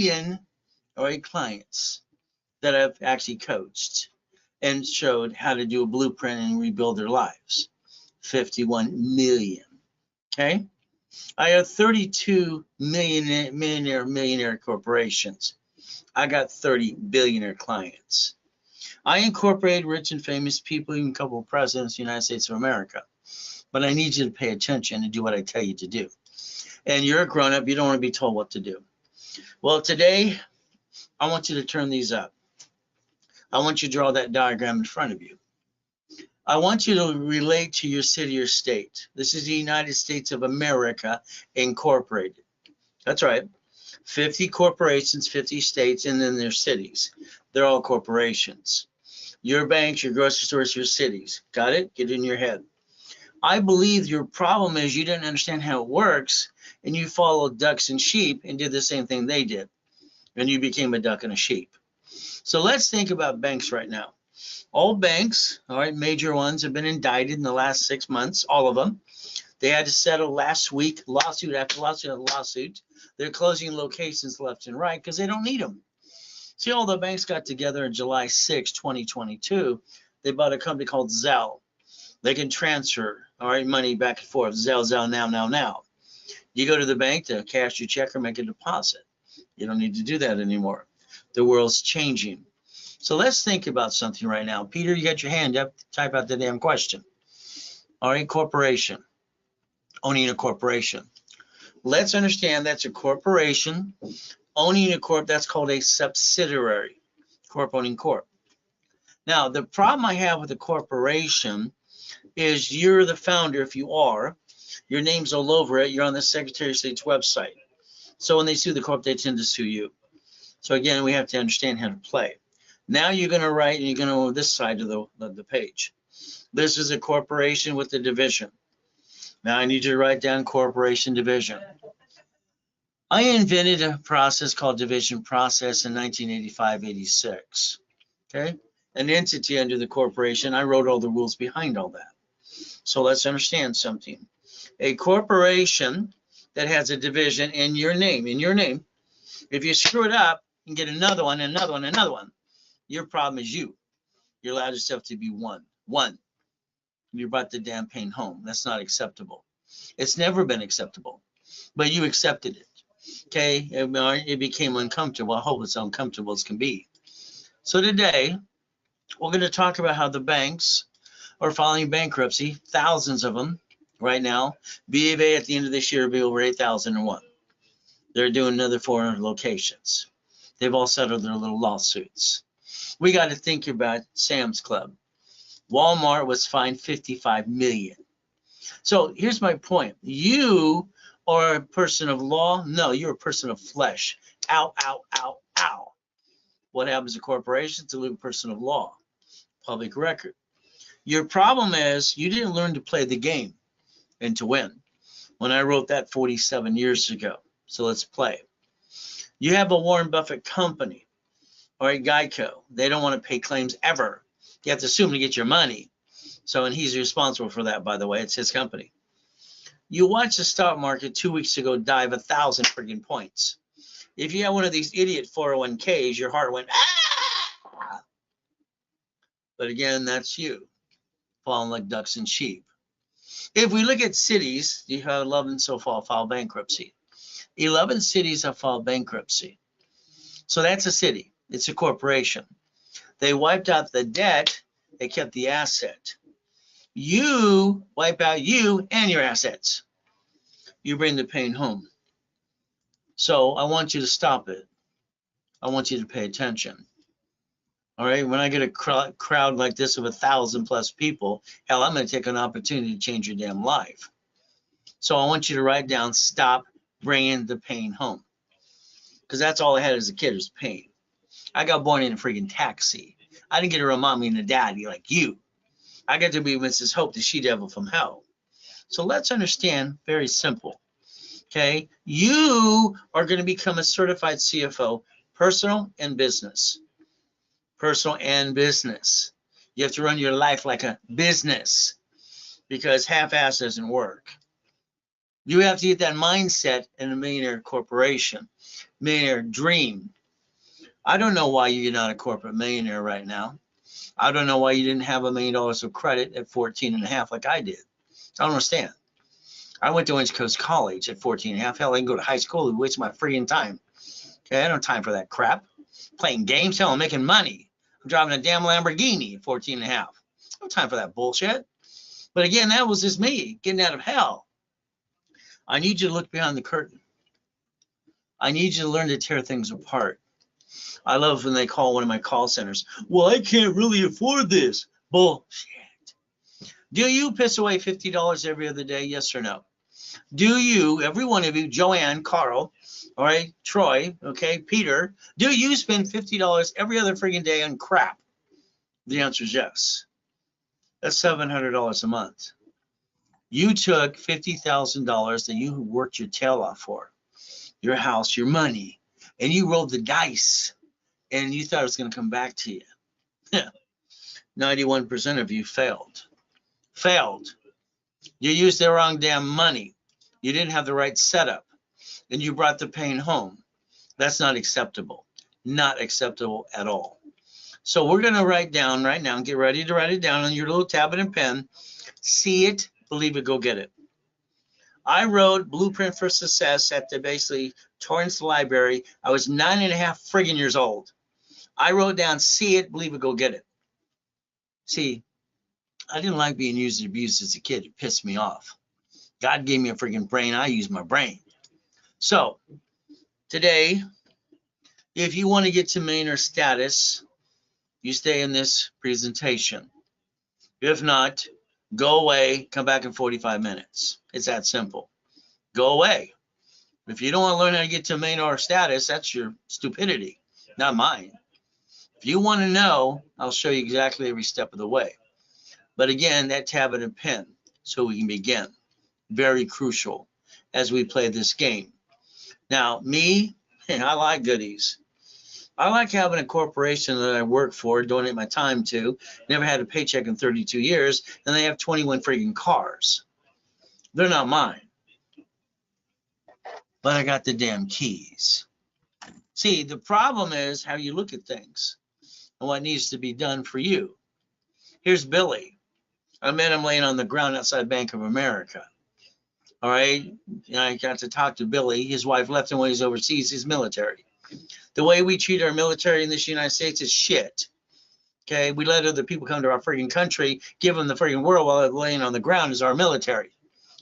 million, all right, clients that I've actually coached and showed how to do a blueprint and rebuild their lives. 51 million. Okay. I have 32 millionaire corporations. I got 30 billionaire clients. I incorporate rich and famous people, even a couple of presidents of the United States of America. But I need you to pay attention and do what I tell you to do. And you're a grown-up, you don't want to be told what to do. Well, today, I want you to turn these up. I want you to draw that diagram in front of you. I want you to relate to your city or state. This is the United States of America Incorporated. That's right. 50 corporations, 50 states, and then their cities. They're all corporations. Your banks, your grocery stores, your cities. Got it? Get it in your head. I believe your problem is you didn't understand how it works, and you followed ducks and sheep and did the same thing they did, and you became a duck and a sheep. So let's think about banks right now. All banks, all right, major ones have been indicted in the last 6 months, all of them. They had to settle last week, lawsuit after lawsuit after lawsuit. They're closing locations left and right because they don't need them. See, all the banks got together on July 6, 2022. They bought a company called Zelle. They can transfer, all right, money back and forth. Zelle, now. You go to the bank to cash your check or make a deposit. You don't need to do that anymore. The world's changing. So let's think about something right now. Peter, you got your hand up. Type out the damn question. All right, corporation. Owning a corporation. Let's understand that's a corporation. Owning a corp, that's called a subsidiary. Corp owning corp. Now, the problem I have with a corporation is you're the founder, if you are. Your name's all over it. You're on the Secretary of State's website. So when they sue the corp, they tend to sue you. So again, we have to understand how to play. Now you're going to write, and you're going to go this side of the page. This is a corporation with a division. Now I need you to write down corporation division. I invented a process called division process in 1985-86. Okay, an entity under the corporation. I wrote all the rules behind all that. So let's understand something. A corporation that has a division in your name, if you screw it up and get another one, your problem is you. You allowed yourself to be one. You brought the damn pain home. That's not acceptable. It's never been acceptable, but you accepted it. Okay, it became uncomfortable. I hope it's uncomfortable as can be. So today, we're going to talk about how the banks are filing bankruptcy, thousands of them right now. B of A at the end of this year will be over 8,001. They're doing another 400 locations. They've all settled their little lawsuits. We got to think about Sam's Club. Walmart was fined 55 million. So here's my point. You are a person of law? No, you're a person of flesh. Ow, ow, ow, ow. What happens to corporations? To live a person of law. Public record. Your problem is you didn't learn to play the game and to win. When I wrote that 47 years ago. So let's play. You have a Warren Buffett company or a Geico. They don't want to pay claims ever. You have to sue him to get your money. So, and he's responsible for that, by the way. It's his company. You watched the stock market 2 weeks ago dive 1,000 friggin' points. If you had one of these idiot 401ks, your heart went, ah! But again, that's you, falling like ducks and sheep. If we look at cities, you have 11 so far filed bankruptcy. 11 cities have filed bankruptcy. So that's a city. It's a corporation. They wiped out the debt. They kept the asset. You wipe out you and your assets. You bring the pain home. So I want you to stop it. I want you to pay attention. All right. When I get a crowd like this of 1,000+ people, hell, I'm going to take an opportunity to change your damn life. So I want you to write down, stop bringing the pain home. Because that's all I had as a kid was pain. I got born in a freaking taxi. I didn't get a real mommy and a daddy like you. I got to be Mrs. Hope, the she-devil from hell. So let's understand, very simple. Okay, you are going to become a certified CFO, personal and business. Personal and business. You have to run your life like a business because half-ass doesn't work. You have to get that mindset in a millionaire corporation. millionaire dream. I don't know why you're not a corporate millionaire right now. I don't know why you didn't have $1 million of credit at 14 and a half like I did. I don't understand. I went to West Coast College at 14 and a half. Hell, I can go to high school and waste my freaking time. Okay, I don't have time for that crap. Playing games, hell, I'm making money. I'm driving a damn Lamborghini at 14 and a half. No time for that bullshit. But again, that was just me getting out of hell. I need you to look behind the curtain. I need you to learn to tear things apart. I love when they call one of my call centers. Well, I can't really afford this. Bullshit. Do you piss away $50 every other day? Yes or no? Do you, every one of you, Joanne, Carl, all right, Troy, okay, Peter, do you spend $50 every other freaking day on crap? The answer is yes. That's $700 a month. You took $50,000 that you worked your tail off for, your house, your money, and you rolled the dice, and you thought it was going to come back to you. 91% of you failed. You used the wrong damn money. You didn't have the right setup, and you brought the pain home. That's not acceptable. Not acceptable at all. So we're going to write down right now, get ready to write it down on your little tablet and pen. See it, believe it, go get it. I wrote Blueprint for Success at the basically Torrance Library. I was 9.5 friggin' years old. I wrote down, see it, believe it, go get it. See, I didn't like being used and abused as a kid. It pissed me off. God gave me a freaking brain. I use my brain. So today, if you want to get to millionaire status, you stay in this presentation. If not, go away, come back in 45 minutes. It's that simple. Go away. If you don't want to learn how to get to millionaire status, that's your stupidity, not mine. If you want to know, I'll show you exactly every step of the way. But again, that tablet and pen, so we can begin. Very crucial as we play this game. Now, me, I like goodies. I like having a corporation that I work for, donate my time to, never had a paycheck in 32 years, and they have 21 freaking cars. They're not mine. But I got the damn keys. See, the problem is how you look at things and what needs to be done for you. Here's Billy. I met him laying on the ground outside Bank of America. All right, and I got to talk to Billy. His wife left him when he's overseas. He's military. The way we treat our military in this United States is shit. Okay, we let other people come to our freaking country, give them the freaking world while they're laying on the ground is our military.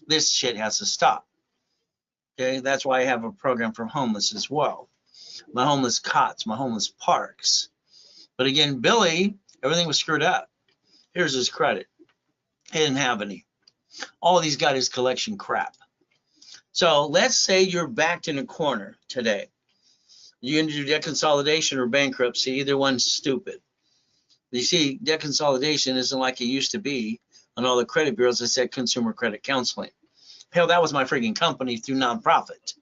This shit has to stop. Okay, that's why I have a program for homeless as well. My homeless cots, my homeless parks. But again, Billy, everything was screwed up. Here's his credit. He didn't have any. All he's got is collection crap. So let's say you're backed in a corner today. You're going to do debt consolidation or bankruptcy. Either one's stupid. You see, debt consolidation isn't like it used to be on all the credit bureaus that said consumer credit counseling. Hell, that was my freaking company through nonprofit.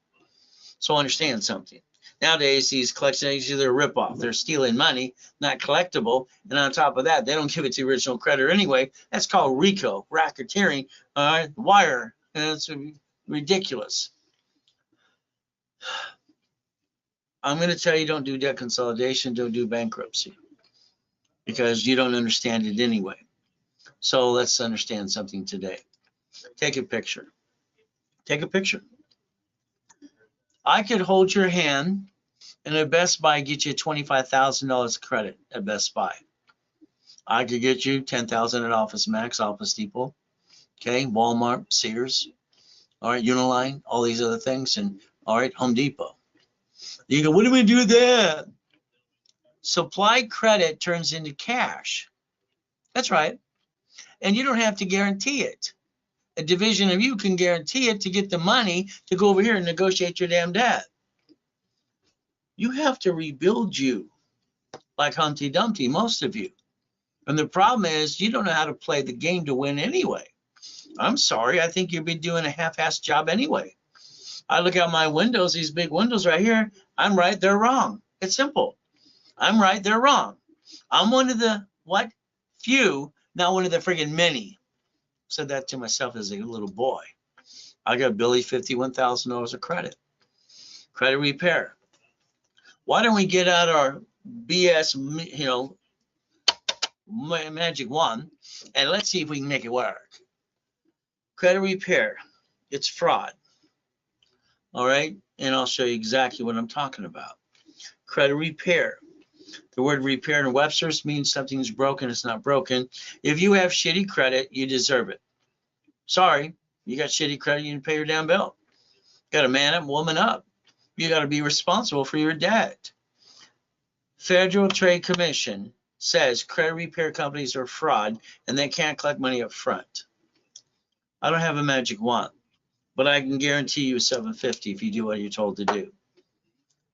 So understand something. Nowadays, these collection agencies are a ripoff. They're stealing money, not collectible. And on top of that, they don't give it to the original creditor anyway. That's called RICO, racketeering, wire. And it's ridiculous. I'm going to tell you, don't do debt consolidation, don't do bankruptcy, because you don't understand it anyway. So let's understand something today. Take a picture. Take a picture. I could hold your hand and at Best Buy get you $25,000 credit at Best Buy. I could get you $10,000 at Office Max, Office Depot, okay, Walmart, Sears, all right, Uniline, all these other things, and all right, Home Depot. You go, what do we do with that? Supply credit turns into cash. That's right. And you don't have to guarantee it. A division of you can guarantee it to get the money to go over here and negotiate your damn debt. You have to rebuild you like Humpty Dumpty, most of you. And the problem is you don't know how to play the game to win anyway. I'm sorry, I think you'll be doing a half-assed job anyway. I look out my windows, these big windows right here. I'm right, they're wrong. It's simple. I'm right, they're wrong. I'm one of the what? Few, not one of the friggin' many. Said that to myself as a little boy. I got Billy $51,000 of credit. Credit repair. Why don't we get out our BS, magic wand, and let's see if we can make it work. Credit repair, it's fraud. All right, and I'll show you exactly what I'm talking about. Credit repair. The word repair in Webster's means something's broken, it's not broken. If you have shitty credit, you deserve it. Sorry, you got shitty credit, you didn't pay your damn bill. Got to man up, woman up. You got to be responsible for your debt. Federal Trade Commission says credit repair companies are fraud and they can't collect money up front. I don't have a magic wand, but I can guarantee you $750 if you do what you're told to do.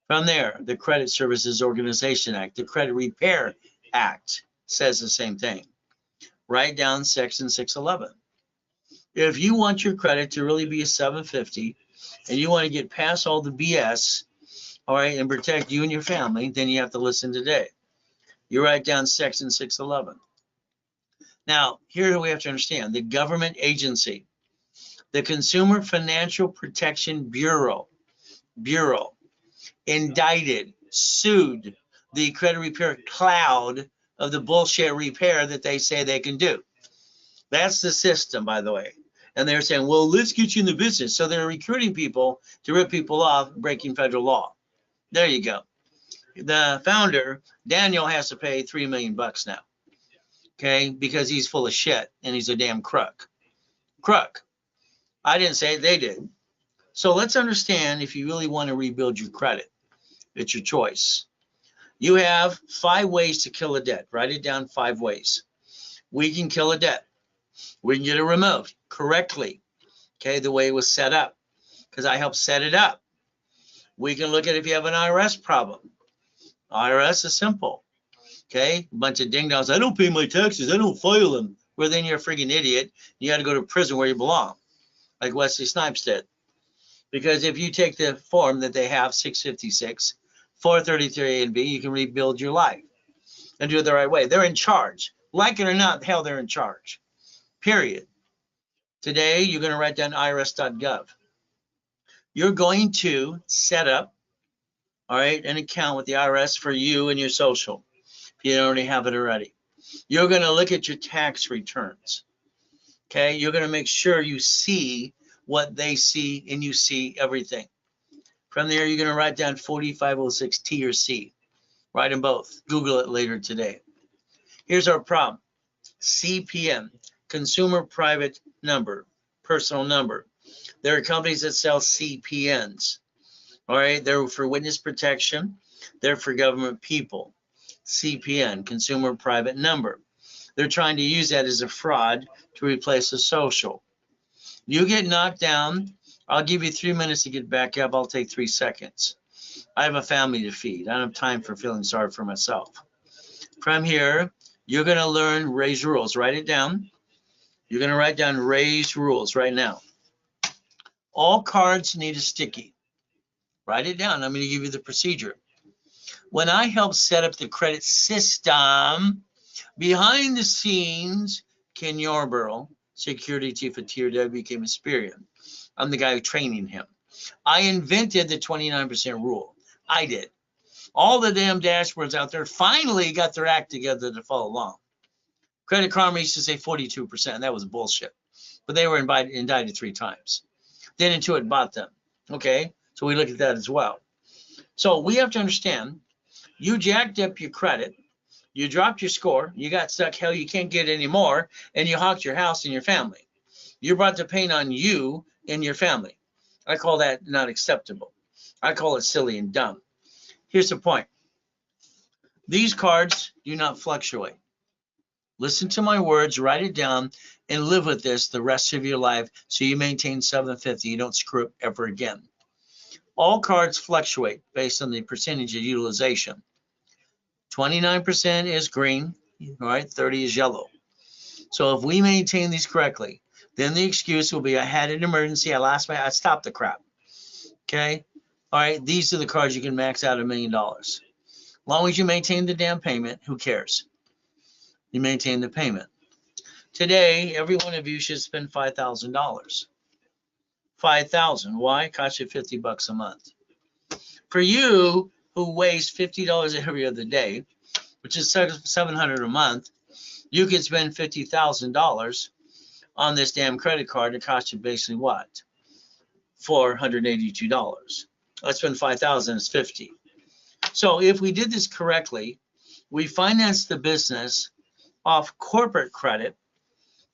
From there, the Credit Services Organization Act, the Credit Repair Act says the same thing. Write down Section 611. If you want your credit to really be a 750 and you want to get past all the BS, all right, and protect you and your family, then you have to listen today. You write down Section 611. Now, here we have to understand the government agency, the Consumer Financial Protection Bureau, indicted, sued the credit repair cloud of the bullshit repair that they say they can do. That's the system, by the way. And they're saying, well, let's get you in the business. So they're recruiting people to rip people off, breaking federal law. There you go. The founder, Daniel, has to pay $3 million now, okay, because he's full of shit and he's a damn crook. I didn't say it, they did. So let's understand, if you really want to rebuild your credit, it's your choice. You have 5 ways to kill a debt. Write it down, 5 ways. We can kill a debt. We can get it removed correctly, okay, the way it was set up, because I helped set it up. We can look at if you have an IRS problem. IRS is simple, okay? A bunch of ding-dongs, I don't pay my taxes, I don't file them. Well, then you're a freaking idiot. You got to go to prison where you belong, like Wesley Snipes did. Because if you take the form that they have, 656, 433A and B, you can rebuild your life and do it the right way. They're in charge. Like it or not, hell, they're in charge, period. Today, you're going to write down irs.gov. You're going to set up, all right, an account with the IRS for you and your social, if you don't already have it already. You're going to look at your tax returns, okay? You're going to make sure you see what they see and you see everything. From there, you're going to write down 4506 T or C. Write them both. Google it later today. Here's our problem. CPN, Consumer Private Number, personal number. There are companies that sell CPNs. All right, they're for witness protection. They're for government people. CPN, Consumer Private Number. They're trying to use that as a fraud to replace a social. You get knocked down, I'll give you 3 minutes to get back up. I'll take 3 seconds. I have a family to feed. I don't have time for feeling sorry for myself. From here, you're going to learn raise rules. Write it down. You're going to write down raise rules right now. All cards need a sticky. Write it down. I'm going to give you the procedure. When I helped set up the credit system, behind the scenes, Ken Yarborough, security chief at TRW, became Experian. I'm the guy training him. I invented the 29% rule. I did. All the damn dashboards out there finally got their act together to follow along. Credit Karma used to say 42%. That was bullshit. But they were indicted 3 times. Then Intuit bought them. Okay, so we look at that as well. So we have to understand, you jacked up your credit, you dropped your score, you got stuck, hell, you can't get any more, and you hawked your house and your family. You brought the pain on you and your family. I call that not acceptable. I call it silly and dumb. Here's the point. These cards do not fluctuate. Listen to my words, write it down, and live with this the rest of your life so you maintain 750. You don't screw up ever again. All cards fluctuate based on the percentage of utilization. 29% is green, all right, 30 is yellow. So if we maintain these correctly, then the excuse will be I had an emergency, I stopped the crap. Okay? All right, these are the cards you can max out $1 million. As long as you maintain the damn payment, who cares? You maintain the payment. Today, every one of you should spend $5,000. $5,000. Why? It costs you $50 a month. For you who weighs $50 every other day, which is $700 a month, you can spend $50,000 on this damn credit card. It costs you basically what? $482. I spend $5,000, it's $50. So if we did this correctly, we finance the business off corporate credit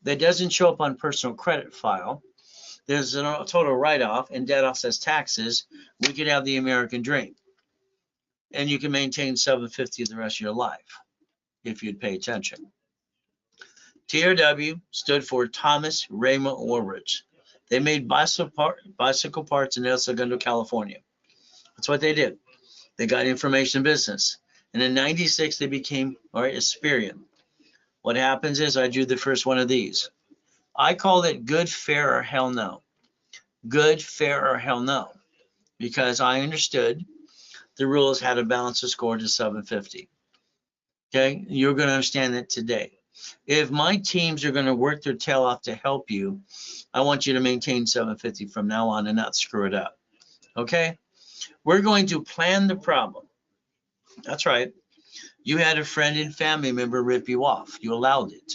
that doesn't show up on personal credit file. There's a total write-off and debt offsets taxes. We could have the American dream, and you can maintain $750 the rest of your life if you'd pay attention. TRW stood for Thomas Raymond Woolridge. They made bicycle parts in El Segundo, California. That's what they did. They got information business. And in '96, they became Experian. What happens is I drew the first one of these. I called it good, fair, or hell no. Good, fair, or hell no. Because I understood the rules had to balance the score to 750. Okay, you're going to understand that today. If my teams are going to work their tail off to help you, I want you to maintain 750 from now on and not screw it up. Okay, we're going to plan the problem. That's right. You had a friend and family member rip you off. You allowed it.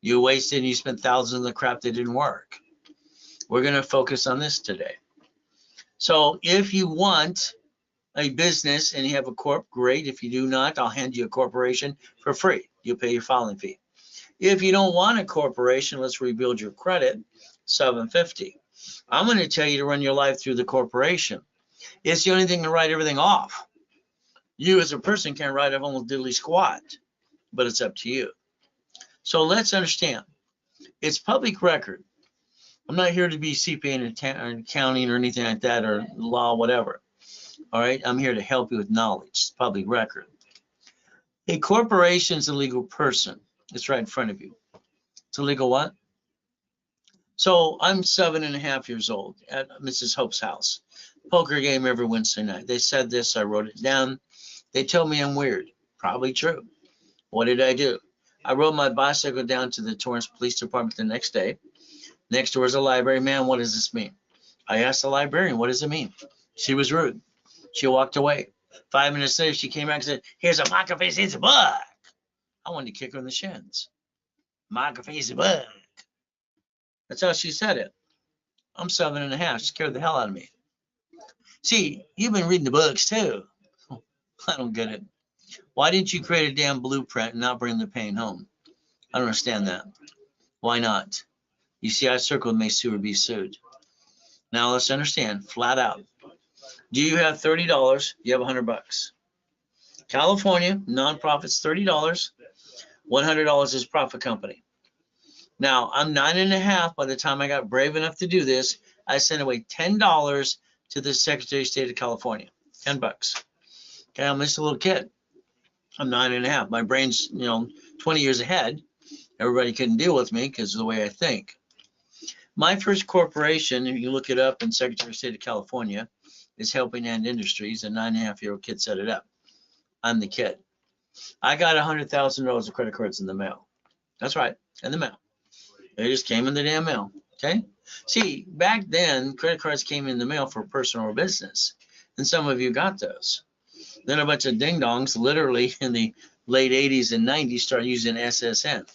You wasted and you spent thousands of the crap that didn't work. We're going to focus on this today. So if you want a business and you have a corp, great. If you do not, I'll hand you a corporation for free. You pay your filing fee. If you don't want a corporation, let's rebuild your credit, $750. I'm going to tell you to run your life through the corporation. It's the only thing to write everything off. You as a person can write off almost diddly squat, but it's up to you. So let's understand, it's public record. I'm not here to be CPA and accounting or anything like that, or law, whatever. All right, I'm here to help you with knowledge. It's public record. A corporation is a legal person. It's right in front of you. It's a legal what? So I'm 7.5 years old at Mrs. Hope's house. Poker game every Wednesday night. They said this, I wrote it down. They told me I'm weird. Probably true. What did I do? I rode my bicycle down to the Torrance Police Department the next day. Next door is a library. Man, what does this mean? I asked the librarian, what does it mean? She was rude. She walked away. 5 minutes later, she came back and said, here's a microface bug. I wanted to kick her in the shins. Microface bug. That's how she said it. I'm 7.5. She scared the hell out of me. See, you've been reading the books too. I don't get it. Why didn't you create a damn blueprint and not bring the pain home? I don't understand that. Why not? You see, I circled may sue or be sued. Now let's understand, flat out. Do you have $30? You have $100. California, nonprofits, $30. $100 is profit company. Now, I'm 9.5. By the time I got brave enough to do this, I sent away $10 to the Secretary of State of California. $10. Okay, I'm just a little kid. I'm 9.5. My brain's, 20 years ahead. Everybody couldn't deal with me because of the way I think. My first corporation, if you look it up in Secretary of State of California, is Helping Hand Industries. A 9.5-year-old kid set it up. I'm the kid. I got $100,000 of credit cards in the mail. That's right, in the mail. They just came in the damn mail. Okay. See, back then, credit cards came in the mail for personal or business, and some of you got those. Then a bunch of ding-dongs, literally in the late 80s and 90s, started using SSN.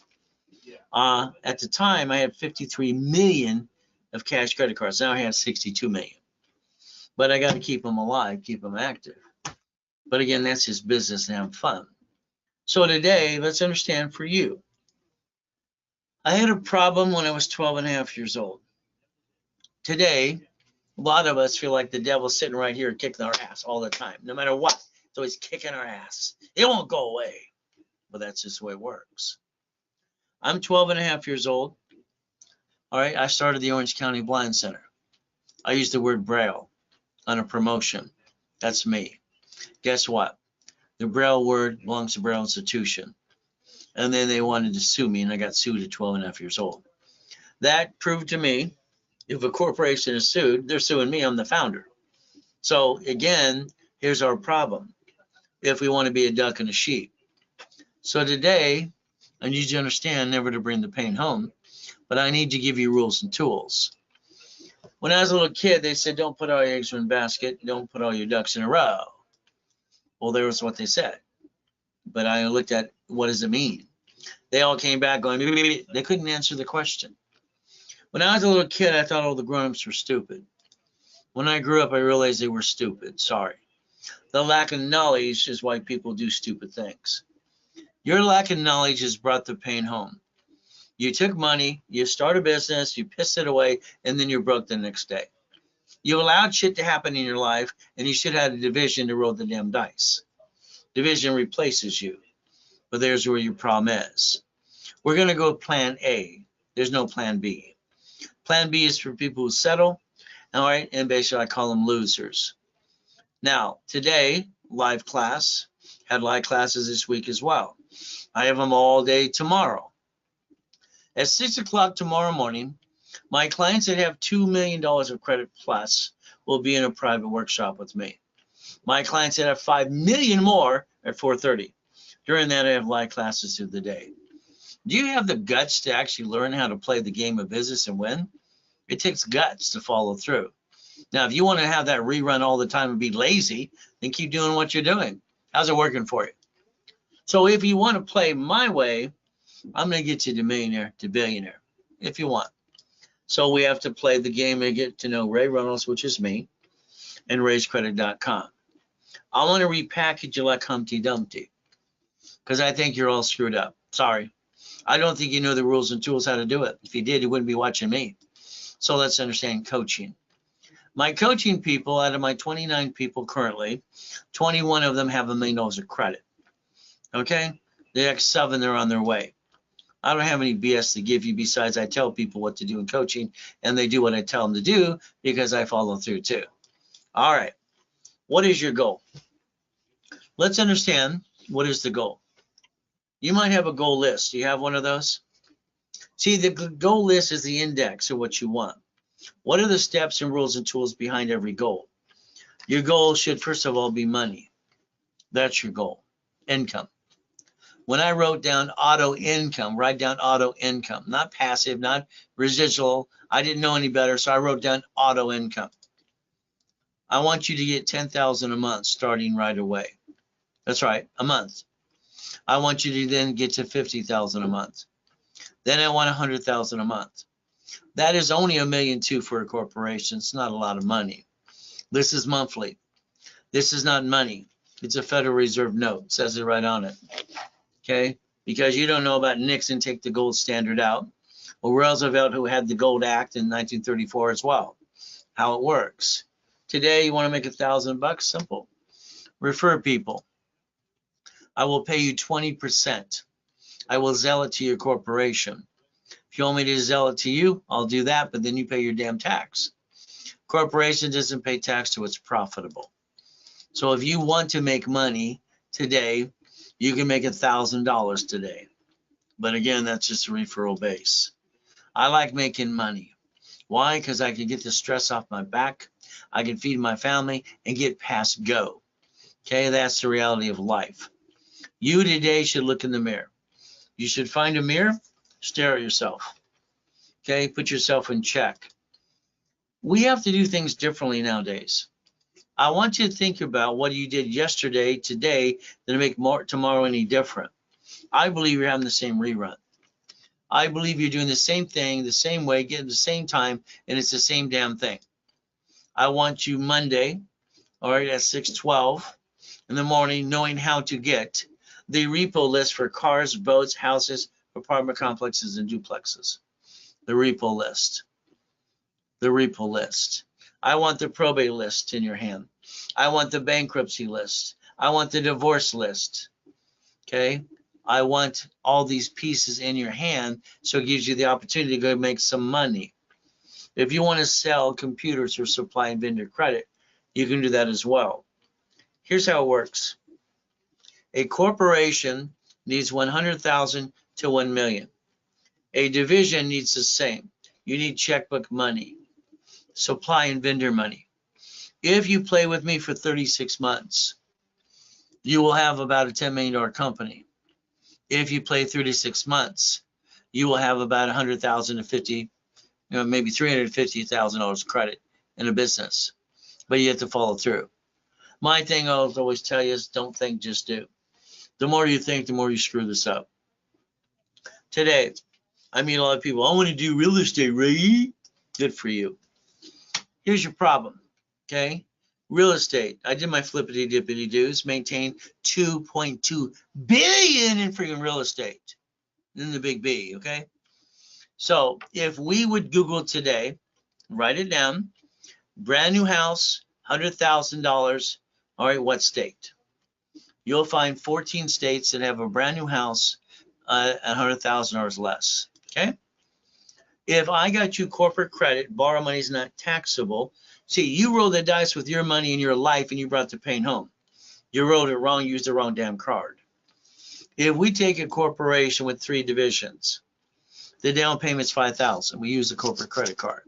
At the time, I had 53 million of cash credit cards. Now I have 62 million. But I got to keep them alive, keep them active. But again, that's just business and have fun. So today, let's understand for you. I had a problem when I was 12.5 years old. Today, a lot of us feel like the devil's sitting right here kicking our ass all the time. No matter what, it's always kicking our ass. It won't go away. But that's just the way it works. I'm 12.5 years old. All right, I started the Orange County Blind Center. I used the word Braille on a promotion. That's me. Guess what? The Braille word belongs to Braille Institution. And then they wanted to sue me, and I got sued at 12.5 years old. That proved to me, if a corporation is sued, they're suing me. I'm the founder. So again, here's our problem. If we want to be a duck and a sheep. So today, I need you to understand never to bring the pain home, but I need to give you rules and tools. When I was a little kid, they said, don't put all your eggs in one basket. Don't put all your ducks in a row. Well, there was what they said. But I looked at what does it mean? They all came back going, they couldn't answer the question. When I was a little kid, I thought all the grown-ups were stupid. When I grew up, I realized they were stupid. Sorry. The lack of knowledge is why people do stupid things. Your lack of knowledge has brought the pain home. You took money, you start a business, you pissed it away, and then you're broke the next day. You allowed shit to happen in your life, and you should have had a division to roll the damn dice. Division replaces you. But there's where your problem is. We're going to go plan A. There's no plan B. Plan B is for people who settle, all right, and basically I call them losers. Now, today, live class, had live classes this week as well. I have them all day tomorrow. At 6 o'clock tomorrow morning, my clients that have $2 million of credit plus will be in a private workshop with me. My clients that have 5 million more at 4:30. During that, I have live classes through the day. Do you have the guts to actually learn how to play the game of business and win? It takes guts to follow through. Now, if you want to have that rerun all the time and be lazy, then keep doing what you're doing. How's it working for you? So if you want to play my way, I'm going to get you to millionaire to billionaire, if you want. So we have to play the game and get to know Ray Reynolds, which is me, and raisecredit.com. I want to repackage you like Humpty Dumpty, because I think you're all screwed up. Sorry. I don't think you know the rules and tools how to do it. If you did, you wouldn't be watching me. So let's understand coaching. My coaching people, out of my 29 people currently, 21 of them have $1 million of credit. Okay? The next 7, they're on their way. I don't have any BS to give you besides I tell people what to do in coaching, and they do what I tell them to do because I follow through too. All right. What is your goal? Let's understand what is the goal. You might have a goal list. Do you have one of those? See, the goal list is the index of what you want. What are the steps and rules and tools behind every goal? Your goal should, first of all, be money. That's your goal. Income. When I wrote down auto income, write down auto income, not passive, not residual. I didn't know any better, so I wrote down auto income. I want you to get $10,000 a month starting right away. That's right, a month. I want you to then get to $50,000 a month. Then I want $100,000 a month. That is only $1.2 million for a corporation. It's not a lot of money. This is monthly. This is not money. It's a Federal Reserve note. It says it right on it. Okay? Because you don't know about Nixon take the gold standard out, or Roosevelt who had the Gold Act in 1934 as well. How it works. Today you want to make $1,000? Simple. Refer people. I will pay you 20%. I will sell it to your corporation. If you want me to sell it to you, I'll do that, but then you pay your damn tax. Corporation doesn't pay tax till it's profitable. So if you want to make money today, you can make $1,000 today. But again, that's just a referral base. I like making money. Why? Because I can get the stress off my back. I can feed my family and get past go. Okay, that's the reality of life. You today should look in the mirror. You should find a mirror, stare at yourself. Okay, put yourself in check. We have to do things differently nowadays. I want you to think about what you did yesterday, today, to make tomorrow any different. I believe you're having the same rerun. I believe you're doing the same thing, the same way, getting the same time, and it's the same damn thing. I want you Monday, all right, at 6:12 in the morning, knowing how to get the repo list for cars, boats, houses, apartment complexes, and duplexes. The repo list. The repo list. I want the probate list in your hand. I want the bankruptcy list. I want the divorce list. Okay? I want all these pieces in your hand so it gives you the opportunity to go make some money. If you want to sell computers or supply and vendor credit, you can do that as well. Here's how it works. A corporation needs 100,000 to 1 million. A division needs the same. You need checkbook money, supply and vendor money. If you play with me for 36 months, you will have about a $10 million company. If you play 36 months, you will have about 100,000 to 50, maybe $350,000 credit in a business. But you have to follow through. My thing I'll always tell you is don't think, just do. The more you think, the more you screw this up. Today, I meet a lot of people, I want to do real estate, right? Good for you. Here's your problem, okay? Real estate. I did my flippity dippity doos, maintained 2.2 billion in freaking real estate. Then the big B, okay? So if we would Google today, write it down, brand new house, $100,000, all right, what state? You'll find 14 states that have a brand new house at $100,000 less, okay? If I got you corporate credit, borrow money is not taxable. See, you rolled the dice with your money in your life and you brought the pain home. You rolled it wrong, used the wrong damn card. If we take a corporation with 3 divisions, the down payment's $5,000. We use the corporate credit card.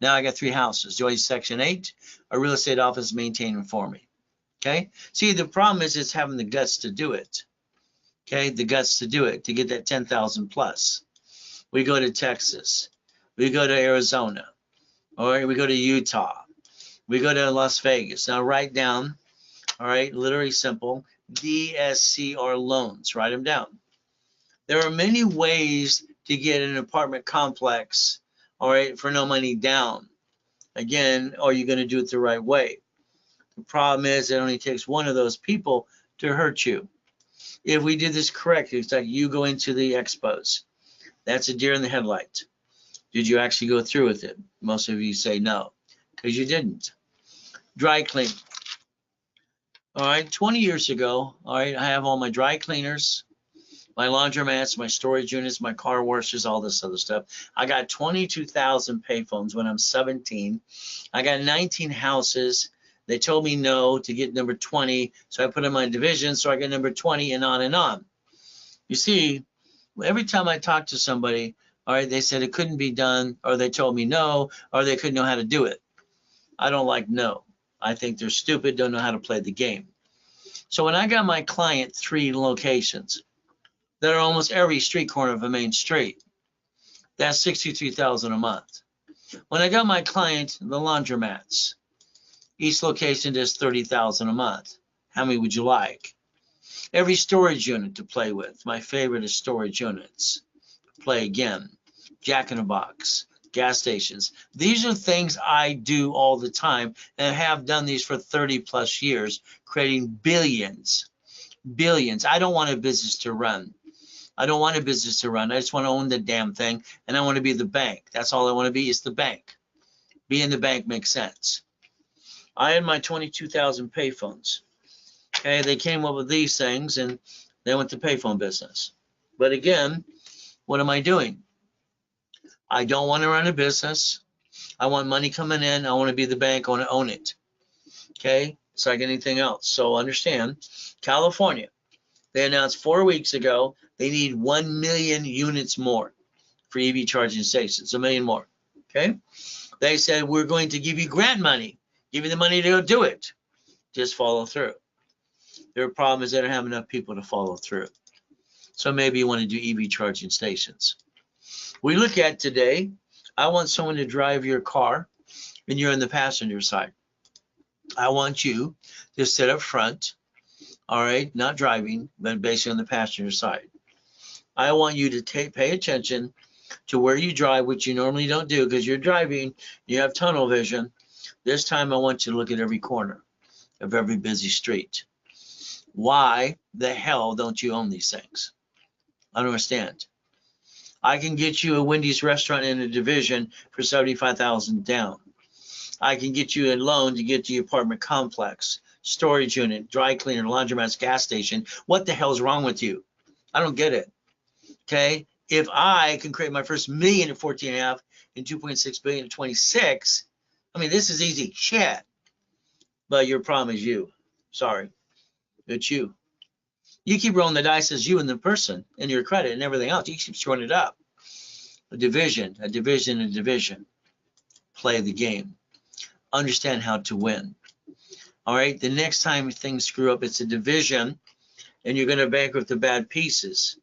Now I got 3 houses. Do I use Section 8? A real estate office maintaining for me. Okay? See, the problem is it's having the guts to do it. Okay? The guts to do it, to get that 10,000 plus. We go to Texas. We go to Arizona. All right? We go to Utah. We go to Las Vegas. Now write down, all right, literally simple, DSCR loans. Write them down. There are many ways to get an apartment complex, all right, for no money down. Again, are you going to do it the right way? The problem is it only takes one of those people to hurt you. If we did this correctly, it's like you go into the expos. That's a deer in the headlight. Did you actually go through with it? Most of you say no, because you didn't. Dry clean. All right, 20 years ago, all right, I have all my dry cleaners, my laundromats, my storage units, my car washes, all this other stuff. I got 22,000 payphones when I'm 17. I got 19 houses. They told me no to get number 20, so I put in my division, so I got number 20 and on and on. You see, every time I talk to somebody, all right, they said it couldn't be done, or they told me no, or they couldn't know how to do it. I don't like no. I think they're stupid, don't know how to play the game. So when I got my client 3 locations that are almost every street corner of a main street, that's $63,000 a month. When I got my client the laundromats, each location does $30,000 a month. How many would you like? Every storage unit to play with. My favorite is storage units. Play again. Jack in a Box. Gas stations. These are things I do all the time and have done these for 30 plus years, creating billions. Billions. I don't want a business to run. I don't want a business to run. I just want to own the damn thing, and I want to be the bank. That's all I want to be, is the bank. Being the bank makes sense. I had my 22,000 payphones. Okay, they came up with these things, and they went to payphone business. But again, what am I doing? I don't want to run a business. I want money coming in. I want to be the bank. I want to own it. Okay, it's like anything else. So understand, California, they announced 4 weeks ago they need 1 million units more for EV charging stations, 1 million more. Okay, they said we're going to give you grant money, give you the money to go do it. Just follow through. Their problem is they don't have enough people to follow through. So maybe you want to do EV charging stations. We look at today, I want someone to drive your car and you're on the passenger side. I want you to sit up front, all right, not driving, but basically on the passenger side. I want you to pay attention to where you drive, which you normally don't do because you're driving, you have tunnel vision. This time I want you to look at every corner of every busy street. Why the hell don't you own these things? I don't understand. I can get you a Wendy's restaurant in a division for $75,000 down. I can get you a loan to get to your apartment complex, storage unit, dry cleaner, laundromats, gas station. What the hell is wrong with you? I don't get it. Okay, if I can create my first million at 14.5 and 2.6 billion at 26, I mean, this is easy shit. But your problem is you. Sorry, it's you. You keep rolling the dice as you and the person and your credit and everything else. You keep throwing it up. A division, a division, a division. Play the game. Understand how to win. All right, the next time things screw up, it's a division, and you're going to bankrupt the bad pieces.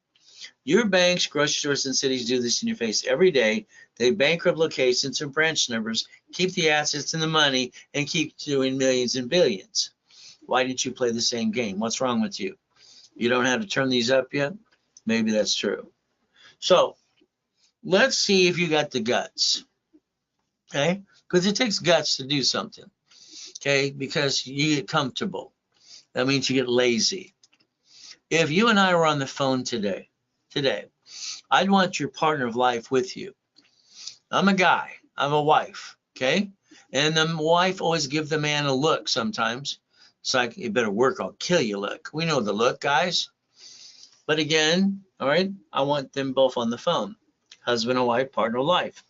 Your banks, grocery stores, and cities do this in your face every day. They bankrupt locations and branch numbers, keep the assets and the money, and keep doing millions and billions. Why didn't you play the same game? What's wrong with you? You don't know how to turn these up yet? Maybe that's true. So let's see if you got the guts, okay? Because it takes guts to do something, okay? Because you get comfortable. That means you get lazy. If you and I were on the phone today, I'd want your partner of life with you. I'm a guy. I'm a wife, okay? And the wife always gives the man a look sometimes. It's like, you better work, I'll kill you look. We know the look, guys. But again, all right, I want them both on the phone. Husband and wife, partner of life.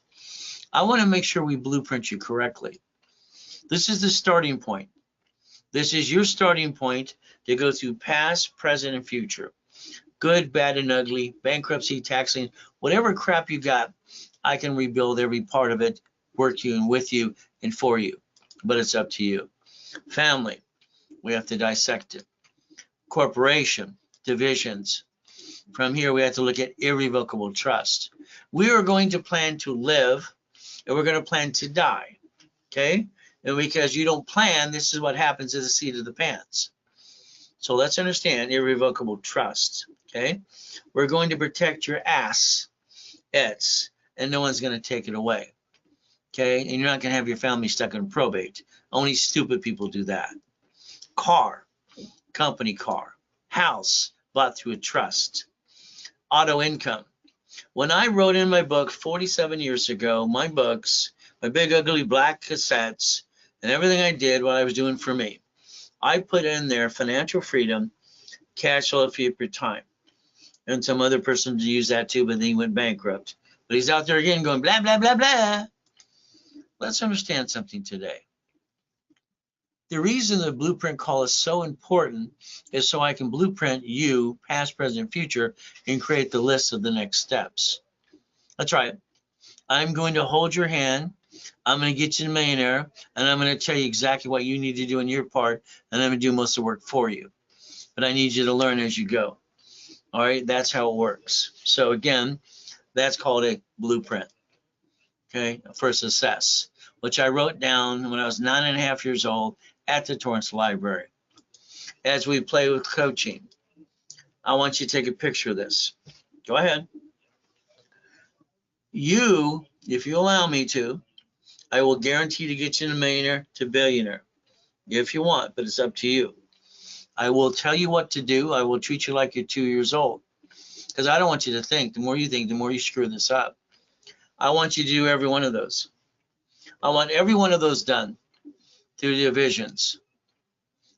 I want to make sure we blueprint you correctly. This is the starting point. This is your starting point to go through past, present, and future. Good, bad, and ugly, bankruptcy, tax lien, whatever crap you got, I can rebuild every part of it, work you and with you and for you. But it's up to you. Family, we have to dissect it. Corporation, divisions. From here, we have to look at irrevocable trust. We are going to plan to live, and we're going to plan to die, okay? And because you don't plan, this is what happens at the seat of the pants. So let's understand irrevocable trust, okay? We're going to protect your assets, and no one's going to take it away, okay? And you're not going to have your family stuck in probate. Only stupid people do that. Car, company car, house bought through a trust. Auto income. When I wrote in my book 47 years ago, my books, my big ugly black cassettes, and everything I did, what I was doing for me, I put in there financial freedom, cash flow for your time. And some other person used that too, but then he went bankrupt. But he's out there again going blah, blah, blah, blah. Let's understand something today. The reason the blueprint call is so important is so I can blueprint you, past, present, future, and create the list of the next steps. That's right. I'm going to hold your hand. I'm going to get you to millionaire, and I'm going to tell you exactly what you need to do in your part, and I'm going to do most of the work for you. But I need you to learn as you go. All right, that's how it works. So again, that's called a blueprint, okay, for success, which I wrote down when I was 9.5 years old at the Torrance Library. As we play with coaching, I want you to take a picture of this. Go ahead. You, if you allow me to, I will guarantee to get you to millionaire to billionaire if you want, but it's up to you. I will tell you what to do. I will treat you like you're 2 years old, because I don't want you to think. The more you think, the more you screw this up. I want you to do every one of those. I want every one of those done through divisions.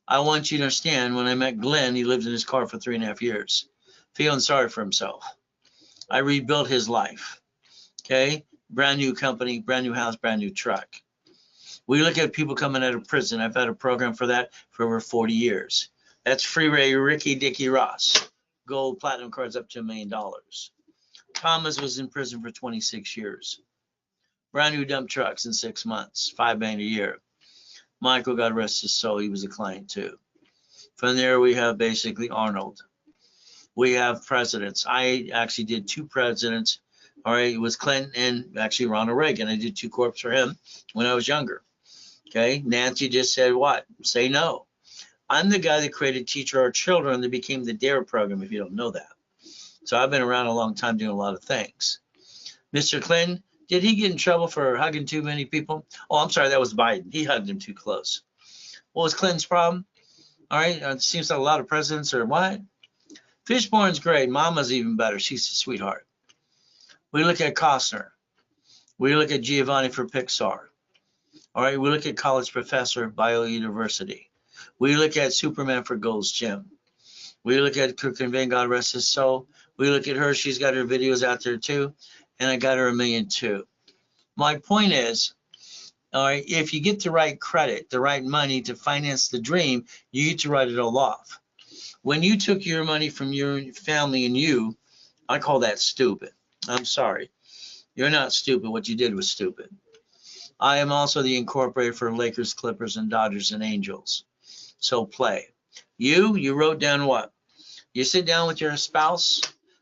I want you to understand, when I met Glenn, he lived in his car for 3.5 years, feeling sorry for himself. I rebuilt his life, okay? Brand new company, brand new house, brand new truck. We look at people coming out of prison. I've had a program for that for over 40 years. That's Freeway Ricky Dickie Ross. Gold, platinum cards up to $1 million. Thomas was in prison for 26 years. Brand new dump trucks in 6 months, $5 million a year. Michael, God rest his soul, he was a client too. From there, we have basically Arnold. We have presidents. I actually did 2 presidents. All right, it was Clinton and actually Ronald Reagan. I did 2 corps for him when I was younger. Okay, Nancy just said what? Say no. I'm the guy that created Teach Our Children that became the DARE program, if you don't know that. So I've been around a long time doing a lot of things. Mr. Clinton, did he get in trouble for hugging too many people? Oh, I'm sorry, that was Biden. He hugged him too close. What was Clinton's problem? All right, it seems like a lot of presidents are what? Fishborn's great. Mama's even better. She's a sweetheart. We look at Costner. We look at Giovanni for Pixar. All right, we look at college professor, Bio University. We look at Superman for Gold's Gym. We look at Kirk and Van, God rest his soul. We look at her. She's got her videos out there too. And I got her $1 million too. My point is, all right, if you get the right credit, the right money to finance the dream, you get to write it all off. When you took your money from your family and you, I call that stupid. I'm sorry. You're not stupid. What you did was stupid. I am also the incorporator for Lakers, Clippers, and Dodgers and Angels. So play. You wrote down what? You sit down with your spouse,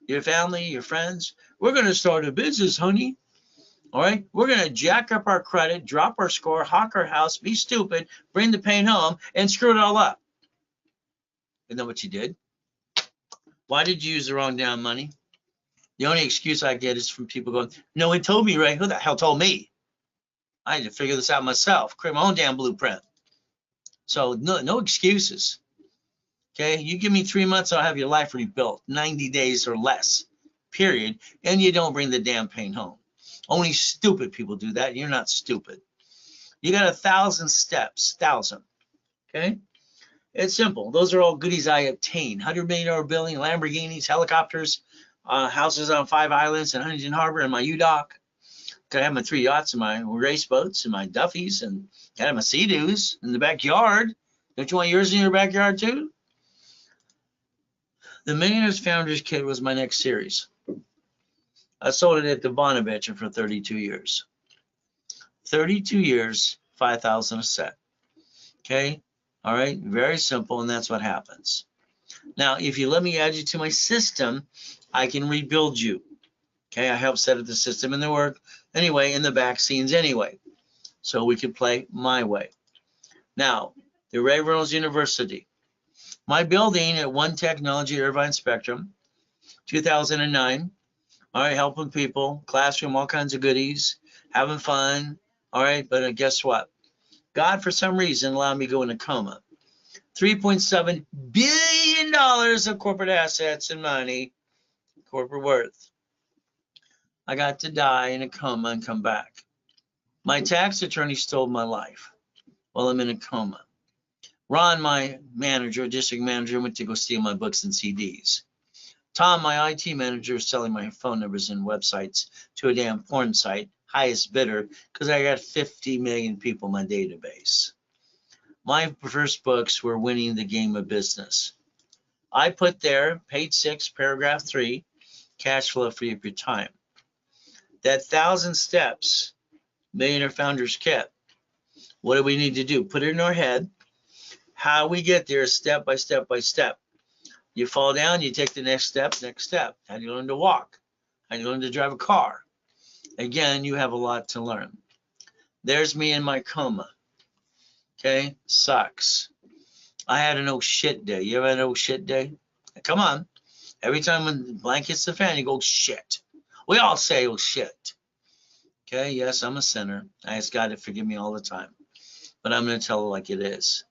your family, your friends. We're going to start a business, honey. All right? We're going to jack up our credit, drop our score, hawk our house, be stupid, bring the pain home, and screw it all up. Isn't that what you did? Why did you use the wrong damn money? The only excuse I get is from people going, no, he told me, right? Who the hell told me? I had to figure this out myself, create my own damn blueprint. So no excuses. Okay, you give me 3 months, I'll have your life rebuilt, 90 days or less, period. And you don't bring the damn pain home. Only stupid people do that. You're not stupid. You got 1,000 steps, 1,000. Okay, it's simple. Those are all goodies I obtained. $100 million building, Lamborghinis, helicopters, houses on 5 islands in Huntington Harbor, and my U-Dock. I have my 3 yachts and my race boats and my Duffies, and I have my Sea-Doos in the backyard. Don't you want yours in your backyard too? The Millionaires Founders Kit was my next series. I sold it at the Bonaventure for 32 years. 32 years, 5,000 a set. Okay, all right, very simple, and that's what happens. Now, if you let me add you to my system, I can rebuild you. Okay, I help set up the system and the work anyway in the back scenes anyway, so we can play my way. Now, the Reynolds University. My building at One Technology, Irvine Spectrum, 2009. All right, helping people, classroom, all kinds of goodies, having fun. All right, but guess what? God, for some reason, allowed me to go in a coma. $3.7 billion of corporate assets and money, corporate worth. I got to die in a coma and come back. My tax attorney stole my life while I'm in a coma. Ron, my manager, district manager, went to go steal my books and CDs. Tom, my IT manager, is selling my phone numbers and websites to a damn porn site, highest bidder, because I got 50 million people in my database. My first books were Winning the Game of Business. I put there, page 6, paragraph 3, cash flow free of your time. That 1,000 steps, Millionaire Founders Kit. What do we need to do? Put it in our head. How we get there is step by step by step. You fall down, you take the next step, next step. How do you learn to walk? How do you learn to drive a car? Again, you have a lot to learn. There's me in my coma. Okay, sucks. I had an oh shit day. You ever had an oh shit day? Come on. Every time when the blank hits the fan, you go shit. We all say oh shit. Okay, yes, I'm a sinner. I ask God to forgive me all the time. But I'm going to tell it like it is.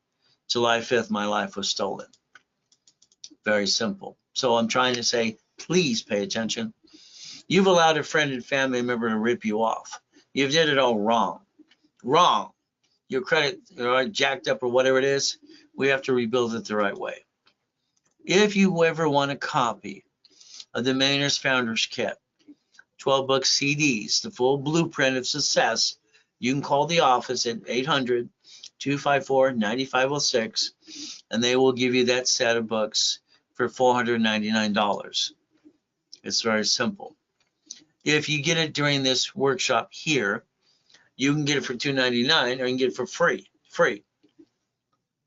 July 5th, my life was stolen. Very simple. So I'm trying to say, please pay attention. You've allowed a friend and family member to rip you off. You did it all wrong. Wrong. Your credit jacked up or whatever it is, we have to rebuild it the right way. If you ever want a copy of the Millionaires Founders Kit, 12 book CDs, the full blueprint of success, you can call the office at 800-254-9506, and they will give you that set of books for $499. It's very simple. If you get it during this workshop here, you can get it for $299 or you can get it for free.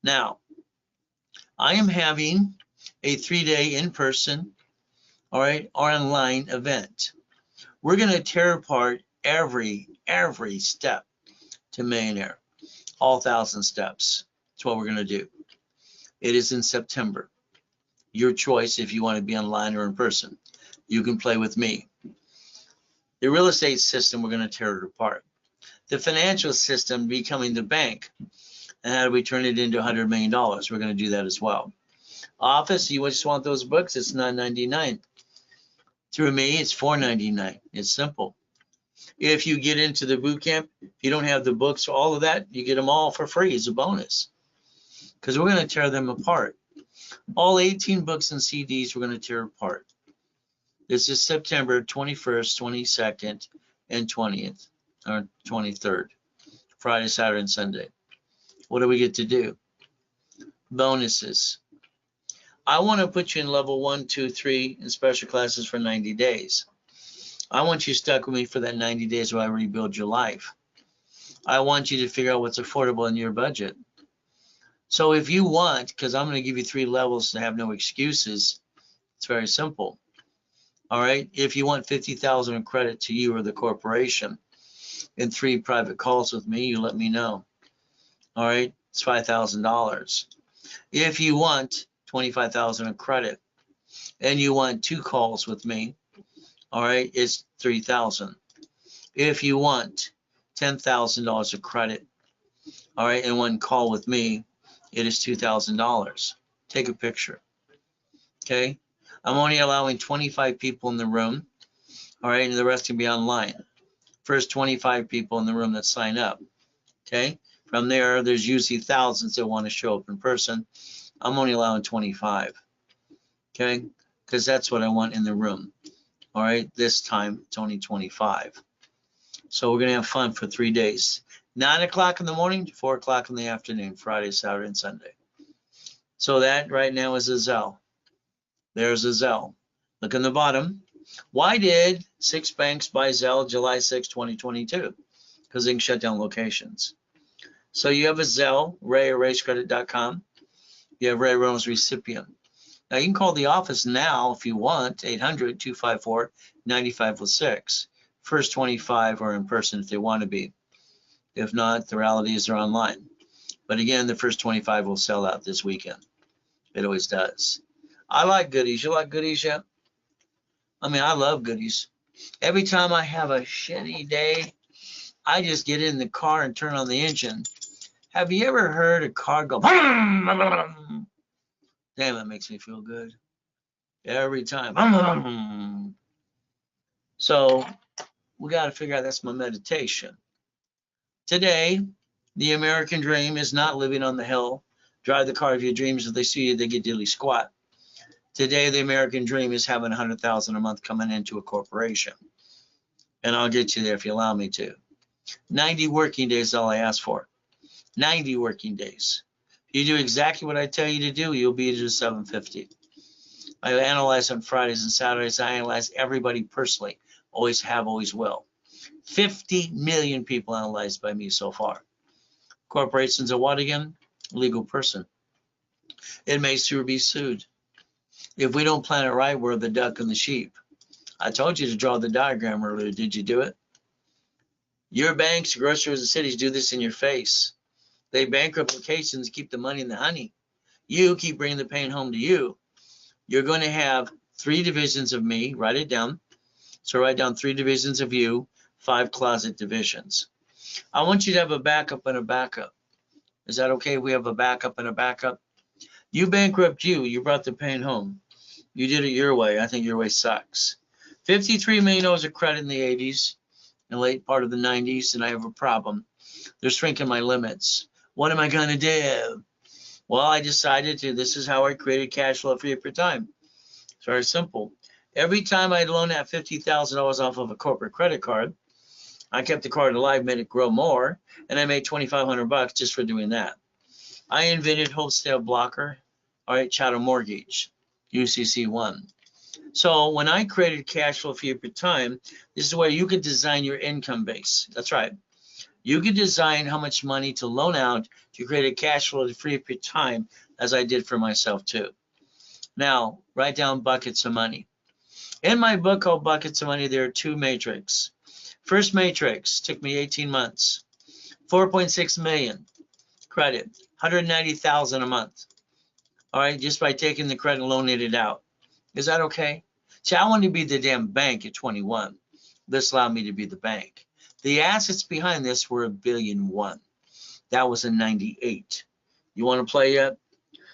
Now, I am having a 3-day in-person, all right, or online event. We're going to tear apart every step to millionaire, all 1,000 steps. That's what we're going to do. It is in September. Your choice if you want to be online or in person. You can play with me. The real estate system, we're going to tear it apart. The financial system, becoming the bank, and how do we turn it into $100 million? We're going to do that as well. Office, you just want those books, it's $9.99. Through me, it's $4.99. It's simple. If you get into the boot camp, if you don't have the books, all of that, you get them all for free as a bonus. Because we're going to tear them apart. All 18 books and CDs we're going to tear apart. This is September 21st, 22nd, and 20th, or 23rd, Friday, Saturday, and Sunday. What do we get to do? Bonuses. I want to put you in level 1, 2, 3 in special classes for 90 days. I want you stuck with me for that 90 days while I rebuild your life. I want you to figure out what's affordable in your budget. So if you want, because I'm going to give you 3 levels to have no excuses, it's very simple. All right, if you want 50,000 in credit to you or the corporation in 3 private calls with me, you let me know. All right, it's $5,000. If you want 25,000 of credit, and you want 2 calls with me, all right, it's 3,000. If you want $10,000 of credit, all right, and 1 call with me, it is $2,000. Take a picture, okay? I'm only allowing 25 people in the room, all right, and the rest can be online. First 25 people in the room that sign up, okay? From there, there's usually thousands that want to show up in person. I'm only allowing 25, okay? Because that's what I want in the room, all right? This time, it's only 25. So we're going to have fun for 3 days. 9 o'clock in the morning to 4 o'clock in the afternoon, Friday, Saturday, and Sunday. So that right now is a Zelle. There's a Zelle. Look in the bottom. Why did 6 banks buy Zelle July 6, 2022? Because they can shut down locations. So you have a Zelle, ray@raisecredit.com. You have Ray Reynolds recipient. Now you can call the office now if you want, 800-254-9506. First 25 are in person if they want to be. If not, the reality is they're online. But again, the first 25 will sell out this weekend. It always does. I like goodies. You like goodies yet? I mean, I love goodies. Every time I have a shitty day, I just get in the car and turn on the engine. Have you ever heard a car go? Damn, that makes me feel good. Every time. So we got to figure out that's my meditation. Today, the American dream is not living on the hill. Drive the car of your dreams. If they see you, they get dilly squat. Today, the American dream is having 100,000 a month coming into a corporation. And I'll get you there if you allow me to. 90 working days is all I ask for. 90 working days. If you do exactly what I tell you to do, you'll be to 750. I analyze on Fridays and Saturdays. I analyze everybody personally. Always have, always will. 50 million people analyzed by me so far. Corporations are what again? Legal person. It may sure be sued. If we don't plan it right, we're the duck and the sheep. I told you to draw the diagram earlier. Did you do it? Your banks, grocers, and cities do this in your face. They bankrupt locations, keep the money and the honey. You keep bringing the pain home to you. You're going to have 3 divisions of me. Write it down. So write down 3 divisions of you, 5 closet divisions. I want you to have a backup and a backup. Is that okay if we have a backup and a backup? You bankrupt you. You brought the pain home. You did it your way. I think your way sucks. $53 million of credit in the 80s and late part of the 90s, and I have a problem. They're shrinking my limits. What am I going to do? Well, I decided to. This is how I created cash flow for you per time. It's very simple. Every time I'd loan that $50,000 off of a corporate credit card, I kept the card alive, made it grow more, and I made $2,500 just for doing that. I invented wholesale blocker, all right, chattel mortgage, UCC1. So when I created cash flow for you per time, this is where you could design your income base. That's right. You could design how much money to loan out to create a cash flow for you per time, as I did for myself too. Now, write down buckets of money. In my book called Buckets of Money, there are 2 matrix. First matrix took me 18 months, 4.6 million credit, 190,000 a month. All right, just by taking the credit and loaning it out. Is that okay? See, I wanted to be the damn bank at 21. This allowed me to be the bank. The assets behind this were $1.1 billion. That was in 98. You want to play yet?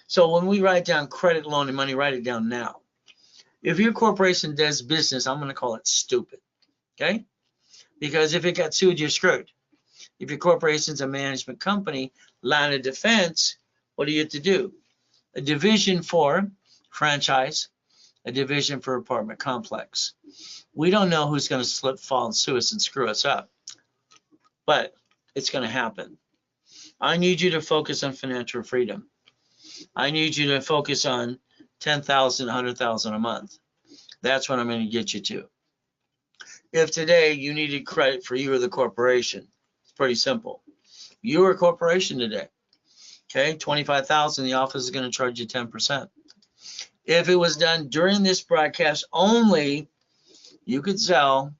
So when we write down credit, loan, and money, write it down now. If your corporation does business, I'm going to call it stupid, okay? Because if it got sued, you're screwed. If your corporation's a management company, line of defense, what do you have to do? A division for franchise, a division for apartment complex. We don't know who's going to slip, fall, and sue us and screw us up, but it's going to happen. I need you to focus on financial freedom. I need you to focus on 10,000, 100,000 a month. That's what I'm going to get you to. If today you needed credit for you or the corporation, it's pretty simple. You are a corporation today. Okay, 25,000, the office is going to charge you 10%. If it was done during this broadcast only, you could sell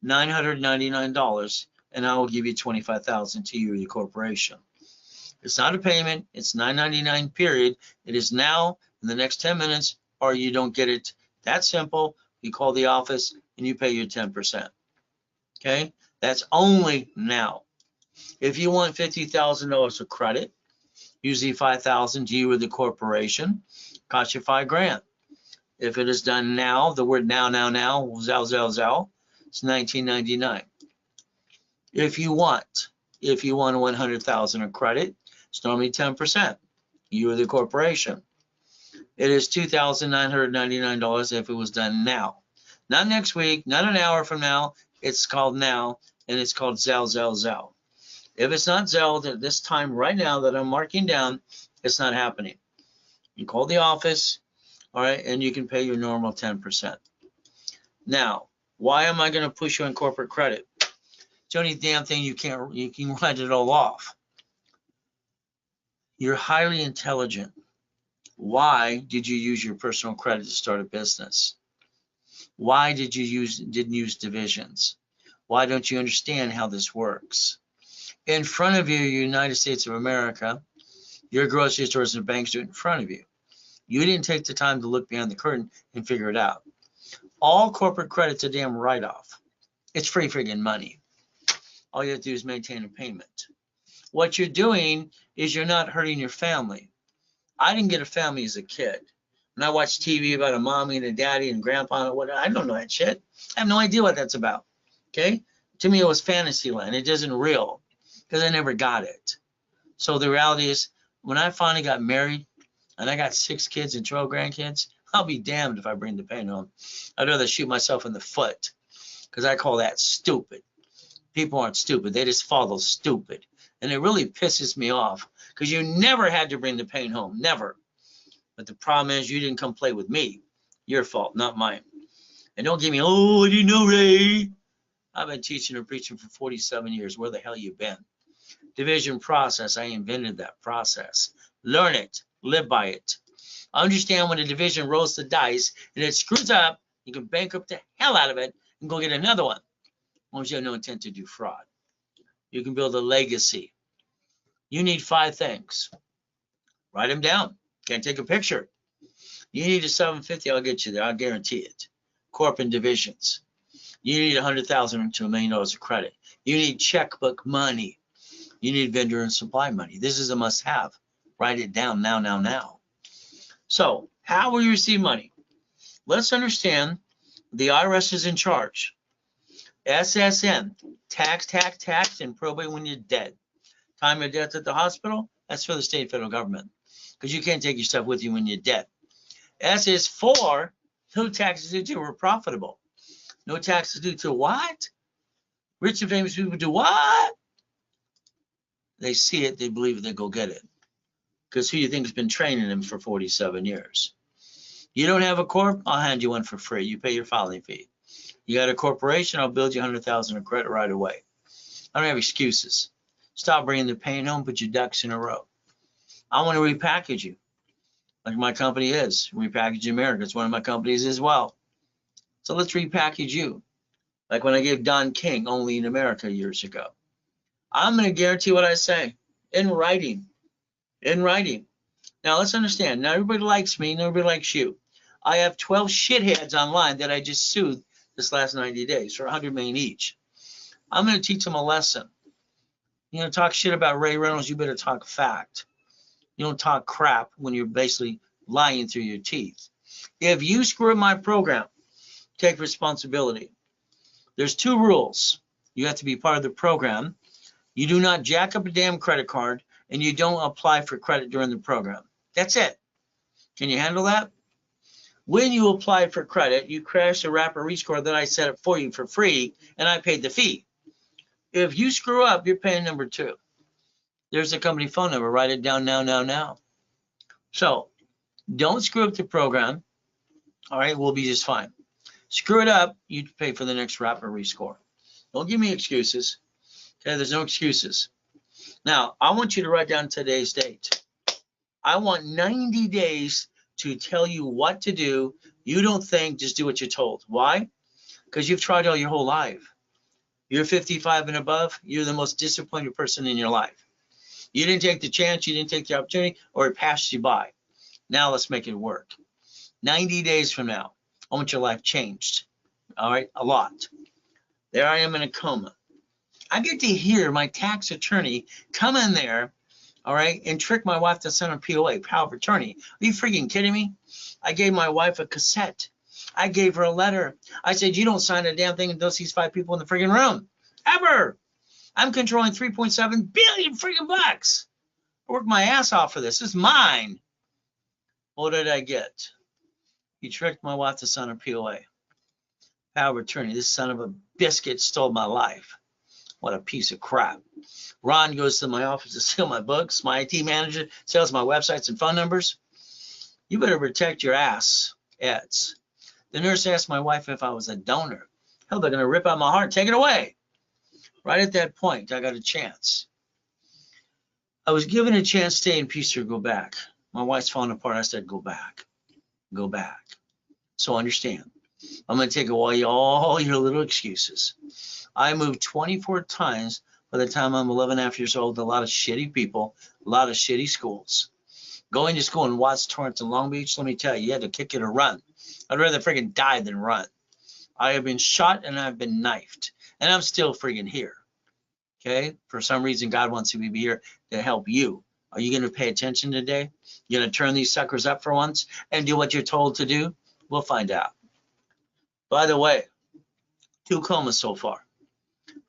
$999 and I will give you 25,000 to you or the corporation. It's not a payment, it's $999 period. It is now in the next 10 minutes, or you don't get it. That simple. You call the office and you pay your 10%. Okay? That's only now. If you want $50,000 of credit, usually $5,000 to you or the corporation, cost you $5,000. If it is done now, the word now, Zell, it's $19.99. If you want 100,000 of credit, it's normally 10%. You or the corporation. It is $2,999 if it was done now. Not next week, not an hour from now. It's called now, and it's called Zell. If it's not Zelled at this time right now that I'm marking down, it's not happening. You call the office, all right, and you can pay your normal 10%. Now, why am I going to push you on corporate credit? It's the only damn thing you can write it all off. You're highly intelligent. Why did you use your personal credit to start a business? Why didn't use divisions? Why don't you understand how this works? In front of you, United States of America, your grocery stores and banks do it in front of you. You didn't take the time to look behind the curtain and figure it out. All corporate credit's a damn write-off. It's free friggin' money. All you have to do is maintain a payment. What you're doing is you're not hurting your family. I didn't get a family as a kid. When I watch TV about a mommy and a daddy and grandpa and whatever, I don't know that shit. I have no idea what that's about. Okay? To me, it was fantasy land. It isn't real because I never got it. So the reality is, when I finally got married and I got 6 kids and 12 grandkids, I'll be damned if I bring the pain home. I'd rather shoot myself in the foot because I call that stupid. People aren't stupid. They just follow stupid. And it really pisses me off because you never had to bring the pain home. Never. But the problem is you didn't come play with me. Your fault, not mine. And don't give me, oh, I didn't know, Ray. I've been teaching and preaching for 47 years. Where the hell you been? Division process. I invented that process. Learn it. Live by it. Understand when a division rolls the dice and it screws up, you can bankrupt the hell out of it and go get another one. As long as you have no intent to do fraud. You can build a legacy. You need 5 things. Write them down. Can't take a picture. You need a 750, I'll get you there. I'll guarantee it. Corporate divisions. You need 100,000 to $1 million of credit. You need checkbook money. You need vendor and supply money. This is a must-have. Write it down now. So, how will you receive money? Let's understand the IRS is in charge. SSN, tax, and probate when you're dead. Time of death at the hospital, that's for the state and federal government. Because you can't take your stuff with you when you're dead. S is for no taxes due to we're profitable. No taxes due to what? Rich and famous people do what? They see it, they believe it, they go get it. Because who do you think has been training them for 47 years? You don't have a corp? I'll hand you one for free. You pay your filing fee. You got a corporation? I'll build you 100,000 of credit right away. I don't have excuses. Stop bringing the pain home, put your ducks in a row. I want to repackage you, like my company is. Repackage America. It's one of my companies as well. So let's repackage you, like when I gave Don King Only in America years ago. I'm going to guarantee what I say in writing. In writing. Now let's understand. Not everybody likes me. Not everybody likes you. I have 12 shitheads online that I just sued this last 90 days for $100 million each. I'm going to teach them a lesson. You know, talk shit about Ray Reynolds, you better talk fact. You don't talk crap when you're basically lying through your teeth. If you screw up my program, take responsibility. There's 2 rules. You have to be part of the program. You do not jack up a damn credit card, and you don't apply for credit during the program. That's it. Can you handle that? When you apply for credit, you crash the wrapper rescore that I set up for you for free, and I paid the fee. If you screw up, you're paying number 2. There's the company phone number. Write it down now. So don't screw up the program. All right, we'll be just fine. Screw it up, you pay for the next wrapper rescore. Don't give me excuses. Okay, there's no excuses. Now, I want you to write down today's date. I want 90 days to tell you what to do. You don't think, just do what you're told. Why? Because you've tried all your whole life. You're 55 and above, you're the most disappointed person in your life. You didn't take the chance, you didn't take the opportunity, or it passed you by. Now let's make it work. 90 days from now, I want your life changed. All right, a lot. There I am in a coma. I get to hear my tax attorney come in there, all right, and trick my wife to send a POA, power of attorney. Are you freaking kidding me? I gave my wife a cassette. I gave her a letter. I said, you don't sign a damn thing until these 5 people in the freaking room. Ever. I'm controlling 3.7 billion freaking bucks. I worked my ass off for this. This is mine. What did I get? He tricked my wife to sign a POA. Power of attorney. This son of a biscuit stole my life. What a piece of crap. Ron goes to my office to steal my books. My IT manager sells my websites and phone numbers. You better protect your ass, Eds. The nurse asked my wife if I was a donor. Hell, they're going to rip out my heart. Take it away. Right at that point, I got a chance. I was given a chance to stay in peace or go back. My wife's falling apart. I said, go back. Go back. So understand. I'm going to take away all your little excuses. I moved 24 times by the time I'm 11.5 years old. A lot of shitty people, a lot of shitty schools. Going to school in Watts, Torrance, and Long Beach, let me tell you, you had to kick it or run. I'd rather friggin' die than run. I have been shot and I've been knifed, and I'm still friggin' here. Okay? For some reason, God wants me to be here to help you. Are you going to pay attention today? You going to turn these suckers up for once and do what you're told to do? We'll find out. By the way, 2 comas so far.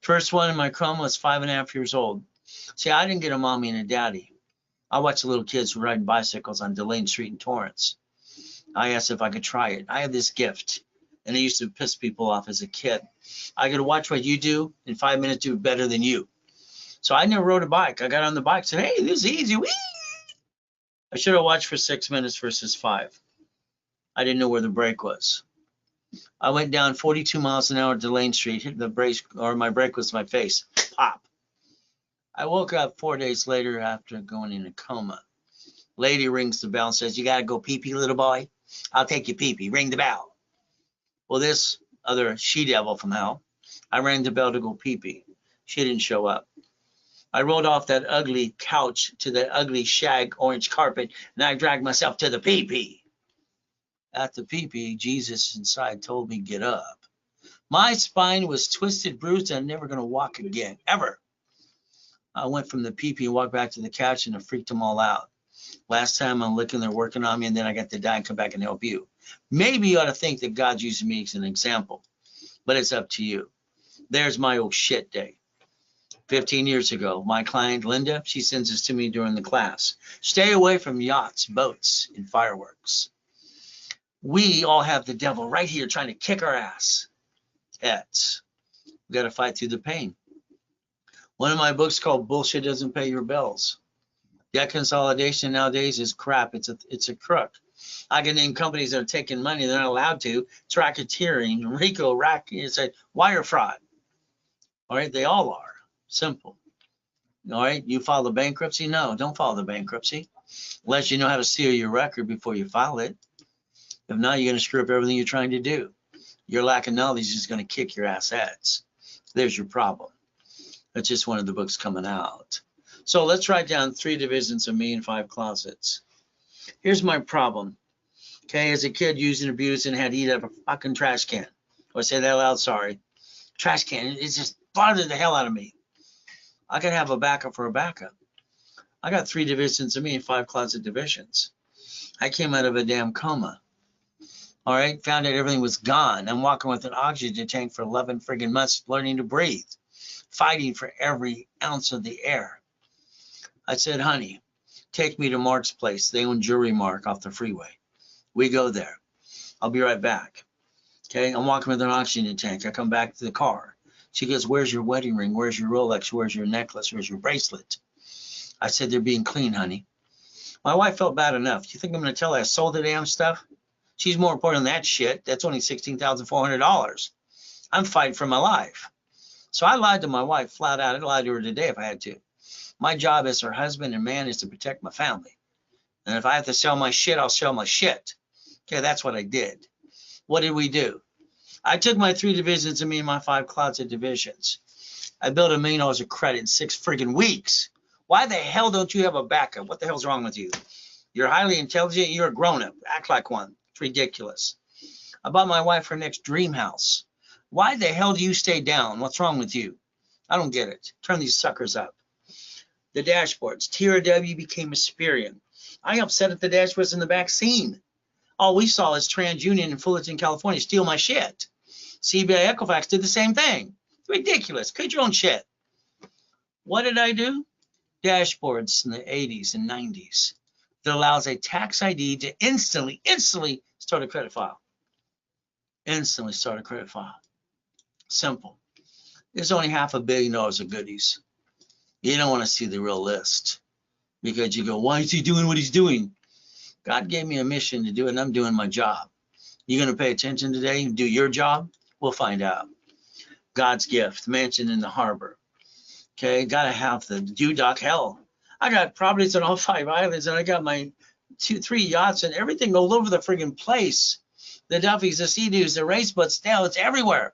First one in my coma was 5.5 years old. See, I didn't get a mommy and a daddy. I watched the little kids riding bicycles on Delane Street in Torrance. I asked if I could try it. I have this gift, and it used to piss people off as a kid. I could watch what you do in 5 minutes, do better than you. So I never rode a bike. I got on the bike, said, hey, this is easy. Whee! I should have watched for 6 minutes versus 5. I didn't know where the brake was. I went down 42 miles an hour to Delane Street, hit the brake, or my brake was my face. Pop. I woke up 4 days later after going in a coma. Lady rings the bell and says, you got to go pee-pee, little boy? I'll take you pee-pee. Ring the bell. Well, this other she-devil from hell, I rang the bell to go pee-pee. She didn't show up. I rolled off that ugly couch to the ugly shag orange carpet, and I dragged myself to the pee-pee. At the pee-pee, Jesus inside told me, get up. My spine was twisted, bruised, and I'm never going to walk again, ever. I went from the pee-pee and walked back to the couch, and I freaked them all out. Last time I'm looking, they're working on me, and then I got to die and come back and help you. Maybe you ought to think that God's using me as an example, but it's up to you. There's my old shit day. 15 years ago, my client, Linda, she sends this to me during the class. Stay away from yachts, boats, and fireworks. We all have the devil right here trying to kick our ass. We got to fight through the pain. One of my books called Bullshit Doesn't Pay Your Bills. Debt consolidation nowadays is crap. It's a crook. I can name companies that are taking money they're not allowed to. It's racketeering, RICO, it's a wire fraud. All right, they all are. Simple. All right, you file the bankruptcy? No, don't file the bankruptcy unless you know how to seal your record before you file it. If not, you're going to screw up everything you're trying to do. Your lack of knowledge is going to kick your ass heads. There's your problem. That's just one of the books coming out. So let's write down 3 divisions of me and 5 closets. Here's my problem. Okay, as a kid, used and abused and had to eat out of a fucking trash can. Or say that loud, sorry. Trash can, it just bothered the hell out of me. I could have a backup for a backup. I got 3 divisions of me and 5 closet divisions. I came out of a damn coma. All right, found out everything was gone. I'm walking with an oxygen tank for 11 friggin' months, learning to breathe, fighting for every ounce of the air. I said, honey, take me to Mark's place. They own Jewelry Mark off the freeway. We go there. I'll be right back. Okay, I'm walking with an oxygen tank. I come back to the car. She goes, where's your wedding ring? Where's your Rolex? Where's your necklace? Where's your bracelet? I said, they're being clean, honey. My wife felt bad enough. Do you think I'm going to tell her I sold the damn stuff? She's more important than that shit. That's only $16,400. I'm fighting for my life. So I lied to my wife flat out. I'd lie to her today if I had to. My job as her husband and man is to protect my family. And if I have to sell my shit, I'll sell my shit. Okay, that's what I did. What did we do? I took my 3 divisions of me and my 5 closet divisions. I built $1 million of credit in 6 friggin' weeks. Why the hell don't you have a backup? What the hell's wrong with you? You're highly intelligent. You're a grown-up. Act like one. It's ridiculous. I bought my wife her next dream house. Why the hell do you stay down? What's wrong with you? I don't get it. Turn these suckers up. The dashboards. TRW became Asperian. I upset at the dashboards in the vaccine. All we saw is TransUnion in Fullerton, California steal my shit. CBI Equifax did the same thing. It's ridiculous. Create your own shit. What did I do? Dashboards in the 80s and 90s that allows a tax ID to instantly start a credit file. Instantly start a credit file. Simple. There's only $500 million of goodies. You don't want to see the real list because you go, why is he doing what he's doing? God gave me a mission to do it, and I'm doing my job. You going to pay attention today and do your job? We'll find out. God's gift, mansion in the harbor. Okay, got to have the UDOC. Hell, I got properties on all 5 islands, and I got my 2-3 yachts and everything all over the friggin' place. The Duffys, the Sea-Doos, the race boats, now it's everywhere.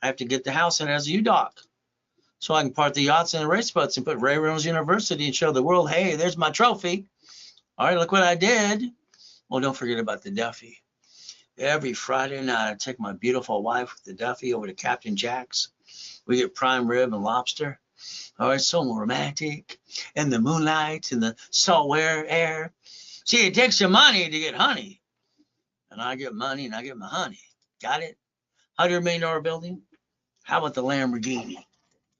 I have to get the house that has a UDOC. So I can park the yachts and the race boats and put Reynolds University and show the world, hey, there's my trophy. All right, look what I did. Well, don't forget about the Duffy. Every Friday night, I take my beautiful wife with the Duffy over to Captain Jack's. We get prime rib and lobster. All right, so romantic. And the moonlight and the saltwater air. See, it takes some money to get honey. And I get money and I get my honey. Got it? $100 million building? How about the Lamborghini?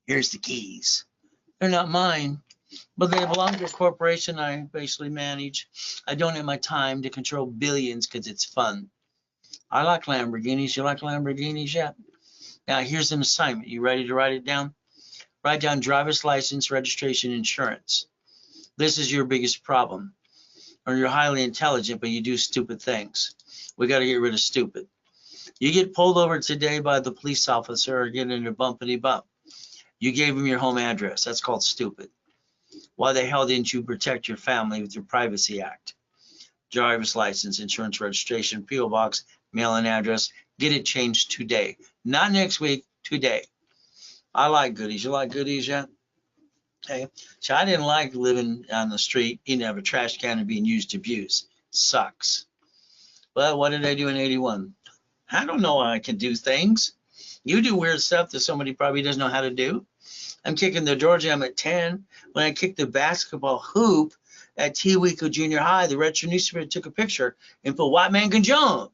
Here's the keys. They're not mine, but they belong to a corporation I basically manage. I donate my time to control billions because it's fun. I like Lamborghinis. You like Lamborghinis yet? Now, here's an assignment. You ready to write it down? Write down driver's license, registration, insurance. This is your biggest problem. Or you're highly intelligent, but you do stupid things. We got to get rid of stupid. You get pulled over today by the police officer or get in a bumpity bump. You gave him your home address. That's called stupid. Why the hell didn't you protect your family with your Privacy Act? Driver's license, insurance registration, P.O. box, mail-in address. Get it changed today. Not next week, today. I like goodies. You like goodies yet? Okay. So I didn't like living on the street, eating out of a trash can and being used to abuse. Sucks. But what did I do in 81? I don't know how I can do things. You do weird stuff that somebody probably doesn't know how to do. I'm kicking the door jam at 10. When I kicked the basketball hoop at Tewico Junior High, the retro newspaper took a picture and put white man can jump.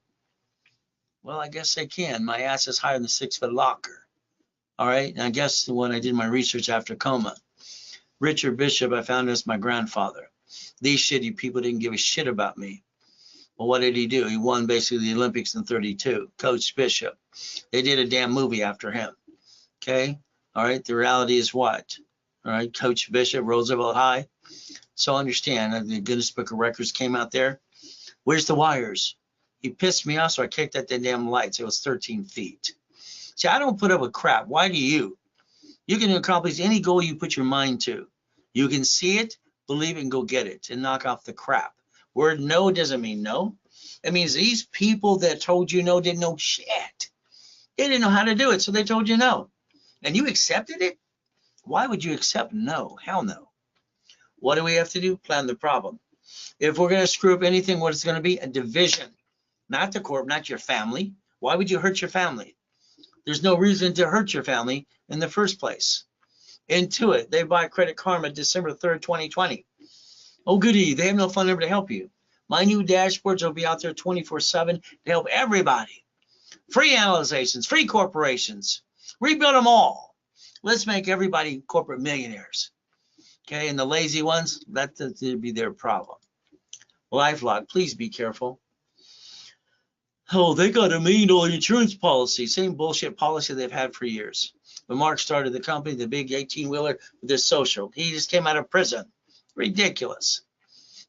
Well, I guess I can. My ass is higher than the 6-foot locker. All right. And I guess when I did my research after coma, Richard Bishop, I found as my grandfather. These shitty people didn't give a shit about me. Well, what did he do? He won basically the Olympics in '32. Coach Bishop. They did a damn movie after him. Okay. All right. The reality is what? All right. Coach Bishop, Roosevelt High. So understand, the Guinness Book of Records came out there. Where's the wires? He pissed me off, so I kicked at the damn lights. It was 13 feet. See, I don't put up with crap. Why do you? You can accomplish any goal you put your mind to. You can see it, believe it, and go get it, and knock off the crap. Word no doesn't mean no. It means these people that told you no didn't know shit. They didn't know how to do it, so they told you no. And you accepted it? Why would you accept no? Hell no. What do we have to do? Plan the problem. If we're going to screw up anything, what is going to be? A division. Not the corp, not your family. Why would you hurt your family? There's no reason to hurt your family in the first place. Intuit, they buy Credit Karma December 3rd, 2020. Oh, goody, they have no phone number to help you. My new dashboards will be out there 24/7 to help everybody. Free analyzations, free corporations. Rebuild them all. Let's make everybody corporate millionaires. Okay, and the lazy ones, that'd be their problem. LifeLock, please be careful. Oh, they got $1 million insurance policy. Same bullshit policy they've had for years. When Mark started the company, the big 18-wheeler with his social, he just came out of prison. Ridiculous.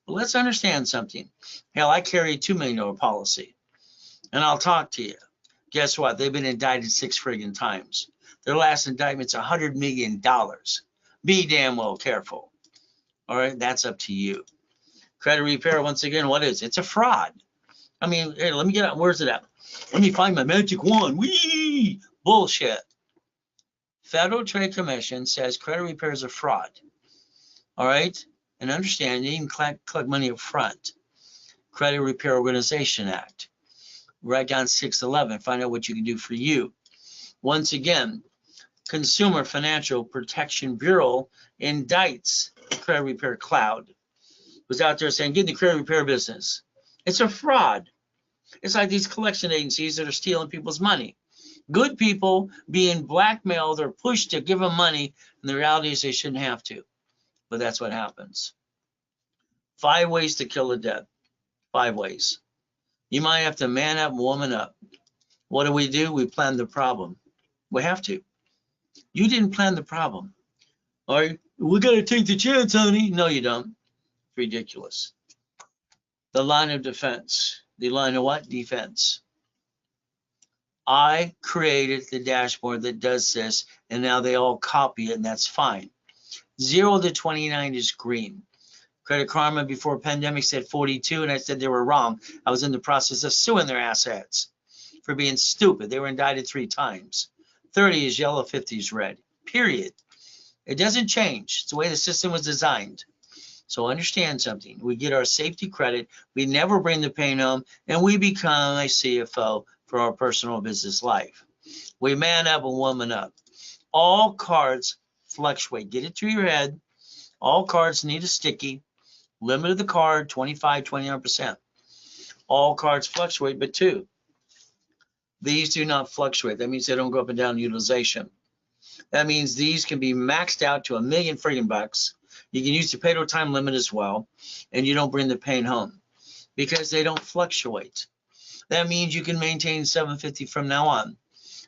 But let's understand something. Hell, I carry a $2 million policy. And I'll talk to you. Guess what? They've been indicted 6 friggin' times. Their last indictment's $100 million. Be damn well careful. All right, that's up to you. Credit repair, once again, what is it? It's a fraud. I mean, here, let me get out. Where's it at? Let me find my magic wand. Whee! Bullshit. Federal Trade Commission says credit repair is a fraud. All right? And understand, you can collect money up front. Credit Repair Organization Act. Write down 611. Find out what you can do for you. Once again, Consumer Financial Protection Bureau indicts the Credit Repair Cloud. Was out there saying, get in the credit repair business. It's a fraud. It's like these collection agencies that are stealing people's money. Good people being blackmailed or pushed to give them money, and the reality is they shouldn't have to. But that's what happens. 5 ways to kill a debt. 5 ways. You might have to man up, woman up. What do? We plan the problem. We have to. You didn't plan the problem. All right, we got to take the chance, honey. No, you don't. It's ridiculous. The line of defense. The line of what? Defense. I created the dashboard that does this, and now they all copy it, and that's fine. 0 to 29 is green. Credit Karma before pandemic said 42, and I said they were wrong. I was in the process of suing their assets for being stupid. They were indicted 3 times. 30 is yellow, 50 is red. Period. It doesn't change. It's the way the system was designed. So understand something. We get our safety credit. We never bring the pain home, and we become a CFO for our personal business life. We man up and woman up. All cards fluctuate. Get it through your head. All cards need a sticky. Limit of the card, 25, 29%. All cards fluctuate, but 2. These do not fluctuate. That means they don't go up and down in utilization. That means these can be maxed out to $1 million freaking bucks. You can use the pay to time limit as well, and you don't bring the pain home because they don't fluctuate. That means you can maintain 750 from now on,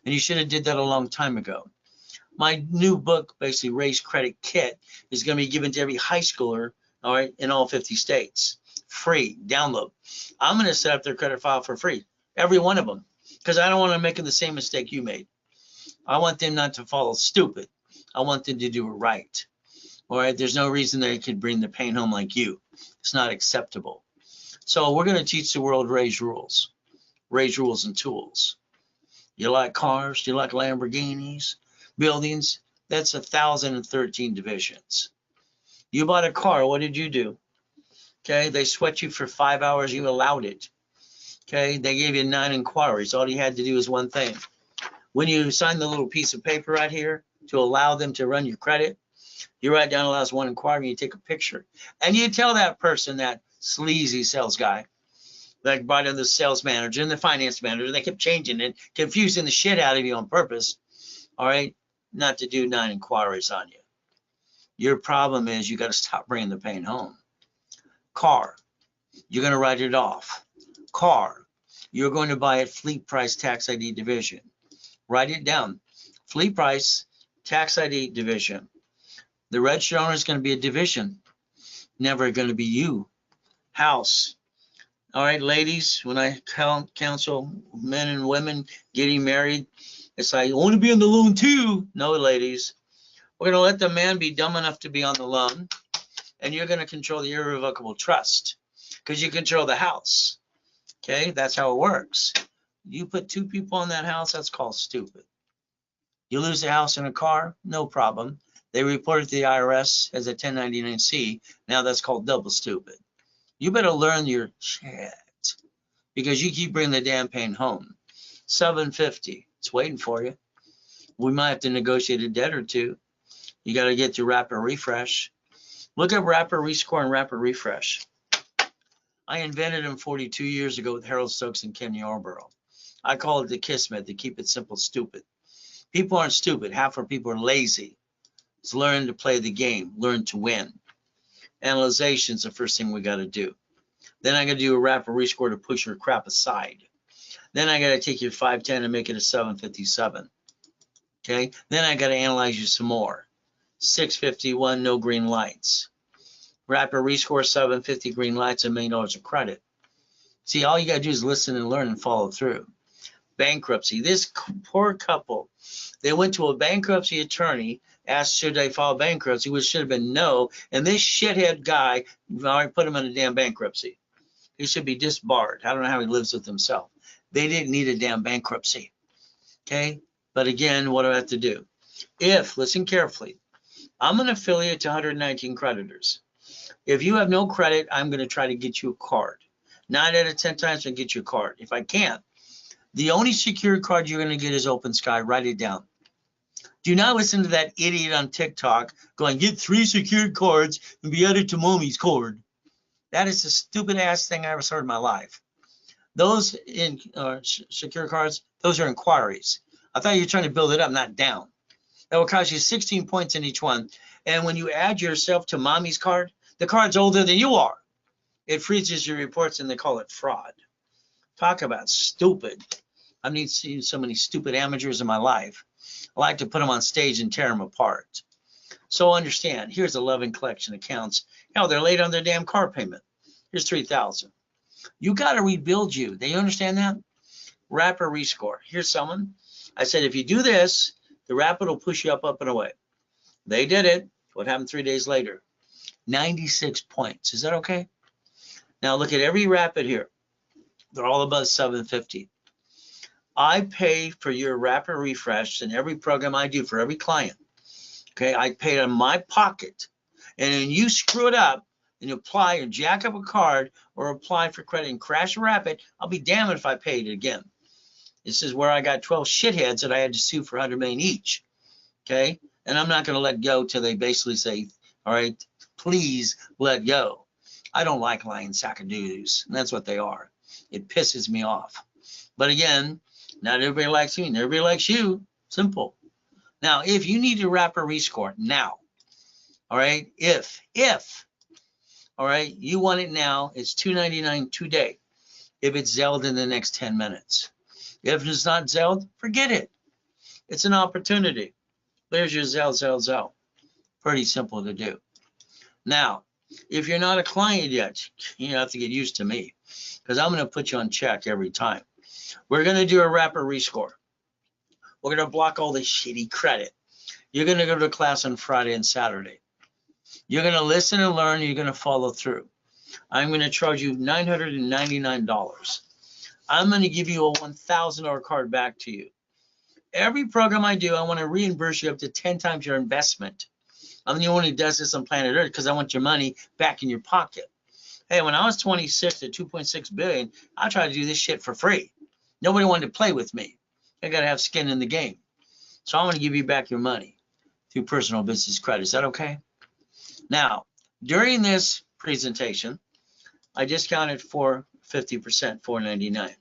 and you should have did that a long time ago. My new book, basically Raise Credit Kit, is going to be given to every high schooler, all right, in all 50 states. Free, download. I'm going to set up their credit file for free, every one of them, because I don't want them making the same mistake you made. I want them not to follow stupid. I want them to do it right. All right, there's no reason they could bring the pain home like you. It's not acceptable. So we're going to teach the world raise rules and tools. You like cars? Do you like Lamborghinis? Buildings? That's 1,013 divisions. You bought a car. What did you do? Okay, they sweat you for 5 hours. You allowed it. Okay, they gave you 9 inquiries. All you had to do is one thing. When you sign the little piece of paper right here to allow them to run your credit, you write down allows 1 inquiry and you take a picture. And you tell that person, that sleazy sales guy, that brought in the sales manager and the finance manager, they kept changing it, confusing the shit out of you on purpose, all right, not to do 9 inquiries on you. Your problem is you got to stop bringing the pain home. Car, you're going to write it off. Car, you're going to buy at fleet price tax ID division. Write it down. Fleet price tax ID division. The registered owner is going to be a division, never going to be you. House. All right, ladies, when I counsel men and women getting married, it's like, I want to be on the loan too. No, ladies. We're going to let the man be dumb enough to be on the loan, and you're going to control the irrevocable trust because you control the house. Okay, that's how it works. You put 2 people on that house, that's called stupid. You lose the house and a car, no problem. They report it to the IRS as a 1099-C. Now that's called double stupid. You better learn your shit because you keep bringing the damn pain home. 750, it's waiting for you. We might have to negotiate a debt or 2. You got to get to rapid refresh. Look up rapid rescore and rapid refresh. I invented them 42 years ago with Harold Stokes and Ken Yarborough. I call it the KISS method, keep it simple, stupid. People aren't stupid. Half our people are lazy. It's learn to play the game, learn to win. Analyzation is the first thing we got to do. Then I got to do a rapid rescore to push your crap aside. Then I got to take your 510 and make it a 757. Okay. Then I got to analyze you some more. 651, no green lights. Rapid rescore, 750 green lights, $1 million of credit. See, all you got to do is listen and learn and follow through. Bankruptcy. This poor couple, they went to a bankruptcy attorney, asked should they file bankruptcy, which should have been no, and this shithead guy already put him in a damn bankruptcy. He should be disbarred. I don't know how he lives with himself. They didn't need a damn bankruptcy. Okay? But again, what do I have to do? If, listen carefully, I'm an affiliate to 119 creditors. If you have no credit, I'm going to try to get you a card. 9 out of 10 times I'll get you a card. If I can't, the only secured card you're going to get is Open Sky. Write it down. Do not listen to that idiot on TikTok going, get 3 secured cards and be added to mommy's card. That is the stupid ass thing I ever heard in my life. Those in secure cards, those are inquiries. I thought you were trying to build it up, not down. That will cost you 16 points in each one. And when you add yourself to mommy's card, the card's older than you are. It freezes your reports and they call it fraud. Talk about stupid. I've seen so many stupid amateurs in my life. I like to put them on stage and tear them apart. So understand, here's 11 collection accounts. Hell, they're late on their damn car payment. Here's $3,000. You got to rebuild you. Do you understand that? Rapper rescore. Here's someone. I said, if you do this, the rapid will push you up and away. They did it. What happened 3 days later? 96 points. Is that okay? Now look at every rapid here. They're all above 750. I pay for your rapid refresh in every program I do for every client. Okay, I pay it in my pocket. And then you screw it up and you apply or jack up a card or apply for credit and crash a rapid, I'll be damned if I pay it again. This is where I got 12 shitheads that I had to sue for $100 million each. Okay, and I'm not going to let go till they basically say, all right, please let go. I don't like lying sack-a-doos, and that's what they are. It pisses me off. But again, not everybody likes me, and everybody likes you. Simple. Now, if you need to wrap a rescore now, all right, if, all right, you want it now, it's $2.99 today. If it's Zelled in the next 10 minutes. If it's not Zelled, forget it. It's an opportunity. There's your Zell. Pretty simple to do. Now, if you're not a client yet, you have to get used to me because I'm going to put you on check every time. We're going to do a rapid rescore. We're going to block all the shitty credit. You're going to go to class on Friday and Saturday. You're going to listen and learn. You're going to follow through. I'm going to charge you $999. I'm going to give you a $1,000 card back to you. Every program I do, I want to reimburse you up to 10 times your investment. I'm the only one who does this on planet Earth because I want your money back in your pocket. Hey, when I was 26 at 2.6 billion, I tried to do this shit for free. Nobody wanted to play with me. I got to have skin in the game. So I'm going to give you back your money through personal business credit. Is that okay? Now, during this presentation, I discounted for 50%, $499.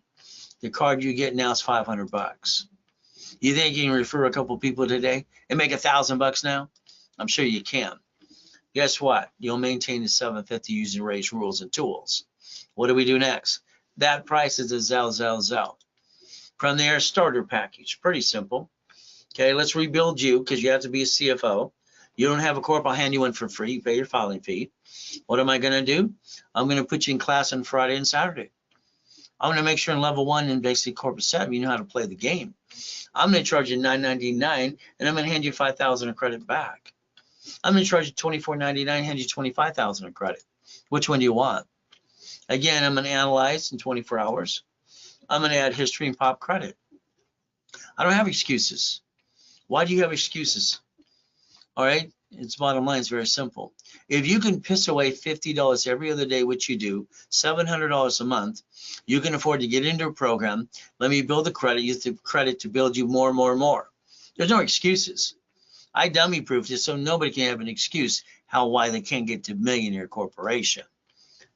The card you get now is $500. You think you can refer a couple people today and make $1,000 now? I'm sure you can. Guess what? You'll maintain the 750 using Ray's rules and tools. What do we do next? That price is a Zell. From there, starter package. Pretty simple. Okay, let's rebuild you because you have to be a CFO. You don't have a corp, I'll hand you one for free. You pay your filing fee. What am I going to do? I'm going to put you in class on Friday and Saturday. I'm going to make sure in level 1 and basic corporate setup, you know how to play the game. I'm going to charge you $999 and I'm going to hand you $5,000 of credit back. I'm going to charge you $24.99, hand you $25,000 of credit. Which one do you want? Again, I'm going to analyze in 24 hours. I'm going to add history and pop credit. I don't have excuses. Why do you have excuses? All right, its bottom line is very simple. If you can piss away $50 every other day, which you do, $700 a month, you can afford to get into a program. Let me build the credit, use the credit to build you more and more and more. There's no excuses. I dummy proofed it so nobody can have an excuse why they can't get to millionaire corporation.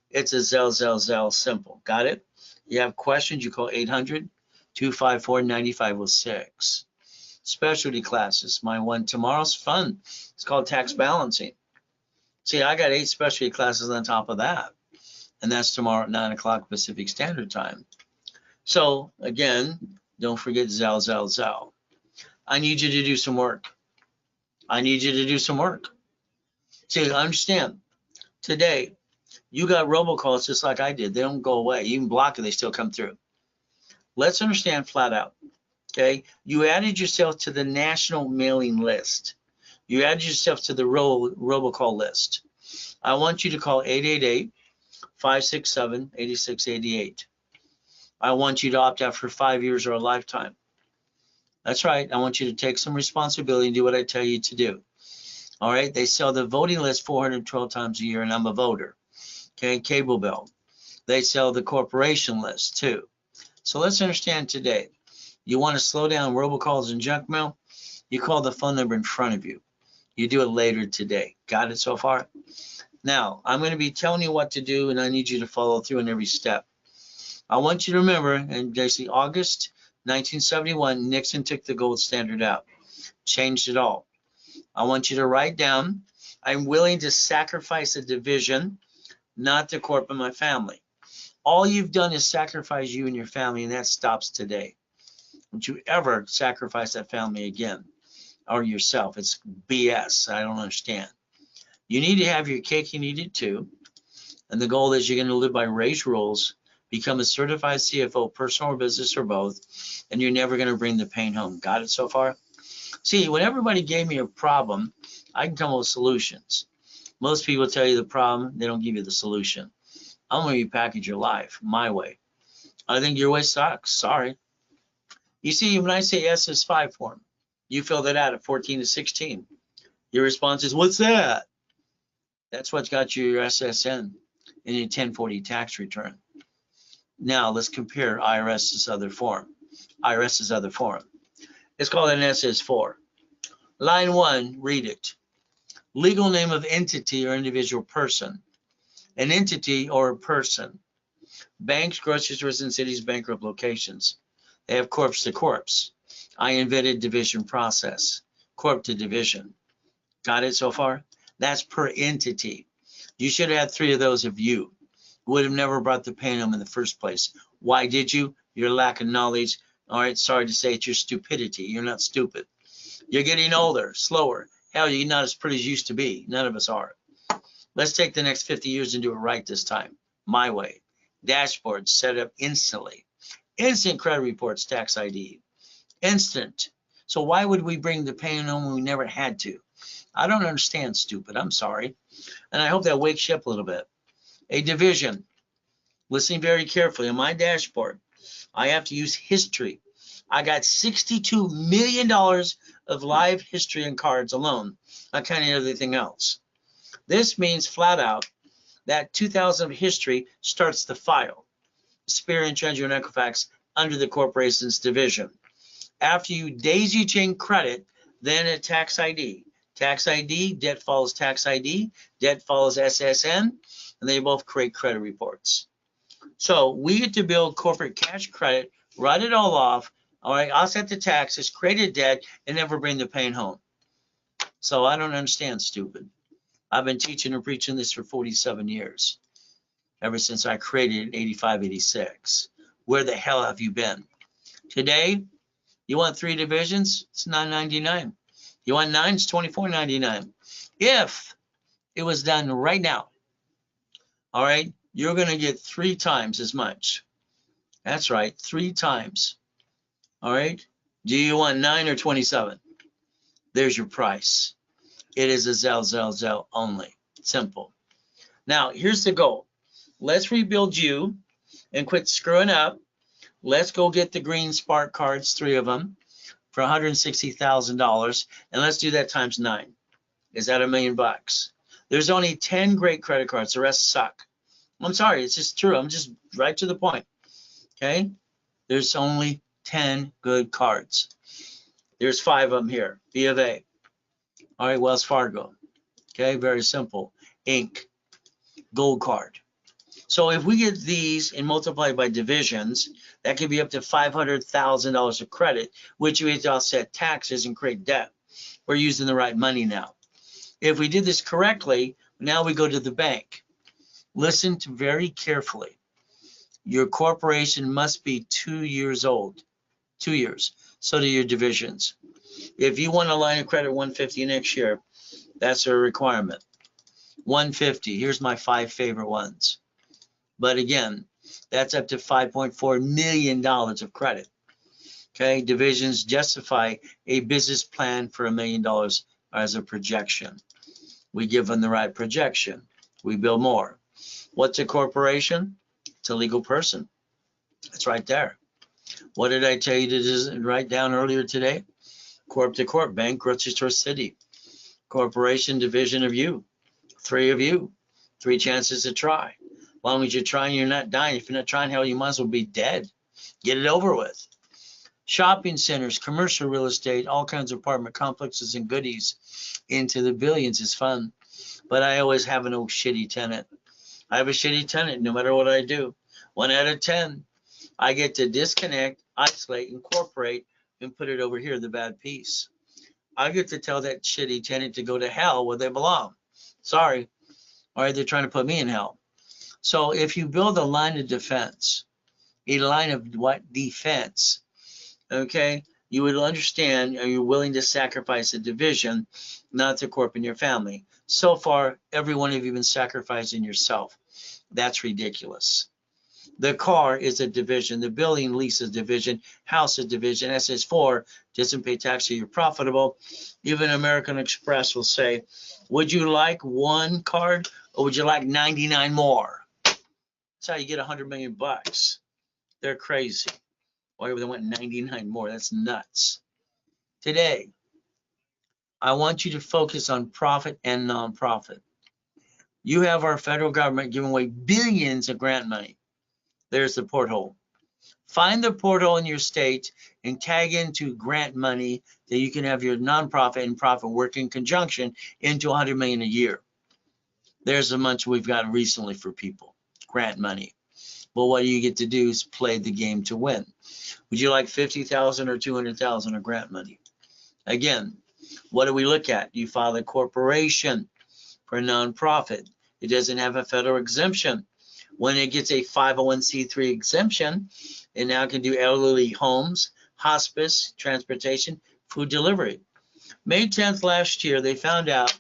It's a Zell simple. Got it? You have questions, you call 800-254-9506. Specialty classes. My one tomorrow's fun. It's called tax balancing. See, I got 8 specialty classes on top of that. And that's tomorrow at 9 o'clock Pacific Standard Time. So again, don't forget Zell. I need you to do some work. See, understand, today, you got robocalls just like I did. They don't go away. You can block it, they still come through. Let's understand flat out. Okay, you added yourself to the national mailing list. You added yourself to the robocall list. I want you to call 888-567-8688. I want you to opt out for 5 years or a lifetime. That's right. I want you to take some responsibility and do what I tell you to do. All right, they sell the voting list 412 times a year, and I'm a voter. Okay, cable bill. They sell the corporation list too. So let's understand today. You want to slow down robocalls and junk mail? You call the phone number in front of you. You do it later today. Got it so far? Now, I'm going to be telling you what to do, and I need you to follow through in every step. I want you to remember, and basically August 1971, Nixon took the gold standard out, changed it all. I want you to write down, I'm willing to sacrifice a division, not the corp of my family. All you've done is sacrifice you and your family, and that stops today. Don't you ever sacrifice that family again, or yourself. It's BS. I don't understand. You need to have your cake, you need it too. And the goal is you're going to live by Ray's rules, become a certified CFO, personal or business or both, and you're never going to bring the pain home. Got it so far? See, when everybody gave me a problem, I can come up with solutions. Most people tell you the problem, they don't give you the solution. I'm going to repackage your life my way. I think your way sucks. Sorry. You see, when I say SS5 form, you fill that out at 14 to 16. Your response is, what's that? That's what's got you your SSN in your 1040 tax return. Now let's compare IRS's other form. It's called an SS4. Line 1, read it. Legal name of entity or individual person. An entity or a person. Banks, grocery stores, and cities, bankrupt locations. They have corpse to corpse. I invented division process. Corp to division. Got it so far? That's per entity. You should have had 3 of those of you. Would have never brought the pain home in the first place. Why did you? Your lack of knowledge. All right, sorry to say it's your stupidity. You're not stupid. You're getting older, slower. Hell, you're not as pretty as you used to be. None of us are. Let's take the next 50 years and do it right this time. My way. Dashboard set up instantly. Instant credit reports, tax ID. Instant. So why would we bring the pain home when we never had to? I don't understand, stupid. I'm sorry. And I hope that wakes you up a little bit. A division. Listening very carefully on my dashboard. I have to use history. I got $62 million of live history and cards alone, not counting everything else. This means flat out that 2000 of history starts the file. Experience, Treasury, and Equifax under the corporation's division. After you daisy chain credit, then a tax ID. Tax ID, debt follows tax ID, debt follows SSN, and they both create credit reports. So we get to build corporate cash credit, write it all off, all right, offset the taxes, create a debt, and never bring the pain home. So I don't understand, stupid. I've been teaching and preaching this for 47 years, ever since I created it in 85, 86. Where the hell have you been? Today, you want 3 divisions? It's $9.99. You want 9? It's $24.99. If it was done right now, all right, you're going to get 3 times as much. That's right, 3 times. All right. Do you want 9 or 27? There's your price. It is a Zell only. Simple. Now, here's the goal. Let's rebuild you and quit screwing up. Let's go get the green Spark cards, 3 of them, for $160,000, and let's do that times 9. Is that $1 million? There's only 10 great credit cards. The rest suck. I'm sorry, it's just true. I'm just right to the point. Okay? There's only 10 good cards. There's 5 of them here. B of A. All right, Wells Fargo. Okay, very simple. Inc. Gold card. So if we get these and multiply by divisions, that could be up to $500,000 of credit, which we have to offset taxes and create debt. We're using the right money now. If we did this correctly, now we go to the bank. Listen to very carefully. Your corporation must be 2 years old. 2 years. So do your divisions. If you want a line of credit 150 next year, that's a requirement. 150. Here's my 5 favorite ones. But again, that's up to $5.4 million of credit. Okay, divisions justify a business plan for $1 million as a projection. We give them the right projection. We build more. What's a corporation? It's a legal person. It's right there. What did I tell you to write down earlier today? Corp to corp, bank, grocery store, city. Corporation, division of you, 3 of you, 3 chances to try. As long as you're trying, you're not dying. If you're not trying, hell, you might as well be dead. Get it over with. Shopping centers, commercial real estate, all kinds of apartment complexes and goodies into the billions is fun. But I always have an old shitty tenant. I have a shitty tenant no matter what I do. 1 out of 10. I get to disconnect, isolate, incorporate, and put it over here, the bad piece. I get to tell that shitty tenant to go to hell where they belong. Sorry. All right, they're trying to put me in hell. So if you build a line of defense, a line of what? Defense, okay, you would understand, are you willing to sacrifice a division, not to corp in your family? So far, every one of you have been sacrificing yourself. That's ridiculous. The car is a division. The building lease is a division. House is a division. SS4 doesn't pay tax, so you're profitable. Even American Express will say, would you like 1 card or would you like 99 more? That's how you get 100 million bucks. They're crazy. Why would they want 99 more? That's nuts. Today, I want you to focus on profit and nonprofit. You have our federal government giving away billions of grant money. There's the porthole. Find the porthole in your state and tag into grant money that you can have your nonprofit and profit work in conjunction into 100 million a year. There's a bunch we've got recently for people, grant money. Well, what you get to do is play the game to win. Would you like 50,000 or 200,000 of grant money? Again, what do we look at? You file a corporation for a nonprofit. It doesn't have a federal exemption. When it gets a 501c3 exemption, it now can do elderly homes, hospice, transportation, food delivery. May 10th last year, they found out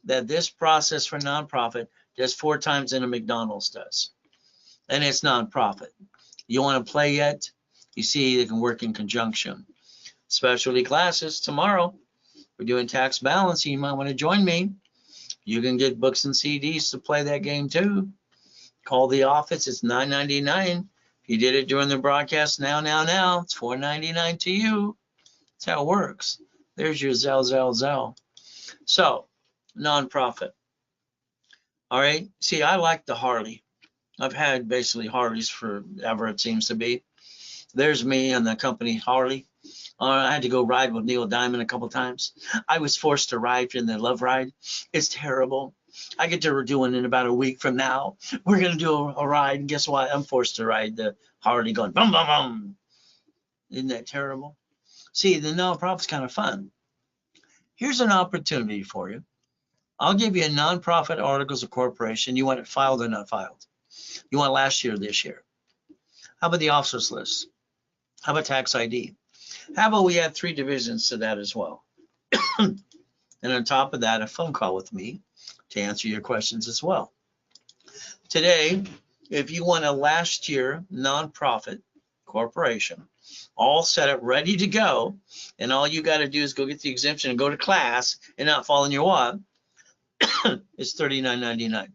that this process for nonprofit does 4 times than a McDonald's does. And it's nonprofit. You want to play yet? You see, they can work in conjunction. Specialty classes tomorrow. We're doing tax balancing. You might want to join me. You can get books and CDs to play that game too. Call the office. It's $9.99. If you did it during the broadcast, now, it's $4.99 to you. That's how it works. There's your Zell. So, nonprofit. All right. See, I like the Harley. I've had basically Harleys forever, it seems to be. There's me and the company Harley. I had to go ride with Neil Diamond a couple times. I was forced to ride in the Love Ride. It's terrible. I get to do one in about a week from now. We're going to do a ride. And guess what? I'm forced to ride the Harley going bum, bum, bum. Isn't that terrible? See, the nonprofit's kind of fun. Here's an opportunity for you. I'll give you a nonprofit articles of corporation. You want it filed or not filed? You want last year or this year? How about the officers list? How about tax ID? How about we add 3 divisions to that as well? And on top of that, a phone call with me to answer your questions as well. Today, if you want a last year nonprofit corporation, all set up, ready to go, and all you got to do is go get the exemption and go to class and not fall in your what, it's $39.99.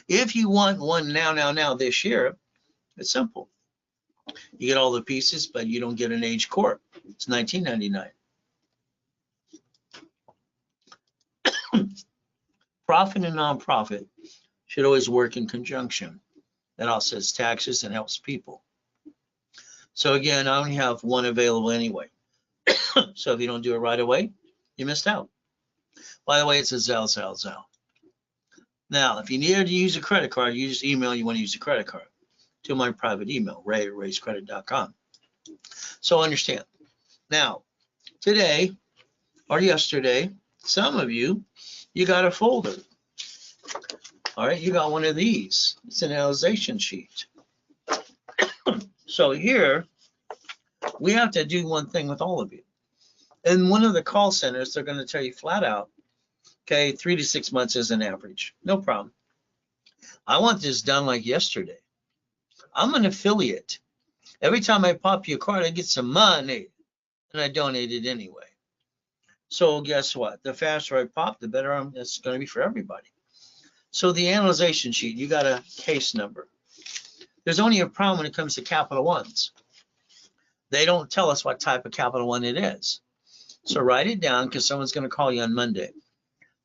If you want one now this year, it's simple. You get all the pieces, but you don't get an age corp. It's $19.99. Profit and nonprofit should always work in conjunction. That offsets taxes and helps people. So again, I only have one available anyway. So if you don't do it right away, you missed out. By the way, it's a Zell. Now, if you needed to use a credit card, you just email you want to use a credit card to my private email, ray@raisecredit.com. So understand. Now, today or yesterday, some of you got a folder. All right, you got one of these. It's an analyzation sheet. So here, we have to do one thing with all of you. In one of the call centers, they're going to tell you flat out, okay, 3 to 6 months is an average. No problem. I want this done like yesterday. I'm an affiliate. Every time I pop you a card, I get some money, and I donate it anyway. So guess what? The faster I pop, the better it's going to be for everybody. So the analyzation sheet, you got a case number. There's only a problem when it comes to Capital Ones. They don't tell us what type of Capital One it is. So write it down because someone's going to call you on Monday.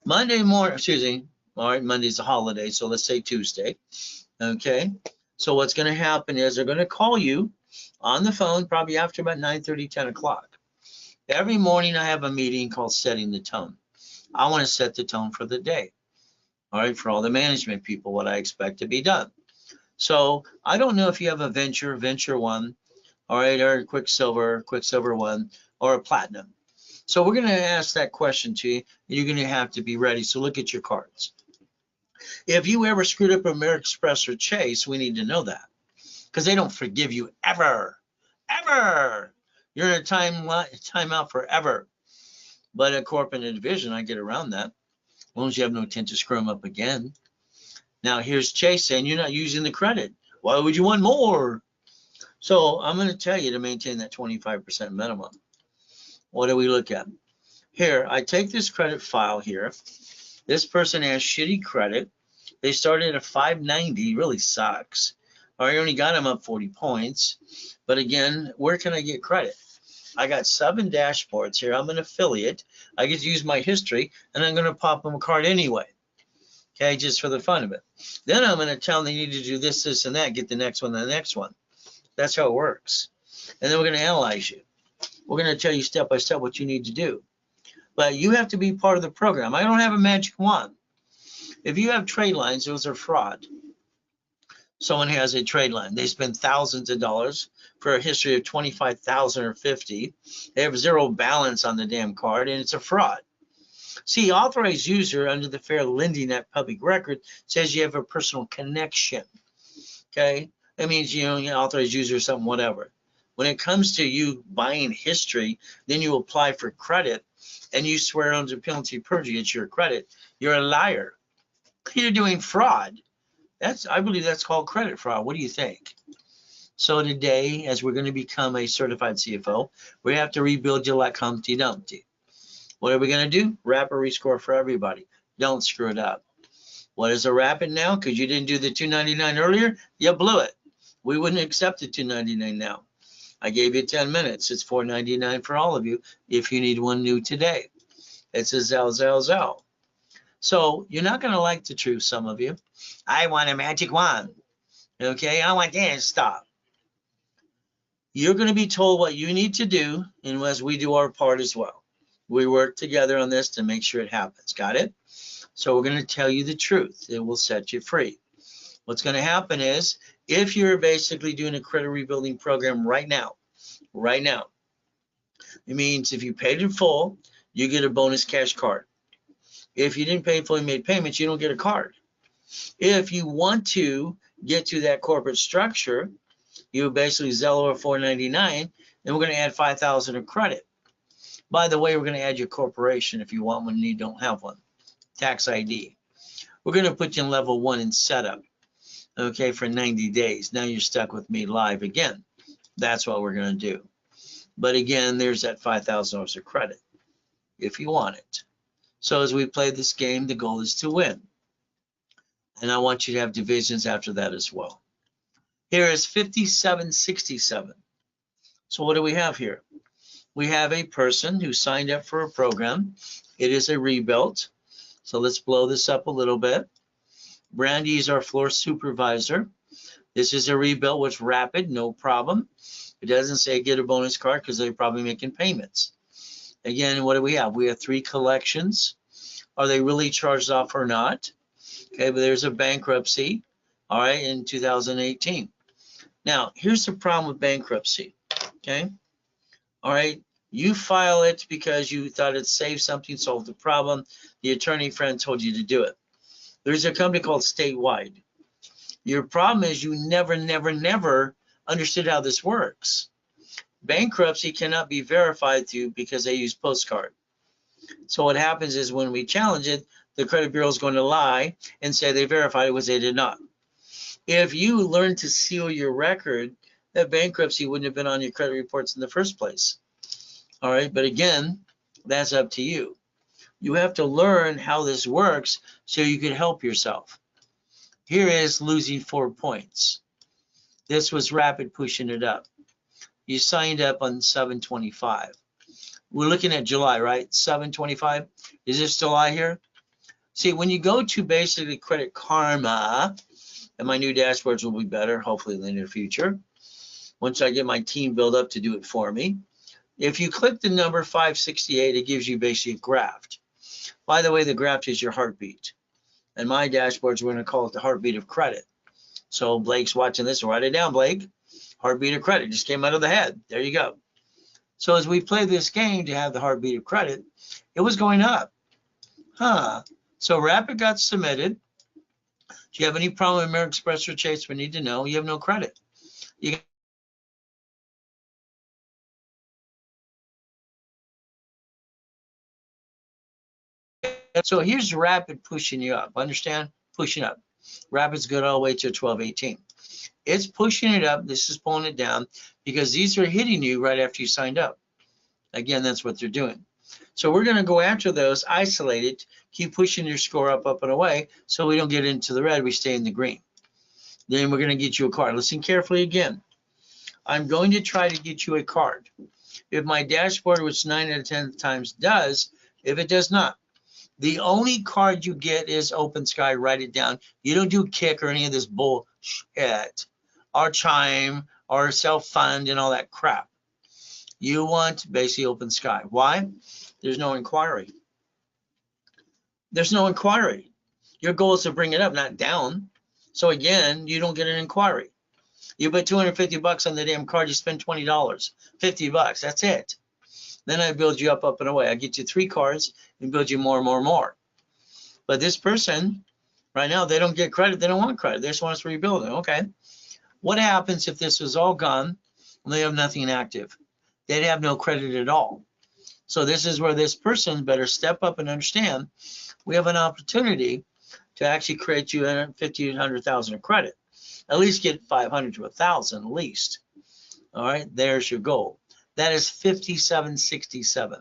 Monday morning, excuse me. All right, Monday's a holiday, so let's say Tuesday. Okay. So what's going to happen is they're going to call you on the phone probably after about 9:30, 10 o'clock. Every morning I have a meeting called Setting the Tone. I want to set the tone for the day. All right, for all the management people, what I expect to be done. So I don't know if you have a venture one, all right, or a quicksilver one, or a platinum. So we're going to ask that question to you, and you're going to have to be ready. So look at your cards. If you ever screwed up American Express or Chase, we need to know that, because they don't forgive you ever, ever. You're in a timeout forever. But at corporate and division, I get around that, as long as you have no intent to screw them up again. Now here's Chase saying you're not using the credit. Why would you want more? So I'm going to tell you to maintain that 25% minimum. What do we look at? Here, I take this credit file here. This person has shitty credit. They started at 590, really sucks. I only got them up 40 points. But again, where can I get credit? I got 7 dashboards here. I'm an affiliate. I get to use my history, and I'm going to pop them a card anyway. Okay, just for the fun of it. Then I'm going to tell them they need to do this, this, and that, get the next one, the next one. That's how it works. And then we're going to analyze you. We're going to tell you step by step what you need to do. But you have to be part of the program. I don't have a magic wand. If you have trade lines, those are fraud. Someone has a trade line. They spend thousands of dollars for a history of 25,000 or 50. They have zero balance on the damn card, and it's a fraud. See, authorized user under the Fair Lending Act public record says you have a personal connection. Okay, that means you authorized user or something, whatever. When it comes to you buying history, then you apply for credit and you swear under penalty of perjury it's your credit. You're a liar. You're doing fraud. I believe that's called credit fraud. What do you think? So today, as we're going to become a certified CFO, we have to rebuild you like Humpty Dumpty. What are we going to do? Rapid rescore for everybody. Don't screw it up. What is a rapid now? Because you didn't do the $299 earlier, you blew it. We wouldn't accept the $299 now. I gave you 10 minutes. It's $4.99 for all of you if you need one new today. It's a zell. So you're not going to like the truth, some of you. I want a magic wand. Okay, I want that. Stop. You're going to be told what you need to do, and as we do our part as well. We work together on this to make sure it happens. Got it? So we're going to tell you the truth. It will set you free. What's going to happen is, if you're basically doing a credit rebuilding program right now, it means if you paid in full, you get a bonus cash card. If you didn't pay in full and made payments, you don't get a card. If you want to get to that corporate structure, you basically Zelle over $4.99, and we're going to add $5,000 of credit. By the way, we're going to add your corporation if you want one and you don't have one. Tax ID. We're going to put you in level 1 in setup, okay, for 90 days. Now you're stuck with me live again. That's what we're going to do. But again, there's that $5,000 of credit if you want it. So as we play this game, the goal is to win. And I want you to have divisions after that as well. Here is 5767. So what do we have here? We have a person who signed up for a program. It is a rebuild. So let's blow this up a little bit. Brandy is our floor supervisor. This is a rebuild with rapid, no problem. It doesn't say get a bonus card because they're probably making payments. Again, what do we have? We have 3 collections. Are they really charged off or not? Okay, but there's a bankruptcy, all right, in 2018. Now, here's the problem with bankruptcy, okay? All right, you file it because you thought it saved something, solved the problem. The attorney friend told you to do it. There's a company called Statewide. Your problem is you never understood how this works. Bankruptcy cannot be verified through because they use postcard. So what happens is when we challenge it, the credit bureau is going to lie and say they verified it, which they did not. If you learn to seal your record, that bankruptcy wouldn't have been on your credit reports in the first place. All right, but again, that's up to you. You have to learn how this works so you can help yourself. Here is losing 4 points. This was rapid pushing it up. You signed up on 7/25. We're looking at July, right? 7/25. Is this July here? See, when you go to basically Credit Karma, and my new dashboards will be better, hopefully in the near future, once I get my team built up to do it for me. If you click the number 568, it gives you basically a graph. By the way, the graph is your heartbeat. And my dashboards, we're going to call it the heartbeat of credit. So Blake's watching this. Write it down, Blake. Heartbeat of credit just came out of the head. There you go. So as we play this game to have the heartbeat of credit, it was going up. So Rapid got submitted. Do you have any problem with American Express or Chase? We need to know. You have no credit. So here's Rapid pushing you up. Understand? Pushing up. Rapid's good all the way to 1218. It's pushing it up. This is pulling it down because these are hitting you right after you signed up. Again, that's what they're doing. So we're going to go after those, isolate it, keep pushing your score up, and away, so we don't get into the red, we stay in the green. Then we're going to get you a card. Listen carefully again. I'm going to try to get you a card. If my dashboard, which 9 out of 10 times does, if it does not, the only card you get is Open Sky. Write it down. You don't do Kick or any of this bullshit, or Chime, or Self-Fund and all that crap. You want basically Open Sky. Why? There's no inquiry. There's no inquiry. Your goal is to bring it up, not down. So again, you don't get an inquiry. You put 250 bucks on the damn card, you spend $20, 50 bucks, that's it. Then I build you up and away. I get you 3 cards and build you more and more and more. But this person, right now, they don't get credit. They don't want credit. They just want us to rebuild it. Okay. What happens if this was all gone and they have nothing active? They'd have no credit at all. So this is where this person better step up and understand we have an opportunity to actually create you 50, 100,000 of credit. At least get 500 to 1,000 at least. All right, there's your goal. That is 5767.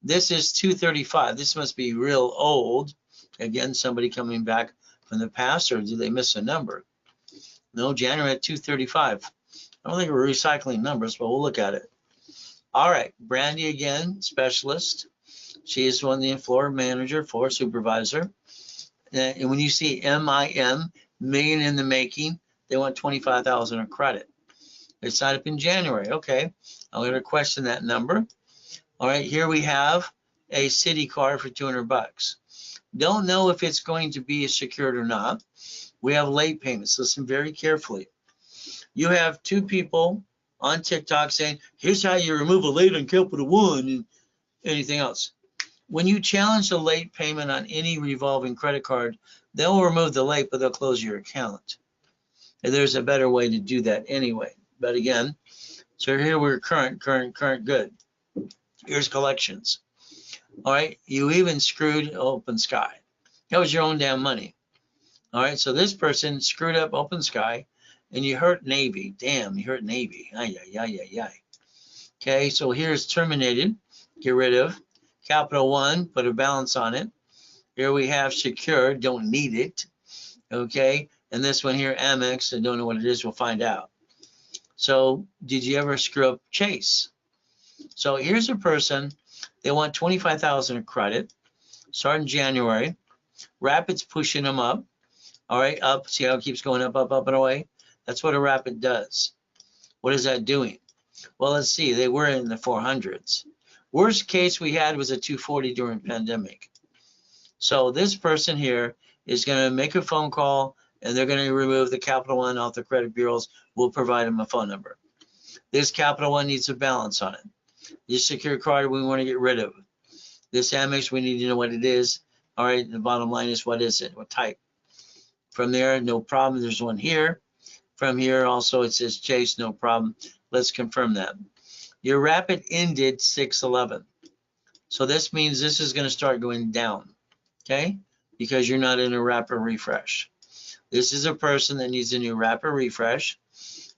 This is 235. This must be real old. Again, somebody coming back from the past, or did they miss a number? No, January at 235. I don't think we're recycling numbers, but we'll look at it. All right, Brandy again, specialist. She is one of the floor manager, floor supervisor. And when you see MIM, million in the making, they want 25,000 of credit. They signed up in January. Okay, I'm going to question that number. All right, here we have a city card for 200 bucks. Don't know if it's going to be secured or not. We have late payments. Listen very carefully. You have 2 people on TikTok saying, here's how you remove a late on Capital One and anything else. When you challenge a late payment on any revolving credit card, they'll remove the late, but they'll close your account. And there's a better way to do that anyway. But again, so here we're current, good. Here's collections. All right, you even screwed Open Sky. That was your own damn money. All right, so this person screwed up Open Sky, and you hurt Navy. Damn, you hurt Navy. Ay, ay, ay, ay, ay. Okay, so here's terminated. Get rid of. Capital One, put a balance on it. Here we have secured, don't need it. Okay, and this one here, Amex, I don't know what it is, we'll find out. So did you ever screw up Chase? So here's a person, they want 25,000 of credit, starting January. Rapid's pushing them up. All right, up, see how it keeps going up, and away? That's what a Rapid does. What is that doing? Well, let's see, they were in the 400s. Worst case we had was a 240 during pandemic. So this person here is going to make a phone call, and they're going to remove the Capital One off the credit bureaus. We'll provide them a phone number. This Capital One needs a balance on it. This secure card we want to get rid of. This Amex, we need to know what it is. All right, the bottom line is, what is it? What type? From there, no problem. There's one here. From here also it says Chase, no problem. Let's confirm that. Your Rapid ended 6/11. So this means this is going to start going down, okay? Because you're not in a rapid refresh. This is a person that needs a new rapid refresh.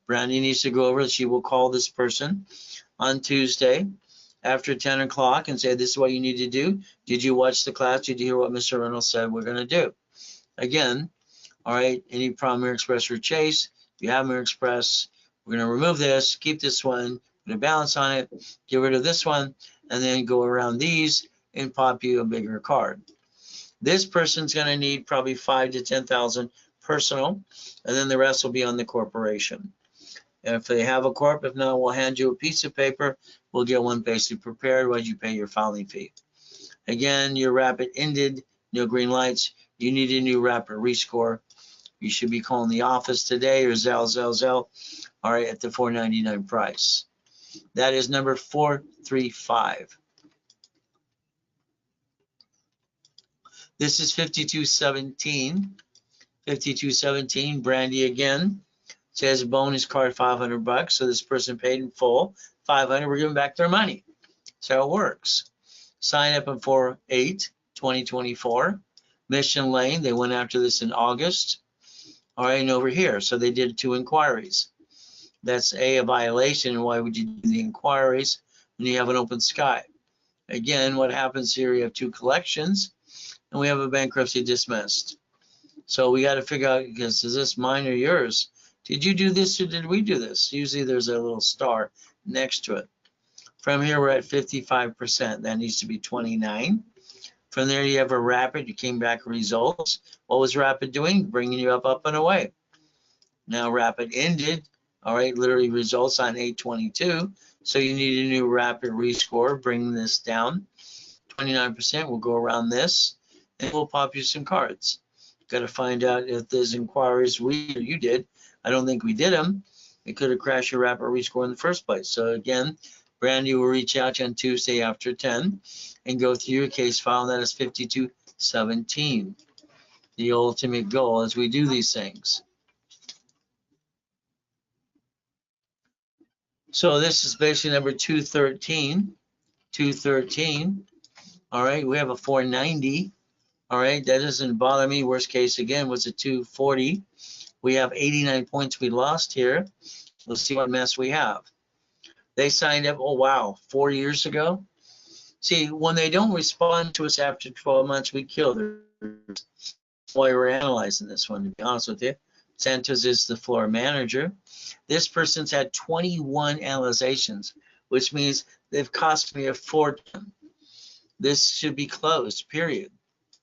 Brandy needs to go over. She will call this person on Tuesday after 10 o'clock and say, this is what you need to do. Did you watch the class? Did you hear what Mr. Reynolds said we're going to do? Again, all right, any problem American Express or Chase, if you have American Express, we're going to remove this, keep this one, put a balance on it, get rid of this one, and then go around these and pop you a bigger card. This person's going to need probably 5 to 10,000 personal, and then the rest will be on the corporation. And if they have a corp, if not, we'll hand you a piece of paper. We'll get one basically prepared while you pay your filing fee. Again, your rapid ended, no green lights. You need a new rapid rescore. You should be calling the office today or Zell, all right, at the $4.99 price. That is number 435. This is 5217. 5217, Brandy again. Says bonus card $500. So this person paid in full $500. We're giving back their money. That's how it works. Sign up in 4/8/2024. Mission Lane, they went after this in August. All right, and over here, so they did 2 inquiries. That's a violation. And why would you do the inquiries when you have an open sky? Again, what happens here, you have 2 collections, and we have a bankruptcy dismissed. So we got to figure out, because is this mine or yours? Did you do this or did we do this? Usually there's a little star next to it. From here, we're at 55%. That needs to be 29. From there, you have a rapid. You came back results. What was rapid doing? Bringing you up and away. Now rapid ended. All right, literally results on 8/22. So you need a new rapid rescore, bringing this down. 29% will go around this, and we'll pop you some cards. Got to find out if those inquiries we or you did. I don't think we did them. It could have crashed your rapid rescore in the first place. So again, Brandy will reach out to you on Tuesday after 10 and go through your case file. That is 5217. The ultimate goal as we do these things. So this is basically number 213. 213. All right, we have a 490. All right, that doesn't bother me. Worst case again was a 240. We have 89 points we lost here. Let's see what mess we have. They signed up, oh wow, 4 years ago. See, when they don't respond to us after 12 months, we kill them. That's why we're analyzing this one, to be honest with you. Santos is the floor manager. This person's had 21 analyzations, which means they've cost me a fortune. This should be closed, period.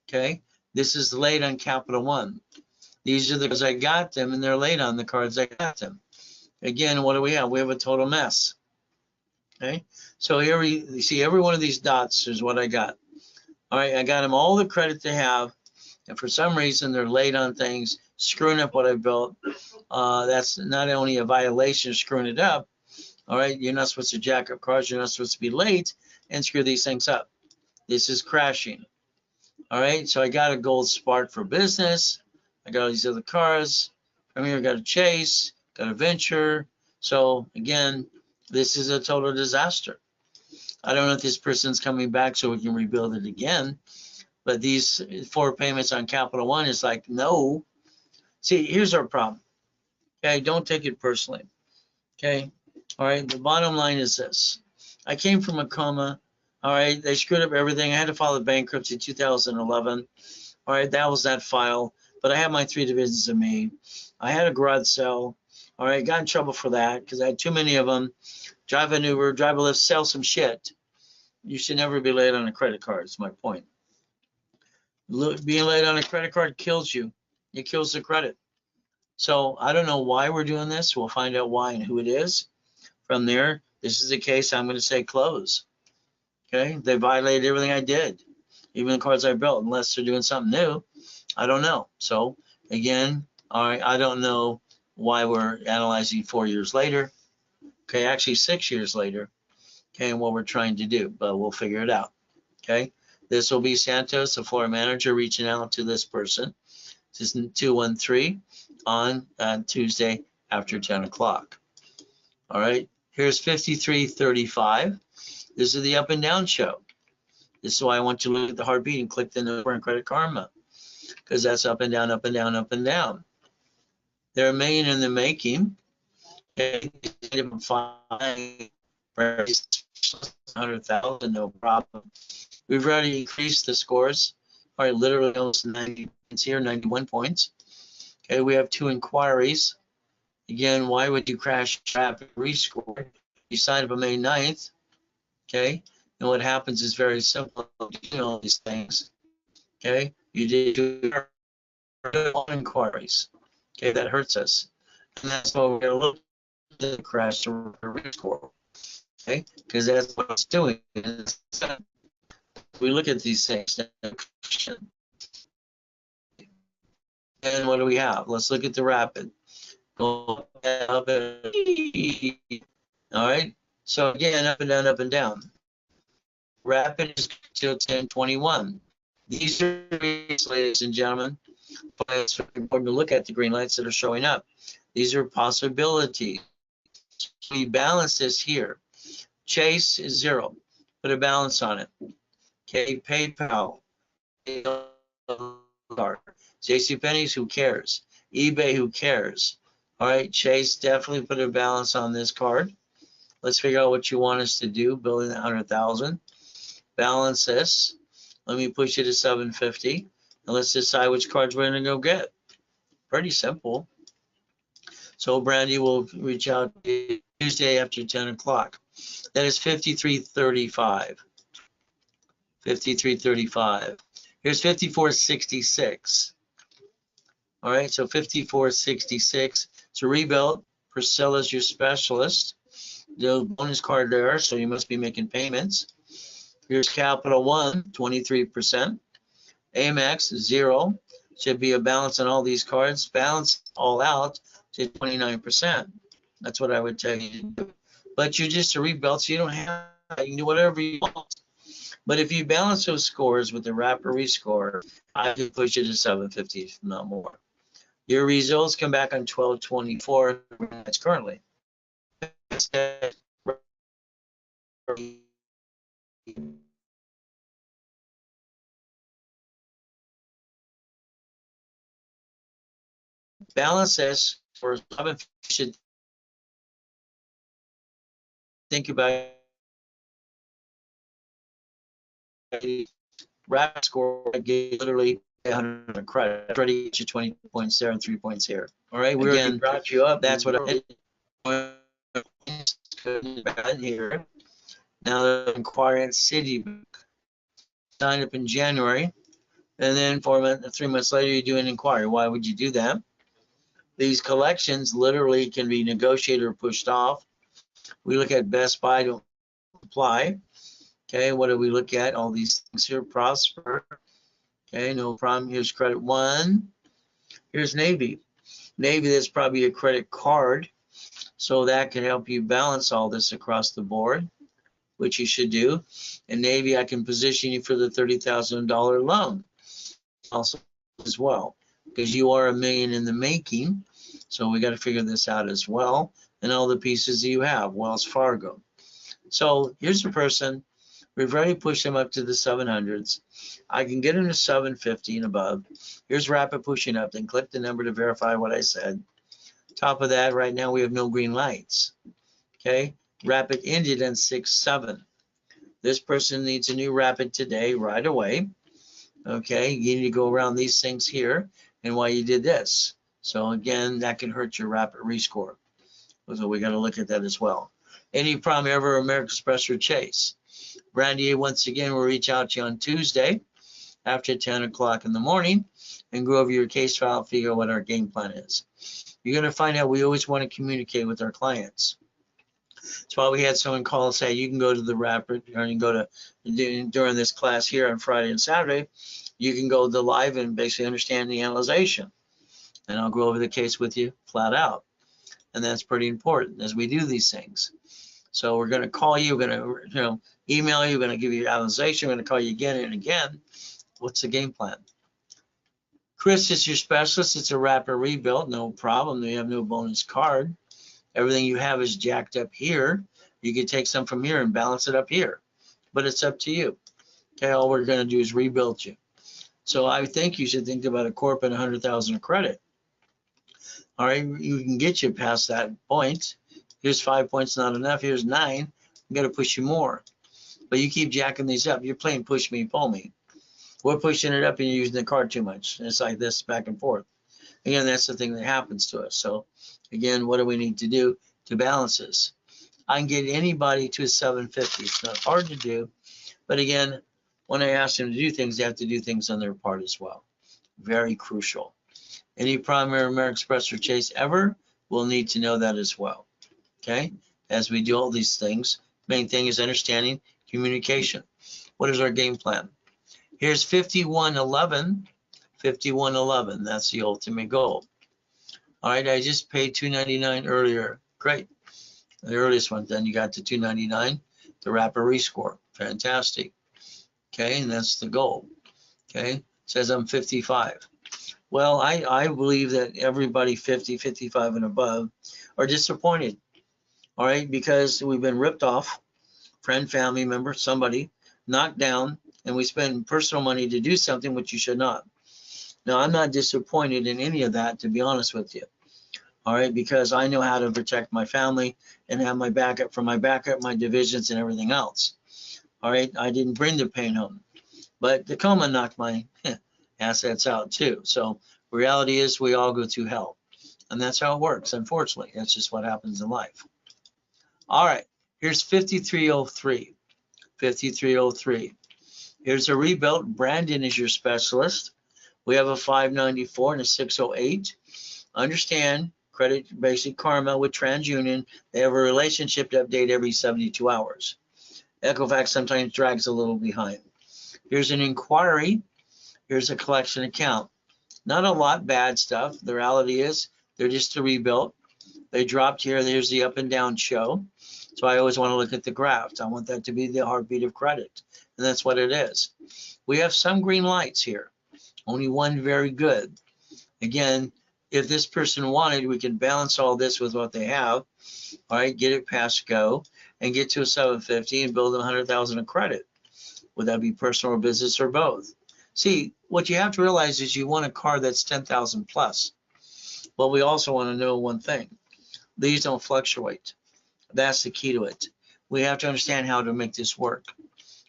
Okay, this is late on Capital One. These are the cards I got them, and they're late on the cards I got them. Again, what do we have? We have a total mess. Okay, so here you see every one of these dots is what I got. All right, I got them all the credit they have, and for some reason they're late on things, screwing up what I built. That's not only a violation, screwing it up. All right, you're not supposed to jack up cards. You're not supposed to be late and screw these things up. This is crashing. All right, so I got a gold spark for business. I got all these other cars. From here, I got a chase, got a venture. So again, this is a total disaster. I don't know if this person's coming back so we can rebuild it again. But these 4 payments on Capital One is like, no. See, here's our problem. Okay, don't take it personally. Okay, all right, the bottom line is this. I came from a coma. All right, they screwed up everything. I had to file a bankruptcy in 2011. All right, that was that file. But I had my 3 divisions of me. I had a garage sale. All right, got in trouble for that because I had too many of them. Drive an Uber, drive a Lyft, sell some shit. You should never be late on a credit card, is my point. Being late on a credit card kills you. It kills the credit. So I don't know why we're doing this. We'll find out why and who it is. From there, this is the case. I'm going to say close. Okay, they violated everything I did, even the cards I built, unless they're doing something new. I don't know. So again, all right, I don't know why we're analyzing 4 years later. Okay, actually 6 years later. Okay, and what we're trying to do, but we'll figure it out. Okay, this will be Santos, the floor manager, reaching out to this person. This is 213 on Tuesday after 10 o'clock. All right, here's 5335. This is the up and down show. This is why I want you to look at the heartbeat and click the number in Credit Karma, because that's up and down, up and down, up and down. They're $1 million in the making. Okay, 100,000, no problem. We've already increased the scores. All right, literally almost 90 points here, 91 points. Okay, we have 2 inquiries. Again, why would you crash rapid rescore? You sign up on May 9th. Okay, and what happens is very simple. You know all these things. Okay, You did 2 inquiries. Okay, that hurts us. And that's why we're going to look at the crash to rescore. Okay, because that's what it's doing. We look at these things. And what do we have? Let's look at the rapid. Go up and all right. So again, up and down, up and down. Rapid is till 1021. These are, ladies and gentlemen, but it's important to look at the green lights that are showing up. These are possibilities. We balance this here. Chase is 0. Put a balance on it. Okay, PayPal. JCPenney's, who cares? eBay, who cares? All right, Chase, definitely put a balance on this card. Let's figure out what you want us to do, building that 100,000. Balance this. Let me push it to 750. And let's decide which cards we're going to go get. Pretty simple. So Brandy will reach out Tuesday after 10 o'clock. That is 5335. 5335. Here's 5466. All right, so 5466. It's a rebuild. Priscilla's your specialist. The bonus card there, so you must be making payments. Here's Capital One, 23%. Amex, 0. Should be a balance on all these cards. Balance all out to 29%. That's what I would tell you to do. But you're just a rebuild, so you don't have, you can do whatever you want. But if you balance those scores with the wrapper rescore, I could push it to 750, not more. Your results come back on 12/24. That's currently. Balance this for 7. Should think about rapid score. Literally 100 credit. Ready to 20.0 3 points here. All right, we again brought you up. That's what I here. Now they're inquiring Citibank. Signed up in January, and then 3 months later you do an inquiry. Why would you do that? These collections literally can be negotiated or pushed off. We look at Best Buy to apply. Okay, what do we look at? All these things here. Prosper. Okay, no problem. Here's Credit One. Here's Navy. Navy, that's probably a credit card. So that can help you balance all this across the board, which you should do. And Navy, I can position you for the $30,000 loan also as well, because you are $1 million in the making. So we got to figure this out as well. And all the pieces that you have, Wells Fargo. So here's a person. We've already pushed them up to the 700s. I can get them to 750 and above. Here's rapid pushing up. Then click the number to verify what I said. Top of that, right now we have no green lights. Okay, rapid ended on 6-7. This person needs a new rapid today, right away. Okay, you need to go around these things here and why you did this. So again, that can hurt your rapid rescore. So we got to look at that as well. Any problem ever, American Express or Chase? Brandy, once again, will reach out to you on Tuesday after 10 o'clock in the morning and go over your case file, figure out what our game plan is. You're going to find out we always want to communicate with our clients. That's why we had someone call and say, you can go to the rapid, or you can go to, during this class here on Friday and Saturday, you can go to the live and basically understand the analyzation. And I'll go over the case with you flat out. And that's pretty important as we do these things. So we're going to call you, we're going to email you, we're going to give you analyzation, we're going to call you again and again. What's the game plan? Chris is your specialist. It's a rapid rebuild, no problem. You have no bonus card. Everything you have is jacked up here. You can take some from here and balance it up here, but it's up to you. Okay, all we're going to do is rebuild you. So I think you should think about a corp and 100,000 of credit. All right, you can get you past that point. Here's 5 points, not enough. Here's 9. I'm going to push you more. But you keep jacking these up. You're playing push me, pull me. We're pushing it up and you're using the card too much. And it's like this back and forth. Again, that's the thing that happens to us. So again, what do we need to do to balance this? I can get anybody to a 750. It's not hard to do. But again, when I ask them to do things, they have to do things on their part as well. Very crucial. Any primary American Express or Chase ever will need to know that as well. Okay, as we do all these things, main thing is understanding communication. What is our game plan? Here's 5111. 5111, that's the ultimate goal. All right, I just paid $299 earlier. Great. The earliest one, then you got to $299, the rapid rescore. Fantastic. Okay, and that's the goal. Okay, it says I'm 55. Well, I believe that everybody 50, 55 and above are disappointed. All right, because we've been ripped off, friend, family member, somebody, knocked down, and we spend personal money to do something which you should not. Now, I'm not disappointed in any of that, to be honest with you. All right, because I know how to protect my family and have my backup for my backup, my divisions, and everything else. All right, I didn't bring the pain home, but the coma knocked my assets out too. So reality is we all go through hell, and that's how it works. Unfortunately, that's just what happens in life. All right, here's 5303. 5303. Here's a rebuilt. Brandon is your specialist. We have a 594 and a 608. Understand, Credit Basic Karma with TransUnion, they have a relationship to update every 72 hours. Equifax sometimes drags a little behind. Here's an inquiry. Here's a collection account. Not a lot bad stuff. The reality is they're just a rebuilt. They dropped here. There's the up and down show. So I always want to look at the graphs. I want that to be the heartbeat of credit. And that's what it is. We have some green lights here. Only one very good. Again, if this person wanted, we can balance all this with what they have. All right, get it past go and get to a 750 and build 100,000 of credit. Would that be personal or business or both? See, what you have to realize is you want a car that's 10,000 plus. But we also want to know one thing. These don't fluctuate. That's the key to it. We have to understand how to make this work.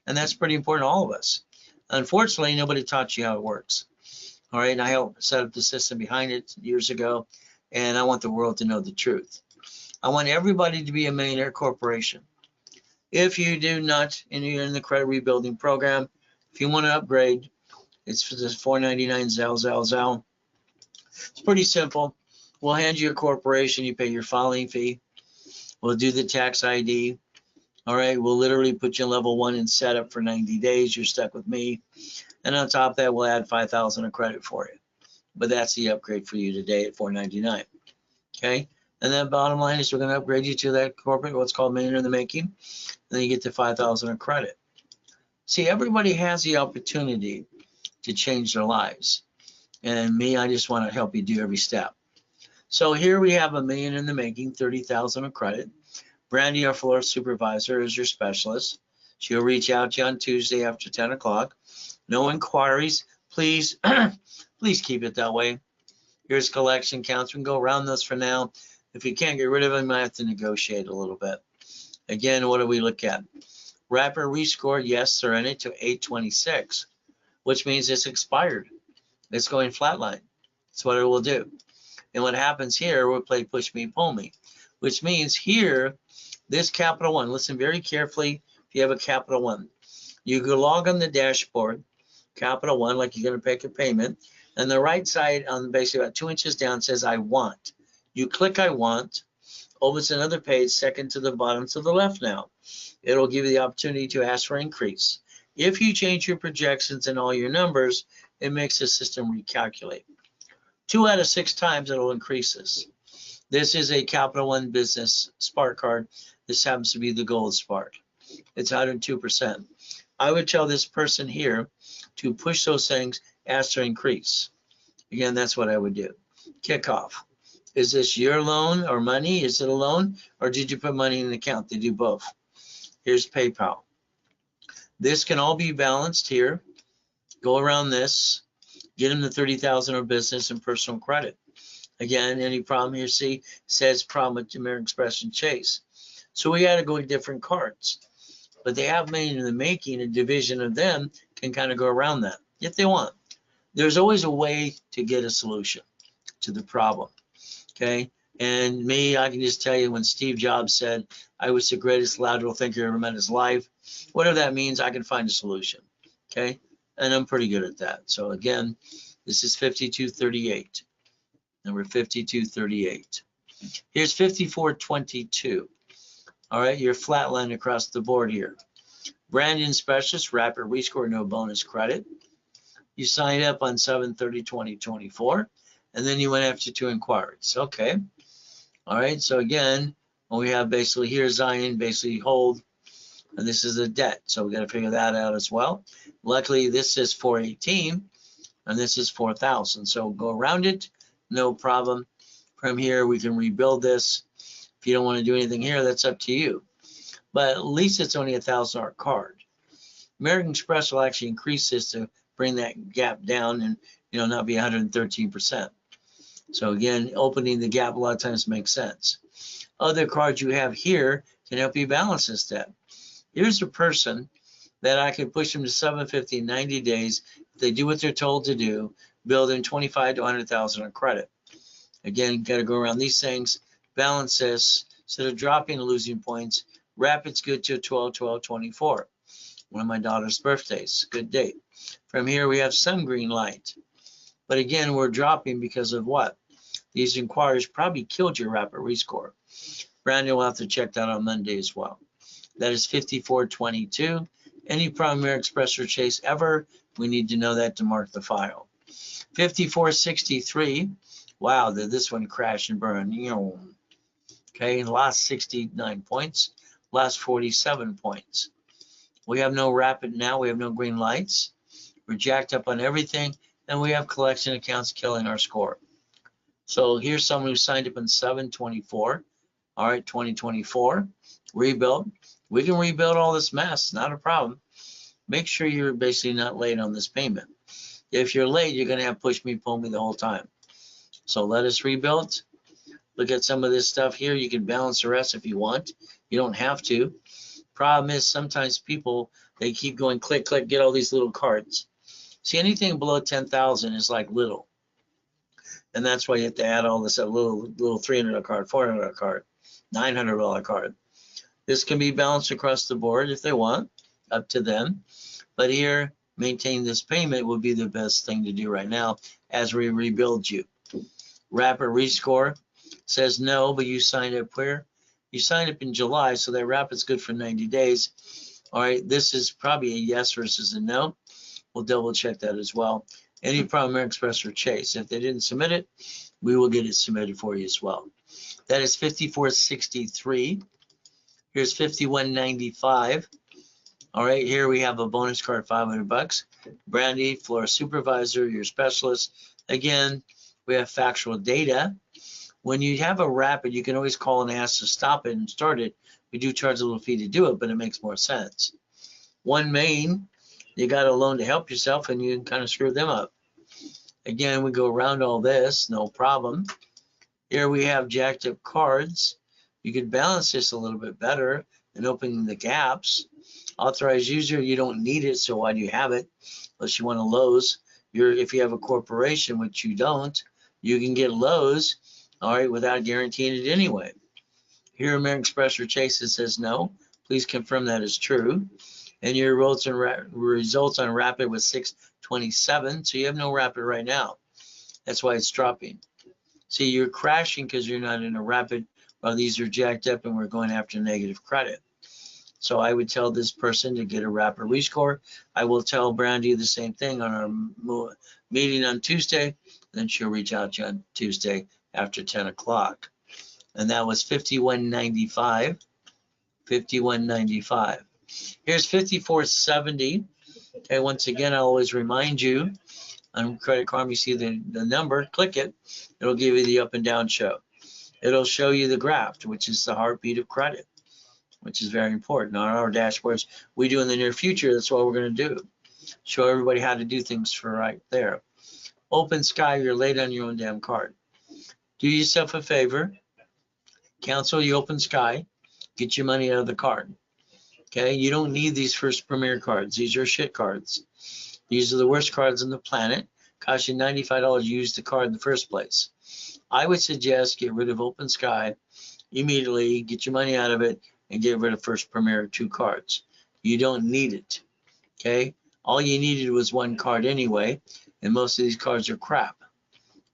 And that's pretty important to all of us. Unfortunately, nobody taught you how it works. All right, I helped set up the system behind it years ago, and I want the world to know the truth. I want everybody to be a millionaire corporation. If you do not, and you're in the credit rebuilding program, if you want to upgrade, it's for the $499 Zell. It's pretty simple. We'll hand you a corporation, you pay your filing fee. We'll do the tax ID. All right, we'll literally put you in level 1 and set up for 90 days. You're stuck with me. And on top of that, we'll add 5,000 of credit for you. But that's the upgrade for you today at $499. Okay, and then bottom line is we're going to upgrade you to that corporate, what's called millionaire in the making. And then you get to 5,000 of credit. See, everybody has the opportunity to change their lives. And me, I just want to help you do every step. So here we have a million in the making, 30,000 of credit. Brandy, our floor supervisor, is your specialist. She'll reach out to you on Tuesday after 10 o'clock. No inquiries. Please, please keep it that way. Here's collection counts. We can go around this for now. If you can't get rid of them, you might have to negotiate a little bit. Again, what do we look at? Rapid rescore, yes, they're in it to 826, which means it's expired. It's going flatline. That's what it will do. And what happens here, we'll play push me, pull me, which means here, this capital one, listen very carefully if you have a capital one. You go log on the dashboard, capital one, like you're going to make a payment, and the right side on basically about 2 inches down says I want. You click I want, opens another page, second to the bottom to the left now. It'll give you the opportunity to ask for increase. If you change your projections and all your numbers, it makes the system recalculate. 2 out of 6 times it'll increase this. This is a Capital One Business Spark card. This happens to be the Gold Spark. It's 102%. I would tell this person here to push those things, ask to increase. Again, that's what I would do. Kickoff. Is this your loan or money? Is it a loan? Or did you put money in an account? They do both. Here's PayPal. This can all be balanced here. Go around this. Get them the 30,000 of business and personal credit. Again, any problem here, see, says problem with American Express and Chase. So we got to go to different cards. But they have million in the making, a division of them can kind of go around that if they want. There's always a way to get a solution to the problem, okay? And me, I can just tell you when Steve Jobs said, I was the greatest lateral thinker ever met in his life, whatever that means, I can find a solution, Okay, and I'm pretty good at that. So again, this is 5238, number 5238. Here's 5422. All right, you're flatline across the board here. Brandon Specialist, rapid rescore, no bonus credit. You signed up on 7/30/2024, and then you went after 2 inquiries. Okay. All right, so again, we have basically here Zion, basically hold, and this is a debt. So we got to figure that out as well. Luckily, this is 418, and this is 4,000. So go around it, no problem. From here, we can rebuild this. If you don't want to do anything here, that's up to you. But at least it's only a $1,000 card. American Express will actually increase this to bring that gap down and not be 113%. So again, opening the gap a lot of times makes sense. Other cards you have here can help you balance this debt. Here's a person that I could push them to 750 in 90 days. If they do what they're told to do, building 25 to 100,000 on credit. Again, got to go around these things, balance this, instead of dropping and losing points. Rapid's good to 12/12/24. One of my daughter's birthdays, good date. From here, we have some green light. But again, we're dropping because of what? These inquiries probably killed your rapid rescore. Brandon will have to check that on Monday as well. That is 5422. Any problem American Express or Chase ever, we need to know that to mark the file. 5463. Wow, did this one crash and burn? Okay, lost 69 points, lost 47 points. We have no rapid now, we have no green lights. We're jacked up on everything, and we have collection accounts killing our score. So here's someone who signed up in 7/24. All right, 2024, rebuild. We can rebuild all this mess, not a problem. Make sure you're basically not late on this payment. If you're late, you're going to have push me, pull me the whole time. So let us rebuild. Look at some of this stuff here. You can balance the rest if you want. You don't have to. Problem is sometimes people, they keep going click, click, get all these little cards. See, anything below 10,000 is like little. And that's why you have to add all this, a little $300 card, $400 card, $900 card. This can be balanced across the board if they want, up to them. But here, maintain this payment would be the best thing to do right now as we rebuild you. Rapid rescore says no, but you signed up where? You signed up in July, so that rapid's good for 90 days. All right, this is probably a yes versus a no. We'll double check that as well. Any problem, American Express or Chase. If they didn't submit it, we will get it submitted for you as well. That is 5463. Here's 5195. All right, here we have a bonus card, $500. Brandy, floor supervisor, your specialist. Again, we have factual data. When you have a rapid, you can always call and ask to stop it and start it. We do charge a little fee to do it, but it makes more sense. One main, you got a loan to help yourself, and you can kind of screw them up. Again, we go around all this, no problem. Here we have jacked up cards. You could balance this a little bit better and open the gaps. Authorized user, you don't need it, so why do you have it? Unless you want to Lowe's. If you have a corporation, which you don't, you can get Lowe's, all right, without guaranteeing it anyway. Here, American Express or Chase, it says no. Please confirm that is true. And your results on rapid was 627, so you have no rapid right now. That's why it's dropping. See, you're crashing because you're not in a rapid, while these are jacked up and we're going after negative credit. So I would tell this person to get a rapid rescore. I will tell Brandy the same thing on our meeting on Tuesday, and then she'll reach out to you on Tuesday after 10 o'clock. And that was 5195. 5195. Here's 5470. Okay, once again, I always remind you on Credit Karma, you see the number, click it. It'll give you the up and down show. It'll show you the graph, which is the heartbeat of credit, which is very important. On our dashboards, we do in the near future, that's what we're going to do. Show everybody how to do things for right there. Open Sky, you're late on your own damn card. Do yourself a favor, cancel your Open Sky, get your money out of the card. Okay, you don't need these First Premier cards. These are shit cards. These are the worst cards on the planet. Cost you $95 to use the card in the first place. I would suggest get rid of Open Sky immediately, get your money out of it, and get rid of First Premier 2 cards. You don't need it. Okay, All you needed was one card anyway, and most of these cards are crap,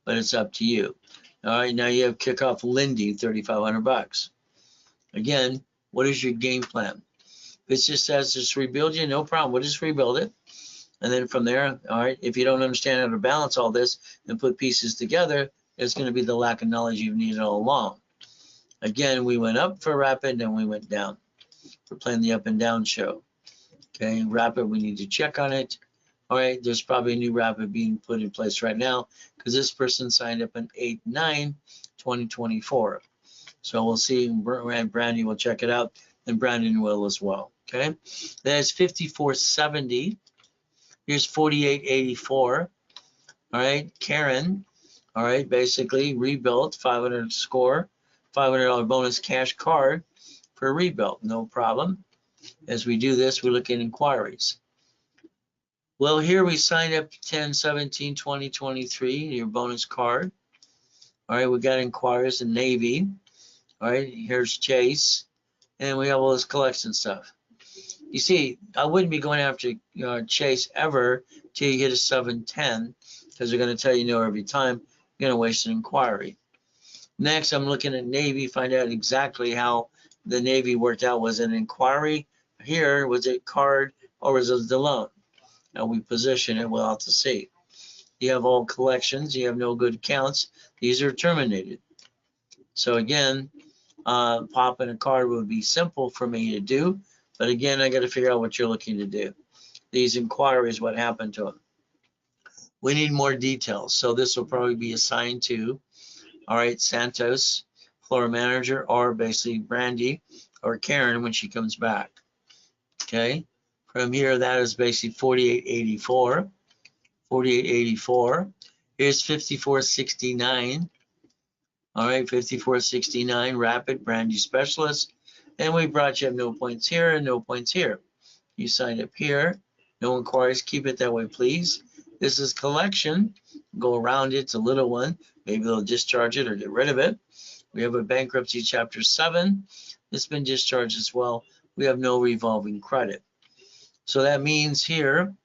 but it's up to you. All right, now you have kickoff Lindy, $3,500. Again, what is your game plan? If it just says just rebuild you, no problem. We'll just rebuild it. And then from there, all right, if you don't understand how to balance all this and put pieces together, it's going to be the lack of knowledge you've needed all along. Again, we went up for rapid, then we went down. We're playing the up and down show. Okay, rapid, we need to check on it. All right, there's probably a new rapid being put in place right now because this person signed up on 8/9/2024. So we'll see. Brandy will check it out, and Brandon will as well. Okay, that's 5470. Here's 4884. All right, Karen. All right, basically rebuilt, 500 score, $500 bonus cash card for rebuild. No problem. As we do this, we look at inquiries. Well, here we signed up 10/17/2023, your bonus card. All right, we got inquiries in Navy. All right, here's Chase, and we have all this collection stuff. You see, I wouldn't be going after Chase ever till you get a 710, because they're going to tell you no every time. You're going to waste an inquiry. Next, I'm looking at Navy, find out exactly how the Navy worked out. Was it an inquiry here? Was it card, or was it the loan? Now we position it, we'll have to see. You have all collections, you have no good accounts. These are terminated. So again, popping a card would be simple for me to do. But again, I got to figure out what you're looking to do. These inquiries, what happened to them? We need more details. So this will probably be assigned to, all right, Santos, floor manager, or basically Brandy or Karen when she comes back. Okay. From here, that is basically 4884. 4884. Here's 5469. All right, 5469, rapid, Brandy specialist. And we brought you up no points here and no points here. You signed up here. No inquiries. Keep it that way, please. This is collection. Go around it. It's a little one. Maybe they'll discharge it or get rid of it. We have a bankruptcy chapter 7. It's been discharged as well. We have no revolving credit. So that means here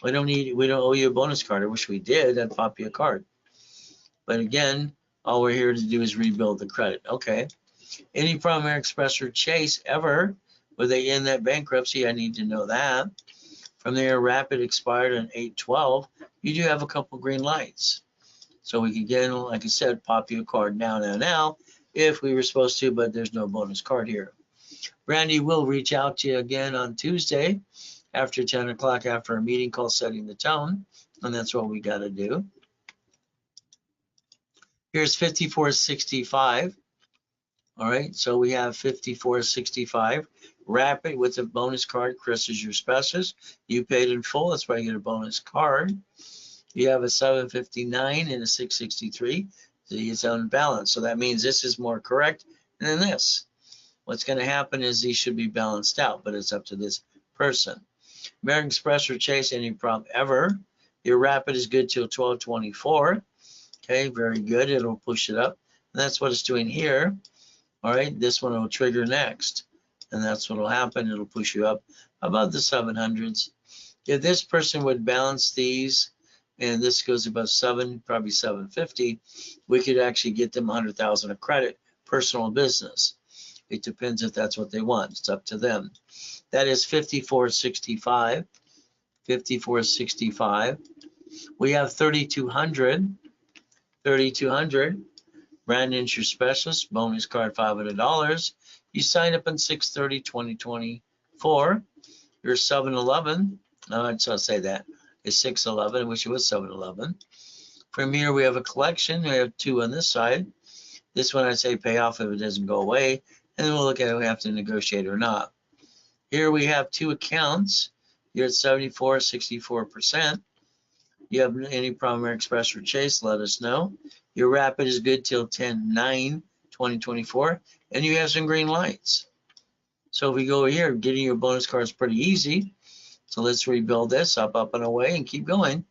we don't owe you a bonus card. I wish we did. I'd pop you a card. But again, all we're here to do is rebuild the credit. Okay. Any Primary Express or Chase ever? Were they in that bankruptcy? I need to know that. From there, rapid expired on 8/12. You do have a couple green lights. So we can get, like I said, pop you a card now, if we were supposed to, but there's no bonus card here. Brandy will reach out to you again on Tuesday after 10 o'clock after a meeting called Setting the Tone, and that's what we got to do. Here's 5465. All right, so we have 5465. Rapid with a bonus card. Chris is your specialist. You paid in full, that's why you get a bonus card. You have a 759 and a 663. So it's unbalanced. So that means this is more correct than this. What's going to happen is these should be balanced out, but it's up to this person. American Express or Chase, any problem ever. Your rapid is good till 12/24. Okay, very good. It'll push it up. And that's what it's doing here. All right, this one will trigger next. And that's what will happen. It'll push you up above the 700s. If this person would balance these, and this goes above 7, probably 750, we could actually get them 100,000 of credit, personal business. It depends if that's what they want. It's up to them. That is 5465. 5465. We have 3200. 3200. Brandon's your specialist. Bonus card $500. You signed up on 6/30/2024. You're 711. No, I'd say that. It's 611. I wish it was 711. From here, we have a collection. We have 2 on this side. This one, I say pay off if it doesn't go away. And then we'll look at if we have to negotiate or not. Here we have 2 accounts. You're at 74, 64%. You have any Primary Express or Chase, let us know. Your rapid is good till 10/9/2024. And you have some green lights. So if we go here, getting your bonus card is pretty easy. So let's rebuild this up and away and keep going.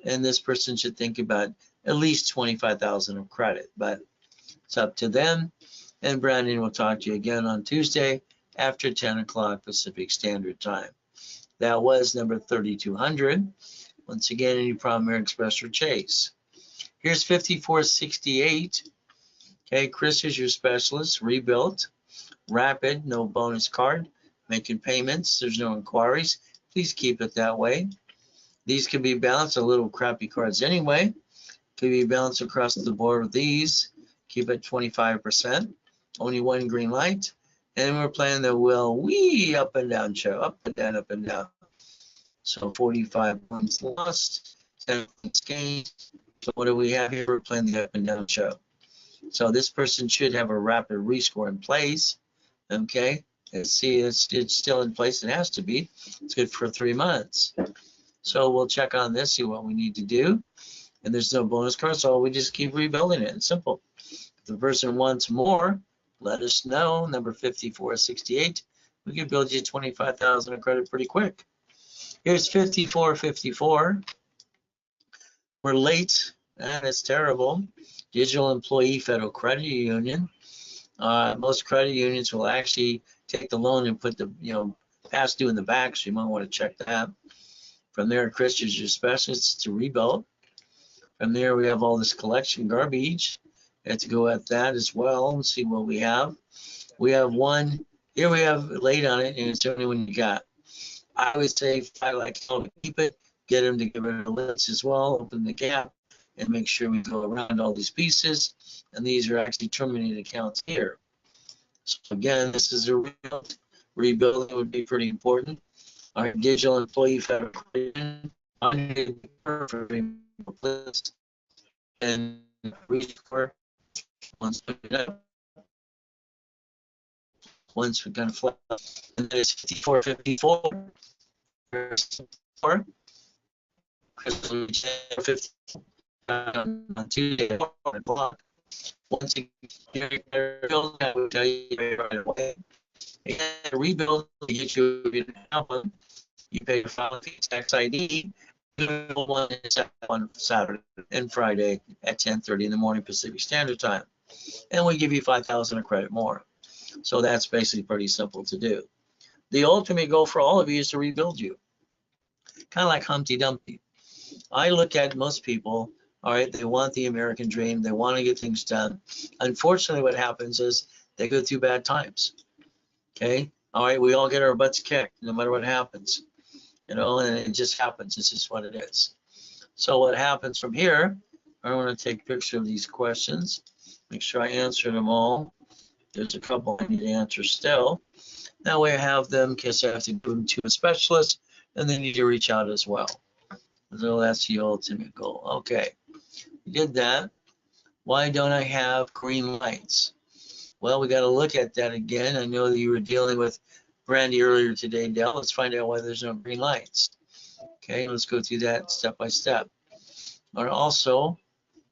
And this person should think about at least 25,000 of credit, but it's up to them. And Brandon will talk to you again on Tuesday after 10 o'clock Pacific Standard Time. That was number 3200. Once again, any problem, American Express or Chase. Here's 5468. Okay, Chris is your specialist, rebuilt, rapid, no bonus card, making payments, there's no inquiries. Please keep it that way. These can be balanced, a little crappy cards anyway. Could be balanced across the board with these. Keep it 25%. Only one green light. And we're playing the whee up and down show, up and down, up and down. So 45 points lost, 10 points gained. So what do we have here? We're playing the up and down show. So this person should have a rapid rescore in place. Okay, let's see, it's still in place. It has to be. It's good for 3 months. So we'll check on this, see what we need to do. And there's no bonus card, so we just keep rebuilding it. It's simple. If the person wants more, let us know. Number 5468. We can build you 25,000 of credit pretty quick. Here's 5454. We're late. That is terrible. Digital Employee Federal Credit Union. Most credit unions will actually take the loan and put the past due in the back, so you might want to check that. From there, Chris is your specialist to rebuild. From there, we have all this collection garbage. Let's go at that as well and see what we have. We have one here. We have late on it, and it's the only one you got. I would say if I like to keep it, get them to get rid of the limits as well, open the gap, and make sure we go around all these pieces. And these are actually terminated accounts here. So again, this is a rebuilding would be pretty important. Our digital employee federal credit and rescore once we're gonna flip, and there's 5454. Chris will 50 on Tuesday at 4 o'clock. Once again, I will tell you right away. And rebuild to get you if you didn't have one. You pay your filing fee, tax ID. One is on Saturday and Friday at 10:30 in the morning Pacific Standard Time, and we give you 5,000 of credit more. So that's basically pretty simple to do. The ultimate goal for all of you is to rebuild you, kind of like Humpty Dumpty. I look at most people. All right, they want the American dream. They want to get things done. Unfortunately, what happens is they go through bad times. Okay, all right, we all get our butts kicked no matter what happens, and it just happens. It's just what it is. So what happens from here, I want to take a picture of these questions, make sure I answer them all. There's a couple I need to answer still. That way I have them in case I have to go to a specialist, and they need to reach out as well. So that's the ultimate goal. Okay, we did that. Why don't I have green lights? Well, we got to look at that again. I know that you were dealing with Brandy earlier today, Dell. Let's find out why there's no green lights. Okay, let's go through that step by step. Or also, all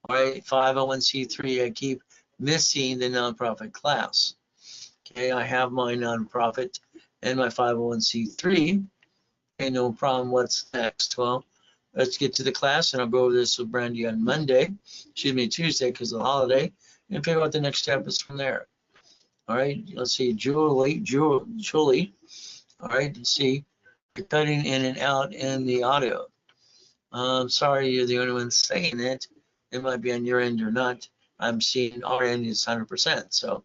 right, 501c3, I keep missing the nonprofit class. Okay, I have my nonprofit and my 501c3. Okay, no problem. What's next? Well, let's get to the class, and I'll go over this with Brandy on Monday, Tuesday, because of the holiday, and figure out what the next step is from there. All right, let's see, Julie. All right, let's see, you're cutting in and out in the audio. Sorry, you're the only one saying it. It might be on your end or not. I'm seeing our end is 100%. So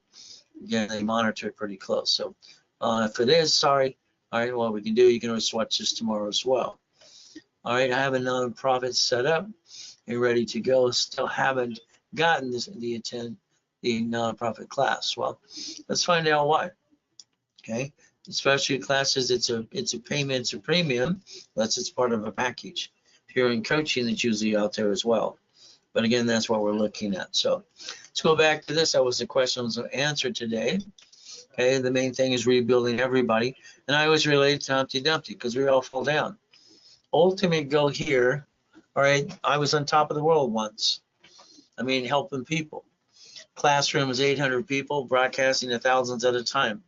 again, they monitor it pretty close. So if it is, sorry. All right, what we can do, you can always watch this tomorrow as well. All right, I have a nonprofit set up. You're ready to go. Still haven't gotten the nonprofit class. Well, let's find out why. Okay, especially classes, it's a payment, it's a premium, unless it's part of a package. If you're in coaching, it's usually out there as well. But again, that's what we're looking at. So let's go back to this. That was the questions answered today. Okay, the main thing is rebuilding everybody, and I always relate to Humpty Dumpty because we all fall down. Ultimate goal here. All right, I was on top of the world once. I mean, helping people. Classroom is 800 people, broadcasting to thousands at a time.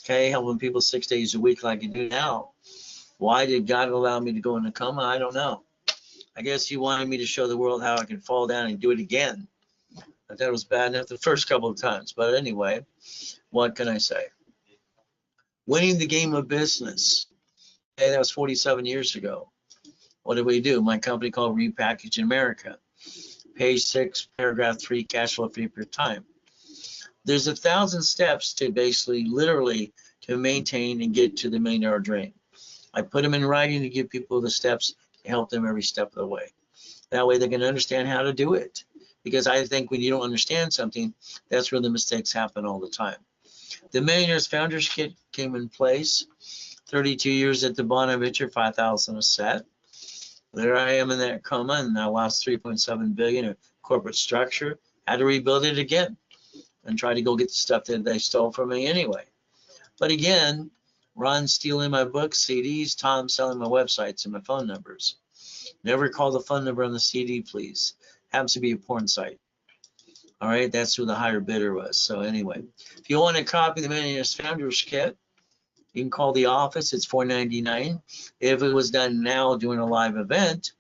Okay, helping people 6 days a week like you do now. Why did God allow me to go into coma? I don't know. I guess he wanted me to show the world how I can fall down and do it again. I thought it was bad enough the first couple of times, but anyway, what can I say? Winning the game of business. Okay, that was 47 years ago. What did we do? My company called Repackage in America. Page 6, paragraph 3, cash flow fee per time. There's 1,000 steps to basically, literally, to maintain and get to the $1 million dream. I put them in writing to give people the steps to help them every step of the way. That way they can understand how to do it. Because I think when you don't understand something, that's where the mistakes happen all the time. The Millionaires Founders Kit came in place. 32 years at the Bonaventure, 5,000 a set. There I am in that coma, and I lost 3.7 billion in corporate structure. Had to rebuild it again and try to go get the stuff that they stole from me anyway. But again, Ron stealing my books, CDs, Tom selling my websites and my phone numbers. Never call the phone number on the CD, please. Happens to be a porn site. All right, that's who the higher bidder was. So anyway, if you want a copy of the Millionaires Founders Kit, you can call the office. It's $4.99. If it was done now doing a live event,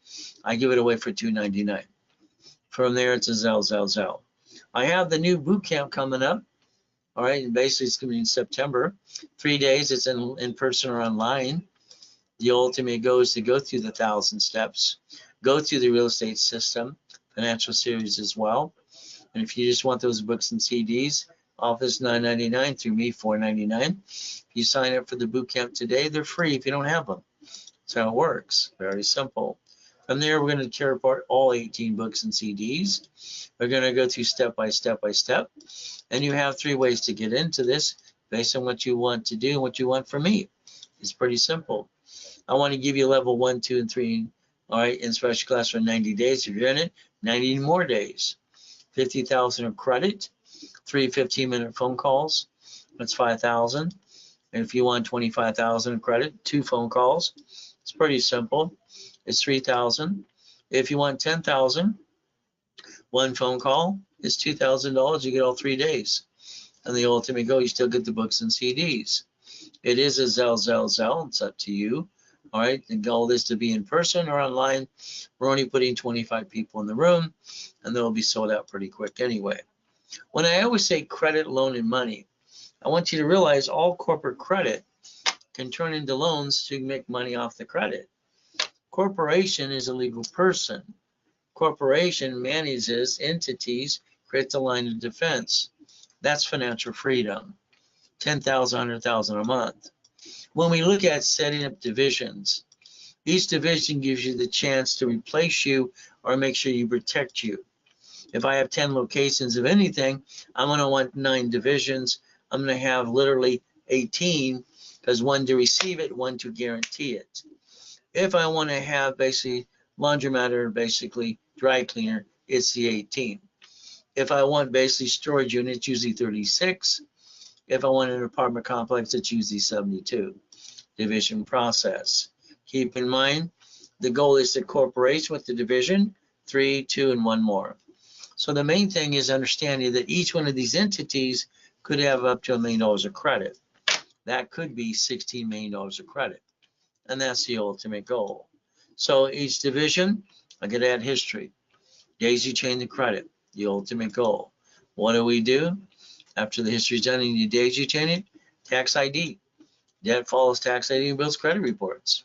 I give it away for $2.99. From there, it's a Zell. I have the new boot camp coming up. All right, and basically it's going to be in September. 3 days. It's in person or online. The ultimate goal is to go through the 1,000 steps, go through the real estate system, financial series as well. And if you just want those books and CDs, office $9.99, through me $4.99. If you sign up for the boot camp today, they're free if you don't have them. That's how it works. Very simple. From there, we're going to tear apart all 18 books and CDs. We're going to go through step by step by step. And you have 3 ways to get into this based on what you want to do and what you want from me. It's pretty simple. I want to give you level 1, 2, and 3, all right, in special class for 90 days. If you're in it, 90 more days. 50,000 of credit, 3 15-minute phone calls. That's 5,000. And if you want 25,000 of credit, 2 phone calls. It's pretty simple. It's 3,000. If you want 10,000, 1 phone call is $2,000. You get all 3 days. And the ultimate goal, you still get the books and CDs. It is a Zell. It's up to you. All right. The goal is to be in person or online. We're only putting 25 people in the room, and they'll be sold out pretty quick anyway. When I always say credit, loan, and money, I want you to realize all corporate credit can turn into loans to make money off the credit. Corporation is a legal person. Corporation manages entities, creates a line of defense. That's financial freedom. 10,000, 100,000 a month. When we look at setting up divisions, each division gives you the chance to replace you or make sure you protect you. If I have 10 locations of anything, I'm going to want 9 divisions. I'm going to have literally 18, because 1 to receive it, 1 to guarantee it. If I want to have basically laundromat or basically dry cleaner, it's the 18. If I want basically storage unit, it's usually 36. If I want an apartment complex, it's usually 72. Division process. Keep in mind, the goal is the corporation with the division, 3, 2, and 1 more. So the main thing is understanding that each one of these entities could have up to $1 million of credit. That could be $16 million of credit. And that's the ultimate goal. So each division, I could add history. Daisy chain the credit, the ultimate goal. What do we do? After the history is done and you daisy chain it, tax ID. Debt follows tax ID and builds credit reports.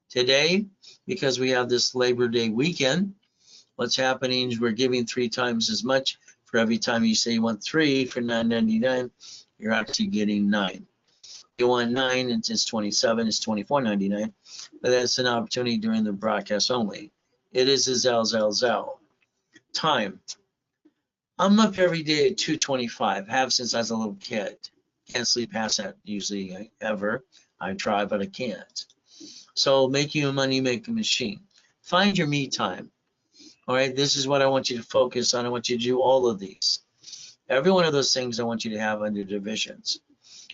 Today, because we have this Labor Day weekend, what's happening is we're giving 3 times as much. For every time you say you want 3 for $9.99, you're actually getting 9. If you want 9, it's 27, it's $24.99, but that's an opportunity during the broadcast only. It is a Zell. Time. I'm up every day at 2:25, have since I was a little kid. Can't sleep past that usually ever. I try, but I can't. So making your money making machine. Find your me time. All right, this is what I want you to focus on. I want you to do all of these. Every one of those things I want you to have under divisions.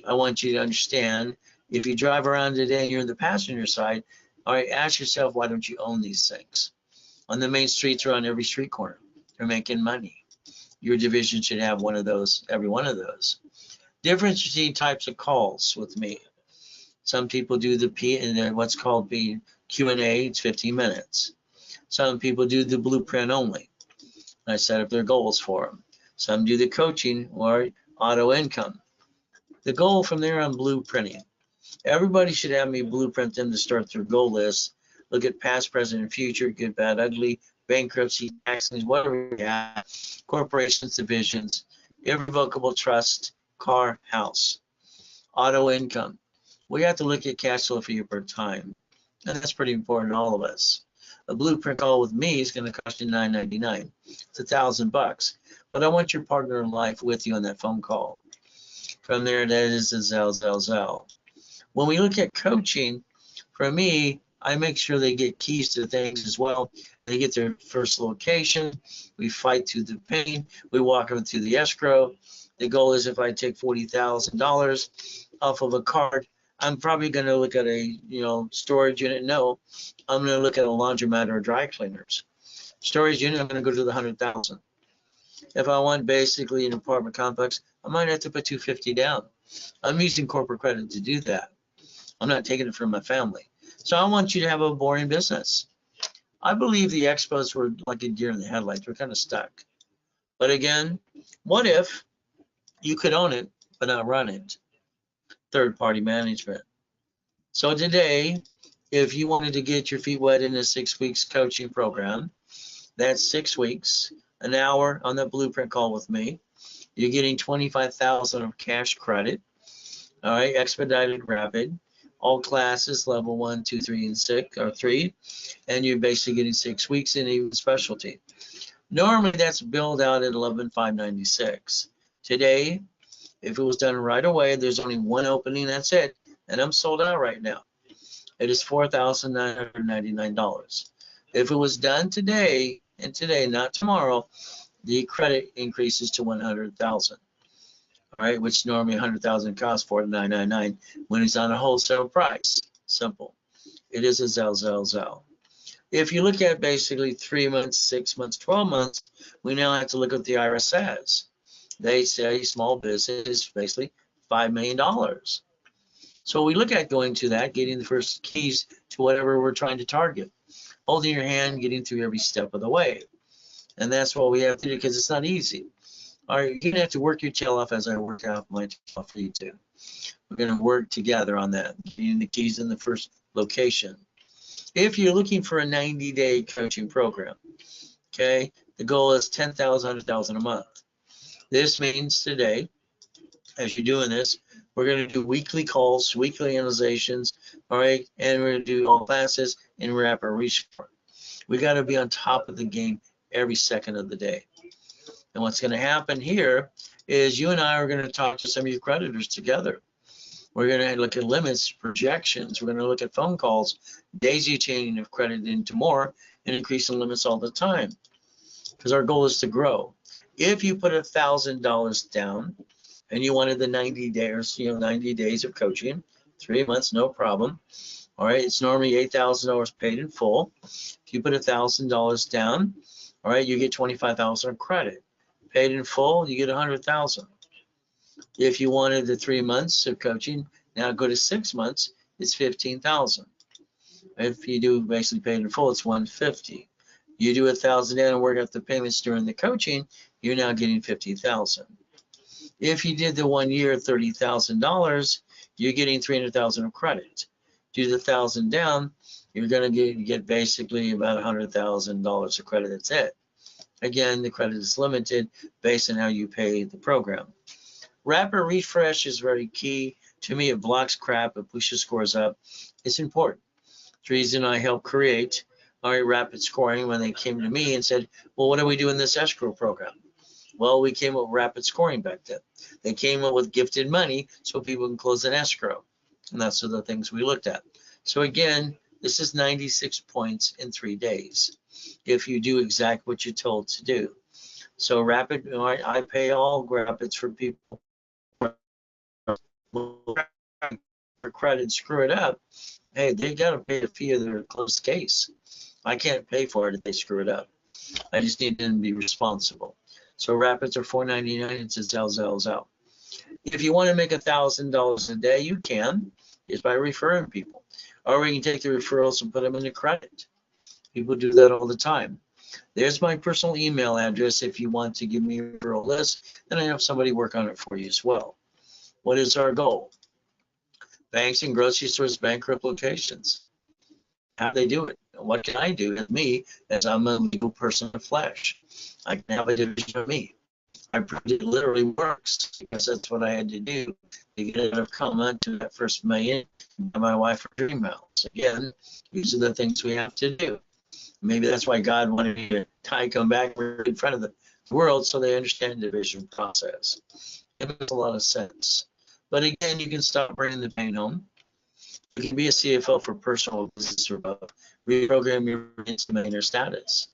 I want you to understand, if you drive around today and you're in the passenger side, all right, ask yourself, why don't you own these things? On the main streets or on every street corner, they're making money. Your division should have one of those, every one of those. Difference between types of calls with me. Some people do the what's called the Q&A, it's 15 minutes. Some people do the blueprint only. I set up their goals for them. Some do the coaching or auto income. The goal from there on blueprinting. Everybody should have me blueprint them to start their goal list. Look at past, present, and future, good, bad, ugly, bankruptcy, taxes, whatever you have, corporations, divisions, irrevocable trust, car, house, auto income. We have to look at cash flow for you per time. And that's pretty important to all of us. A blueprint call with me is going to cost you $9.99. It's $1,000. But I want your partner in life with you on that phone call. From there, that is a Zell. When we look at coaching, for me, I make sure they get keys to things as well. They get their first location. We fight through the pain. We walk them through the escrow. The goal is if I take $40,000 off of a card, I'm probably going to look at a storage unit. No, I'm going to look at a laundromat or dry cleaners. Storage unit, I'm going to go to the 100,000. If I want basically an apartment complex, I might have to put $250 down. I'm using corporate credit to do that. I'm not taking it from my family. So I want you to have a boring business. I believe the expos were like a deer in the headlights. We're kind of stuck. But again, what if you could own it but not run it? Third-party management. So today, if you wanted to get your feet wet in a 6 weeks coaching program, that's 6 weeks, an hour on the blueprint call with me. You're getting $25,000 of cash credit. All right, expedited rapid. All classes, level 1, 2, 3, and 6, or 3, and you're basically getting 6 weeks in a specialty. Normally, that's billed out at $11,596. Today, if it was done right away, there's only one opening, that's it, and I'm sold out right now. It is $4,999. If it was done today, and today, not tomorrow, the credit increases to $100,000. All right, which normally $100,000 costs $4,999 when it's on a wholesale price. Simple. It is a Zell. If you look at basically 3 months, 6 months, 12 months, we now have to look at the IRS says. They say small business is basically $5 million. So we look at going to that, getting the first keys to whatever we're trying to target, holding your hand, getting through every step of the way. And that's what we have to do because it's not easy. All right, you're going to have to work your tail off as I work out my tail off for you too. We're going to work together on that, getting the keys in the first location. If you're looking for a 90-day coaching program, okay, the goal is $10,000, $100,000 a month. This means today, as you're doing this, we're going to do weekly calls, weekly analyzations, all right, and we're going to do all classes and wrap our reach for it. We got to be on top of the game every second of the day. And what's going to happen here is you and I are going to talk to some of your creditors together. We're going to look at limits, projections. We're going to look at phone calls, daisy chaining of credit into more, and increasing limits all the time. Because our goal is to grow. If you put $1,000 down and you wanted the 90 days, 90 days of coaching, 3 months, no problem. All right, it's normally $8,000 paid in full. If you put $1,000 down, all right, you get $25,000 of credit. Paid in full, you get $100,000. If you wanted the 3 months of coaching, now go to 6 months, it's $15,000. If you do basically paid in full, it's $150,000. You do $1,000 down and work out the payments during the coaching, you're now getting $50,000. If you did the 1 year, $30,000, you're getting $300,000 of credit. Do the $1,000 down, you're going to get basically about $100,000 of credit. That's it. Again, the credit is limited based on how you pay the program. Rapid refresh is very key. To me, it blocks crap, it pushes scores up. It's important. It's the reason I helped create rapid scoring when they came to me and said, well, what do we do in this escrow program? Well, we came up with rapid scoring back then. They came up with gifted money so people can close an escrow. And that's the things we looked at. So again, this is 96 points in 3 days if you do exactly what you're told to do. So rapid, I pay all rapids for people for credit, screw it up. Hey, they got to pay a fee of their closed case. I can't pay for it if they screw it up. I just need them to be responsible. So rapids are $4.99. It's a Zell. If you want to make $1,000 a day, you can. It's by referring people. Or we can take the referrals and put them into credit. People do that all the time. There's my personal email address if you want to give me a referral list, and I have somebody work on it for you as well. What is our goal? Banks and grocery stores bankrupt locations. How do they do it? What can I do as me, as I'm a legal person of flesh? I can have a division of me. I proved it literally works because that's what I had to do to get out of coma to that first million and my wife her dream house. Again, these are the things we have to do. Maybe that's why God wanted me to come back in front of the world so they understand the division process. It makes a lot of sense. But again, you can stop bringing the pain home. You can be a CFO for personal business or above. Reprogram your into millionaire status.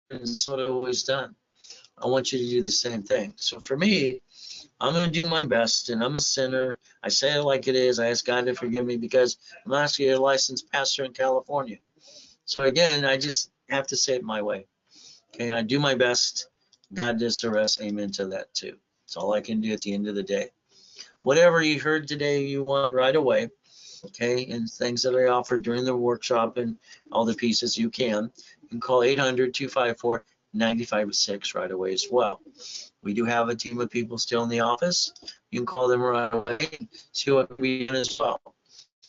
And that's what I've always done. I want you to do the same thing. So for me, I'm going to do my best, and I'm a sinner. I say it like it is. I ask God to forgive me because I'm actually a licensed pastor in California. So again, I just have to say it my way. Okay, I do my best. God does the rest. Amen to that too. That's all I can do at the end of the day. Whatever you heard today, you want right away. Okay, and things that I offer during the workshop and all the pieces you can call 800-254-9506 right away as well. We do have a team of people still in the office. You can call them right away and see what can be done as well.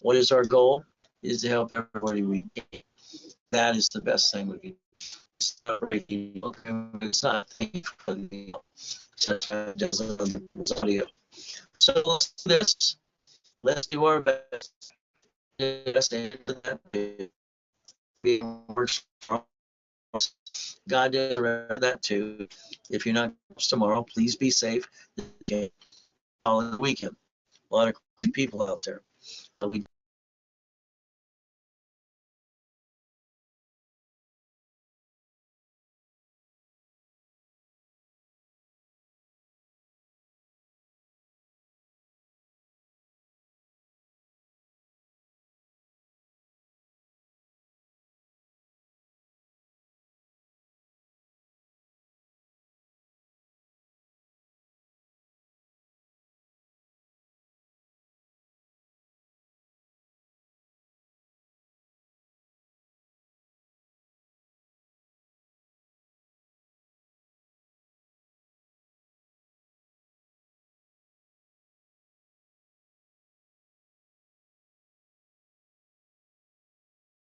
What is our goal? Is to help everybody we can. That is the best thing we can do. It's not. Thank you for the audio. So let's do this. Let's do our best. God did that too. If you're not tomorrow, please be safe. All in the weekend. A lot of people out there. But we